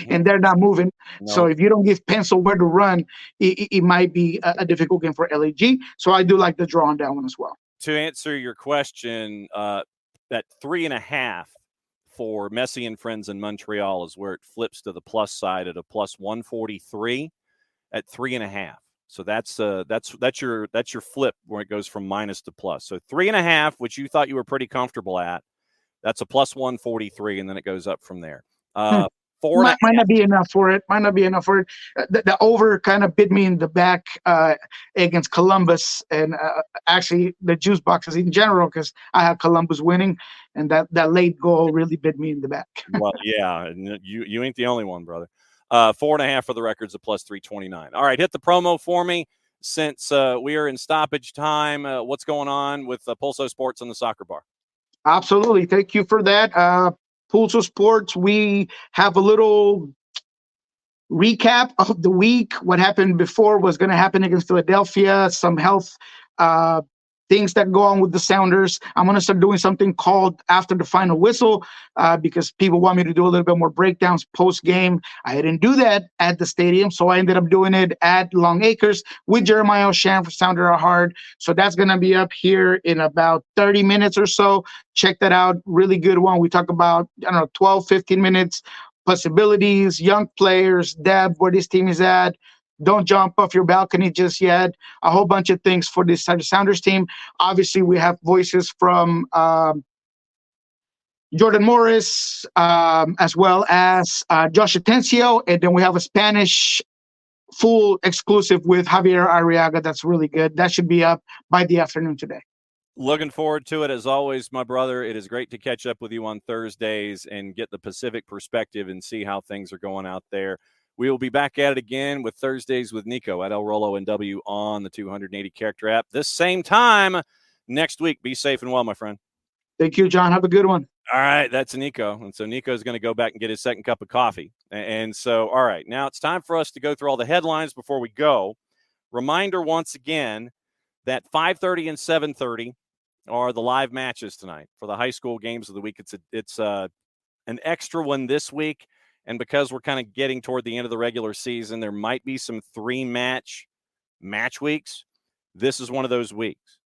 and they're not moving. No. So if you don't give Pencil where to run, it might be a difficult game for LAG. So I do like the draw on that one as well. To answer your question, that 3.5 for Messi and Friends in Montreal is where it flips to the plus side at a plus 143 at 3.5. So that's your flip where it goes from minus to plus. So 3.5, which you thought you were pretty comfortable at, that's a plus 143, and then it goes up from there. 4.5 might not be enough for it. The over kind of bit me in the back against Columbus, and actually the juice boxes in general, because I have Columbus winning, and that late goal really bit me in the back. Well, yeah, you ain't the only one, brother. 4.5 for the record's a plus 329. All right, hit the promo for me since we are in stoppage time. What's going on with Pulso Sports and the Soccer Bar? Absolutely. Thank you for that. Pulso Sports, we have a little recap of the week. What happened before was going to happen against Philadelphia, some health things that go on with the Sounders. I'm going to start doing something called After the Final Whistle because people want me to do a little bit more breakdowns post-game. I didn't do that at the stadium, so I ended up doing it at Long Acres with Jeremiah O'Shan for Sounder Are Hard. So that's going to be up here in about 30 minutes or so. Check that out. Really good one. We talk about, 12, 15 minutes, possibilities, young players, depth, where this team is at. Don't jump off your balcony just yet. A whole bunch of things for this Sounders team. Obviously, we have voices from Jordan Morris, as well as Josh Atencio. And then we have a Spanish full exclusive with Javier Arriaga. That's really good. That should be up by the afternoon today. Looking forward to it as always, my brother. It is great to catch up with you on Thursdays and get the Pacific perspective and see how things are going out there. We will be back at it again with Thursdays with Niko at El Rolo and W on the 280 Character app this same time next week. Be safe and well, my friend. Thank you, John. Have a good one. All right, that's Niko. And so Niko is going to go back and get his second cup of coffee. And so, all right, now it's time for us to go through all the headlines before we go. Reminder once again that 5:30 and 7:30 are the live matches tonight for the high school games of the week. It's an extra one this week, and because we're kind of getting toward the end of the regular season, there might be some 3-match weeks. This is one of those weeks.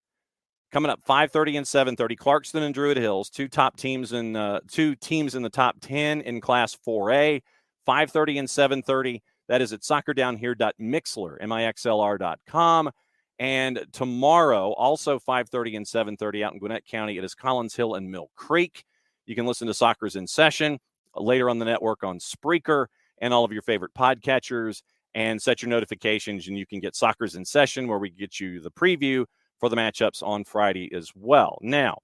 Coming up 5:30 and 7:30, Clarkston and Druid Hills, two teams in the top 10 in Class 4A. 5:30 and 7:30. That is at soccerdownhere.mixlr.com. And tomorrow, also 5:30 and 7:30 out in Gwinnett County, it is Collins Hill and Mill Creek. You can listen to Soccer's in Session later on the network on Spreaker and all of your favorite podcatchers, and set your notifications, and you can get Soccer's in Session, where we get you the preview for the matchups on Friday as well. Now,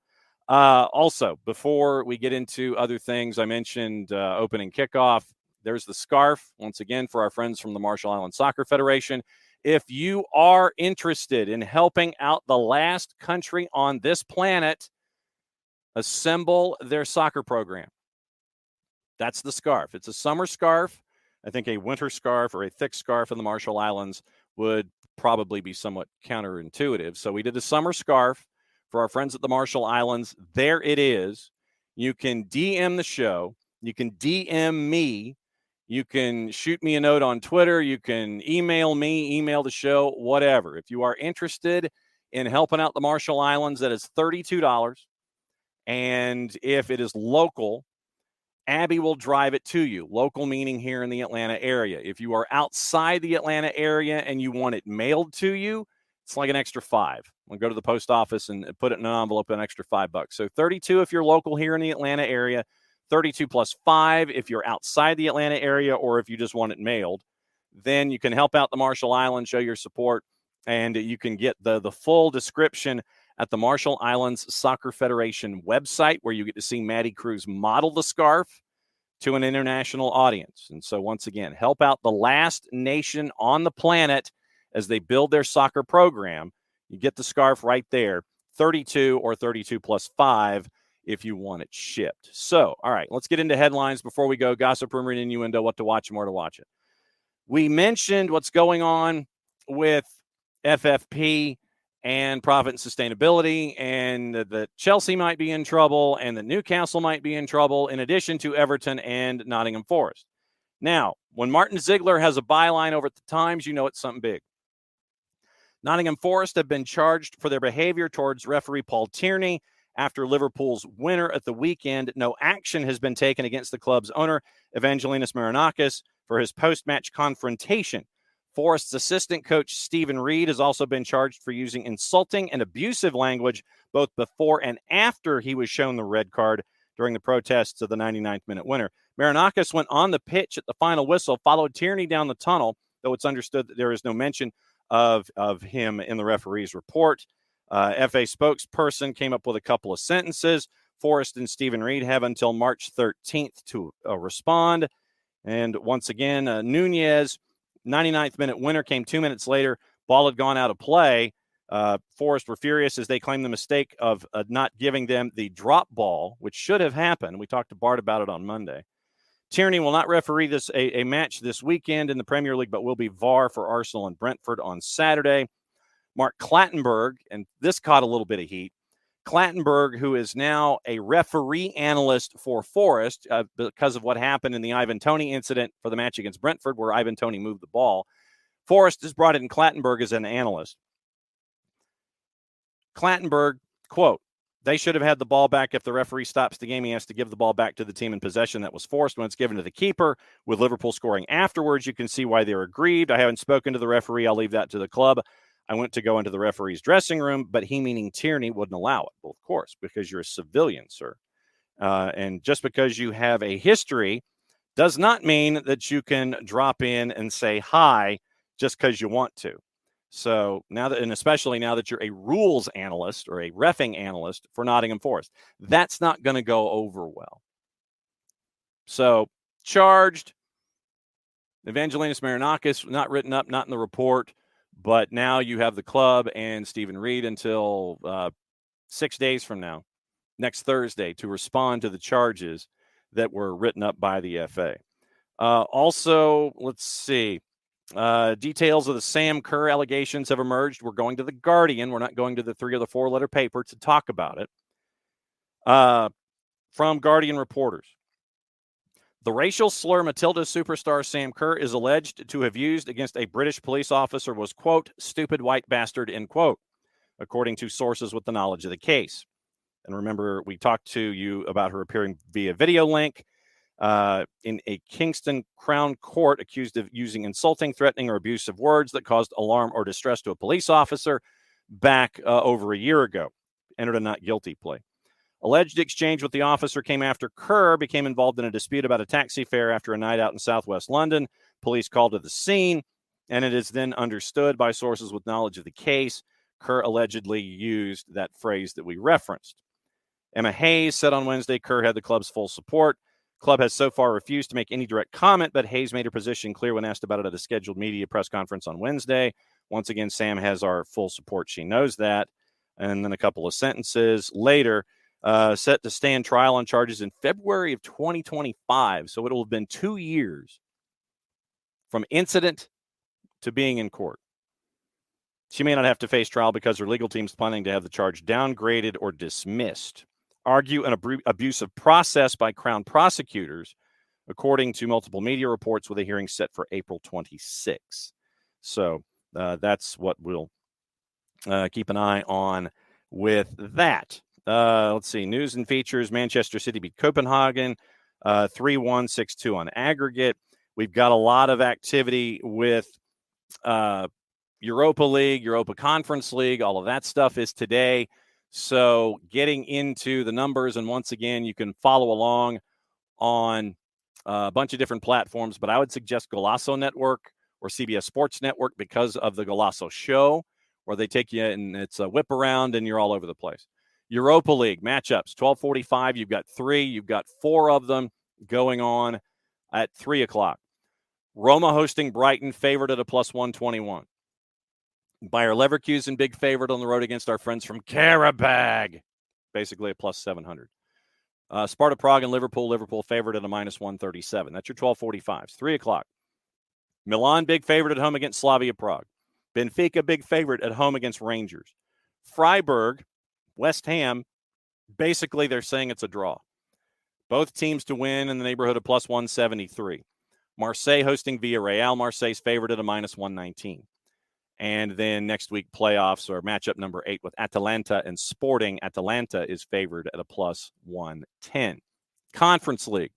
also, before we get into other things, I mentioned opening kickoff. There's the scarf, once again, for our friends from the Marshall Islands Soccer Federation. If you are interested in helping out the last country on this planet assemble their soccer program, that's the scarf. It's a summer scarf. I think a winter scarf or a thick scarf in the Marshall Islands would probably be somewhat counterintuitive. So we did a summer scarf for our friends at the Marshall Islands. There it is. You can DM the show. You can DM me. You can shoot me a note on Twitter. You can email me, email the show, whatever. If you are interested in helping out the Marshall Islands, that is $32. And if it is local, Abby will drive it to you. Local meaning here in the Atlanta area. If you are outside the Atlanta area and you want it mailed to you, it's like an extra $5. We'll go to the post office and put it in an envelope, an extra $5. So $32 if you're local here in the Atlanta area. 32 plus 5 if you're outside the Atlanta area, or if you just want it mailed. Then you can help out the Marshall Islands, show your support, and you can get the full description at the Marshall Islands Soccer Federation website, where you get to see Maddie Cruz model the scarf to an international audience. And so once again, help out the last nation on the planet as they build their soccer program. You get the scarf right there, 32 or 32 plus 5 if you want it shipped. So, all right, let's get into headlines before we go. Gossip, rumor, and innuendo, what to watch and where to watch it. We mentioned what's going on with FFP and profit and sustainability, and that Chelsea might be in trouble and that Newcastle might be in trouble, in addition to Everton and Nottingham Forest. Now, when Martin Ziegler has a byline over at the Times, you know it's something big. Nottingham Forest have been charged for their behavior towards referee Paul Tierney. After Liverpool's winner at the weekend, no action has been taken against the club's owner, Evangelos Marinakis, for his post-match confrontation. Forest's assistant coach, Stephen Reed, has also been charged for using insulting and abusive language both before and after he was shown the red card during the protests of the 99th minute winner. Marinakis went on the pitch at the final whistle, followed Tierney down the tunnel, though it's understood that there is no mention of him in the referee's report. FA spokesperson came up with a couple of sentences. Forest and Stephen Reed have until March 13th to respond. And once again, Nunez, 99th minute winner, came 2 minutes later. Ball had gone out of play. Forest were furious as they claimed the mistake of not giving them the drop ball, which should have happened. We talked to Bart about it on Monday. Tierney will not referee a match this weekend in the Premier League, but will be VAR for Arsenal and Brentford on Saturday. Mark Clattenburg, and this caught a little bit of heat. Clattenburg, who is now a referee analyst for Forest because of what happened in the Ivan Toney incident for the match against Brentford, where Ivan Toney moved the ball. Forest has brought in Clattenburg as an analyst. Clattenburg, quote, "They should have had the ball back. If the referee stops the game, he has to give the ball back to the team in possession that was forced when it's given to the keeper. With Liverpool scoring afterwards, you can see why they're aggrieved. I haven't spoken to the referee. I'll leave that to the club. I went to go into the referee's dressing room, but he," meaning Tierney, "wouldn't allow it." Well, of course, because you're a civilian, sir. And just because you have a history does not mean that you can drop in and say hi just because you want to. So now that, and especially now that you're a rules analyst or a reffing analyst for Nottingham Forest, that's not going to go over well. So charged, Evangelinus Marinakis, not written up, not in the report, but now you have the club and Stephen Reed until 6 days from now, next Thursday, to respond to the charges that were written up by the FA. Also, let's see. Details of the Sam Kerr allegations have emerged. We're going to the Guardian. We're not going to the 3 or the 4-letter paper to talk about it. From Guardian reporters. The racial slur Matilda superstar Sam Kerr is alleged to have used against a British police officer was, quote, stupid white bastard, end quote, according to sources with the knowledge of the case. And remember, we talked to you about her appearing via video link in a Kingston Crown Court accused of using insulting, threatening, or abusive words that caused alarm or distress to a police officer back over a year ago. Entered a not guilty plea. Alleged exchange with the officer came after Kerr became involved in a dispute about a taxi fare after a night out in southwest London. Police called to the scene, and it is then understood by sources with knowledge of the case, Kerr allegedly used that phrase that we referenced. Emma Hayes said on Wednesday Kerr had the club's full support. Club has so far refused to make any direct comment, but Hayes made her position clear when asked about it at a scheduled media press conference on Wednesday. Once again, Sam has our full support. She knows that. And then a couple of sentences later, set to stand trial on charges in February of 2025. So it will have been 2 years from incident to being in court. She may not have to face trial because her legal team's planning to have the charge downgraded or dismissed. Argue an abusive process by Crown prosecutors, according to multiple media reports, with a hearing set for April 26. So that's what we'll keep an eye on with that. Let's see. News and features. Manchester City beat Copenhagen 3-1, 6-2 on aggregate. We've got a lot of activity with Europa League, Europa Conference League. All of that stuff is today. So getting into the numbers, and once again, you can follow along on a bunch of different platforms, but I would suggest Golasso Network or CBS Sports Network because of the Golasso Show, where they take you and it's a whip around and you're all over the place. Europa League matchups, 12:45. You've got 3. You've got 4 of them going on at 3 o'clock. Roma hosting Brighton, favored at a plus 121. Bayer Leverkusen, big favorite on the road against our friends from Karabag, basically a plus 700. Sparta Prague and Liverpool favored at a minus 137. That's your 12:45s. 3 o'clock. Milan, big favorite at home against Slavia Prague. Benfica, big favorite at home against Rangers. Freiburg, West Ham, basically they're saying it's a draw. Both teams to win in the neighborhood of plus 173. Marseille hosting Villarreal. Marseille's favored at a minus 119. And then next week, playoffs or matchup number 8 with Atalanta and Sporting. Atalanta is favored at a plus 110. Conference League.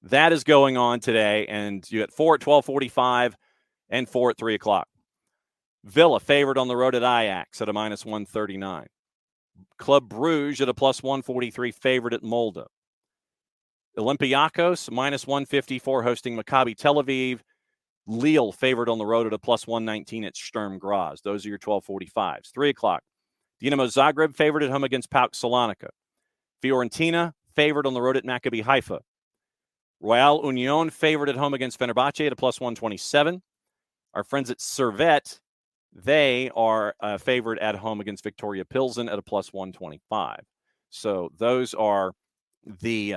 That is going on today. And you got 4 at 12:45 and 4 at 3 o'clock. Villa favored on the road at Ajax at a minus 139. Club Brugge at a plus 143 favored at Molde. Olympiacos minus 154 hosting Maccabi Tel Aviv. Lille favored on the road at a plus 119 at Sturm Graz. Those are your 12:45s. 3 o'clock. Dinamo Zagreb favored at home against PAOK Salonika. Fiorentina favored on the road at Maccabi Haifa. Royal Union favored at home against Fenerbahce at a plus 127. Our friends at Servette, they are favored at home against Victoria Pilsen at a plus 125. So those are the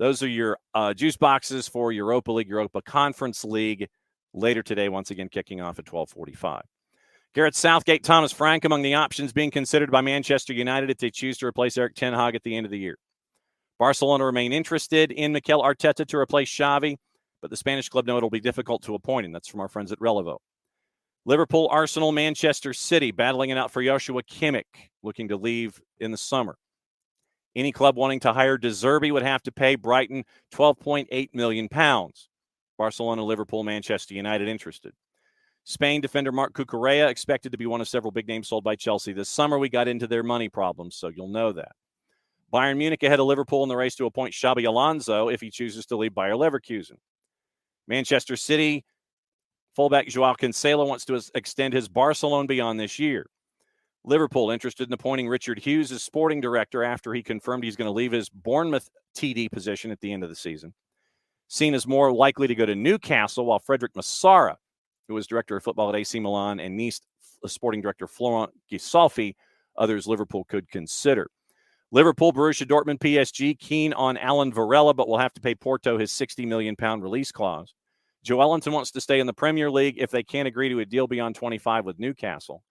your juice boxes for Europa League, Europa Conference League later today, once again kicking off at 12:45. Gareth Southgate, Thomas Frank among the options being considered by Manchester United if they choose to replace Erik ten Hag at the end of the year. Barcelona remain interested in Mikel Arteta to replace Xavi, but the Spanish club know it'll be difficult to appoint him. That's from our friends at Relevo. Liverpool, Arsenal, Manchester City battling it out for Joshua Kimmich, looking to leave in the summer. Any club wanting to hire De Zerbi would have to pay Brighton £12.8 million. Barcelona, Liverpool, Manchester United interested. Spain defender Marc Cucurella expected to be one of several big names sold by Chelsea this summer. We got into their money problems, so you'll know that. Bayern Munich ahead of Liverpool in the race to appoint Xabi Alonso if he chooses to leave Bayer Leverkusen. Manchester City Fullback Joao Cancelo wants to extend his Barcelona beyond this year. Liverpool interested in appointing Richard Hughes as sporting director after he confirmed he's going to leave his Bournemouth TD position at the end of the season. Seen as more likely to go to Newcastle, while Frederick Massara, who was director of football at AC Milan, and Nice sporting director Florent Gisolfi, others Liverpool could consider. Liverpool, Borussia Dortmund, PSG, keen on Alan Varela, but will have to pay Porto his £60 million release clause. Joelinton wants to stay in the Premier League if they can't agree to a deal beyond 25 with Newcastle.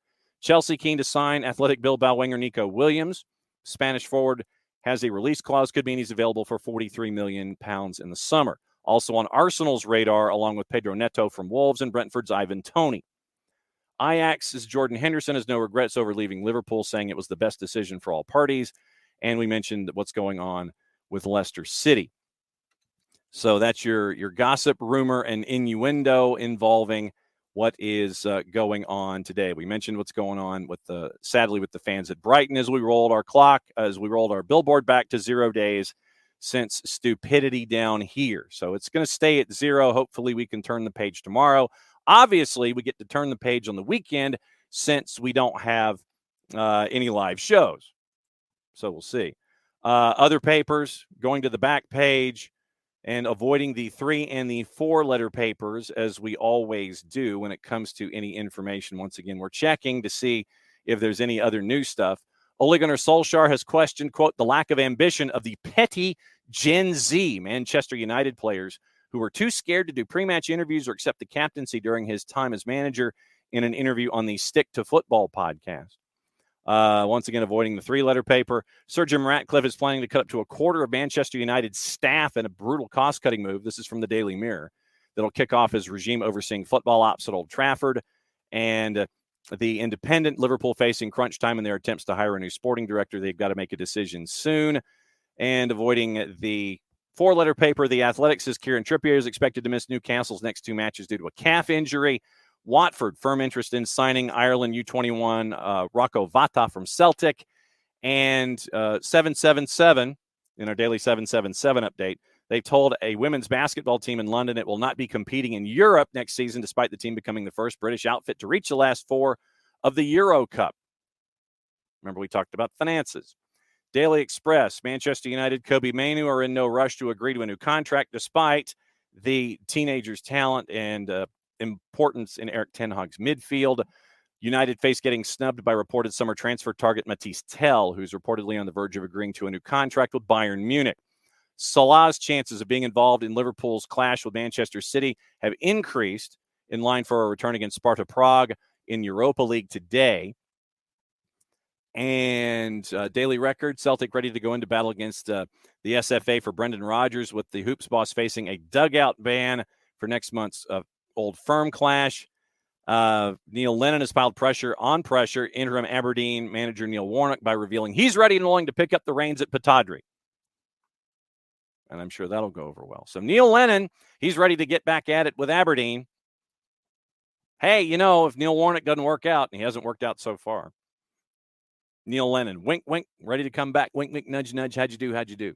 Chelsea keen to sign Athletic Bilbao winger Nico Williams. Spanish forward has a release clause, could mean he's available for £43 million in the summer. Also on Arsenal's radar, along with Pedro Neto from Wolves and Brentford's Ivan Toney. Ajax's Jordan Henderson has no regrets over leaving Liverpool, saying it was the best decision for all parties. And we mentioned what's going on with Leicester City. So that's your gossip, rumor, and innuendo involving what is going on today. We mentioned what's going on sadly with the fans at Brighton as we rolled our billboard back to 0 days since stupidity down here. So it's going to stay at 0. Hopefully we can turn the page tomorrow. Obviously, we get to turn the page on the weekend since we don't have any live shows. So we'll see. Other papers going to the back page and avoiding the 3 and the 4 letter papers, as we always do when it comes to any information. Once again, we're checking to see if there's any other new stuff. Ole Gunnar Solskjaer has questioned, quote, the lack of ambition of the petty Gen Z Manchester United players who were too scared to do pre-match interviews or accept the captaincy during his time as manager, in an interview on the Stick to Football podcast. Once again, avoiding the 3-letter paper. Sir Jim Ratcliffe is planning to cut up to a quarter of Manchester United's staff in a brutal cost-cutting move. This is from the Daily Mirror. That'll kick off his regime overseeing football ops at Old Trafford. And the Independent, Liverpool facing crunch time in their attempts to hire a new sporting director. They've got to make a decision soon. And avoiding the 4-letter paper, The Athletic says Kieran Trippier is expected to miss Newcastle's next 2 matches due to a calf injury. Watford, firm interest in signing Ireland U21 Rocco Vata from Celtic. And 777, in our daily 777 update, they told a women's basketball team in London it will not be competing in Europe next season, despite the team becoming the first British outfit to reach the last 4 of the Euro Cup. Remember, we talked about finances. Daily Express, Manchester United, Kobe Mainoo are in no rush to agree to a new contract, despite the teenager's talent and importance in Eric Ten Hag's midfield. United face getting snubbed by reported summer transfer target Matisse Tell, who's reportedly on the verge of agreeing to a new contract with Bayern Munich. Salah's chances of being involved in Liverpool's clash with Manchester City have increased, in line for a return against Sparta Prague in Europa League today. And Daily Record, Celtic ready to go into battle against the SFA for Brendan Rodgers, with the Hoops boss facing a dugout ban for next month's Old Firm clash. Neil Lennon has piled pressure on pressure. Interim Aberdeen manager Neil Warnock by revealing he's ready and willing to pick up the reins at Pittodrie. And I'm sure that'll go over well. So Neil Lennon, he's ready to get back at it with Aberdeen. Hey, if Neil Warnock doesn't work out, and he hasn't worked out so far, Neil Lennon, wink, wink, ready to come back. Wink, wink, nudge, nudge. How'd you do?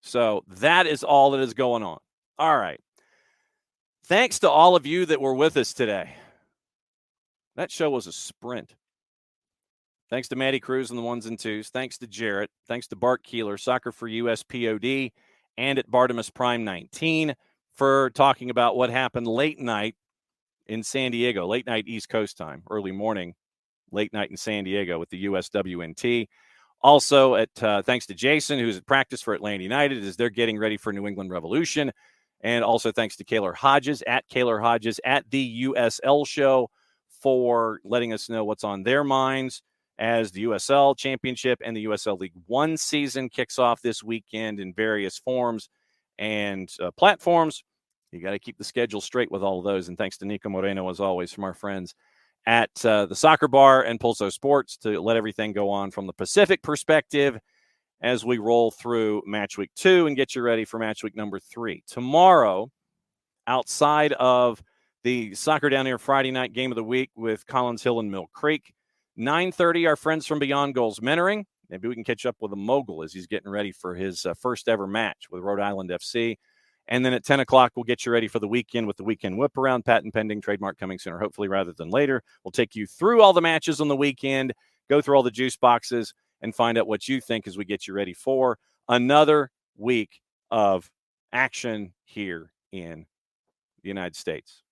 So that is all that is going on. All right. Thanks to all of you that were with us today. That show was a sprint. Thanks to Maddie Cruz and the 1s and 2s. Thanks to Jarrett. Thanks to Bart Keeler, SoccerForUSPod, and at Bartimus Prime 19 for talking about what happened late night in San Diego. Late night East Coast time, early morning, late night in San Diego with the USWNT. Also, thanks to Jason, who's at practice for Atlanta United as they're getting ready for New England Revolution. And also thanks to Kaylor Hodges at the USL Show for letting us know what's on their minds as the USL Championship and the USL League One season kicks off this weekend in various forms and platforms. You got to keep the schedule straight with all of those. And thanks to Niko Moreno, as always, from our friends at the Soccer Bar and Pulso Sports to let everything go on from the Pacific perspective as we roll through match week 2 and get you ready for match week number 3. Tomorrow, outside of the Soccer Down Here Friday night game of the week with Collins Hill and Mill Creek, 9:30, our friends from Beyond Goals Mentoring. Maybe we can catch up with a mogul as he's getting ready for his first ever match with Rhode Island FC. And then at 10 o'clock, we'll get you ready for the weekend with the weekend whip around, patent pending, trademark coming sooner, hopefully rather than later. We'll take you through all the matches on the weekend, go through all the juice boxes, and find out what you think as we get you ready for another week of action here in the United States.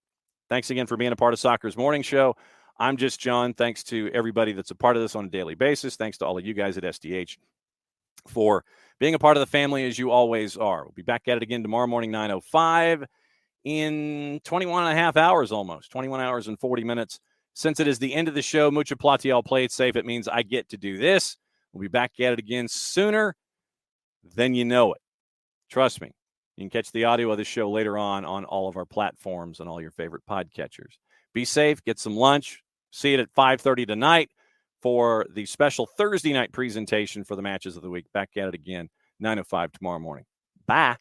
Thanks again for being a part of Soccer's Morning Show. I'm just John. Thanks to everybody that's a part of this on a daily basis. Thanks to all of you guys at SDH for being a part of the family as you always are. We'll be back at it again tomorrow morning, 9:05 in 21 and a half hours almost, 21 hours and 40 minutes. Since it is the end of the show, mucho platiel, play it safe. It means I get to do this. We'll be back at it again sooner than you know it. Trust me. You can catch the audio of the show later on all of our platforms and all your favorite podcatchers. Be safe. Get some lunch. See it at 5:30 tonight for the special Thursday night presentation for the matches of the week. Back at it again, 9:05 tomorrow morning. Bye.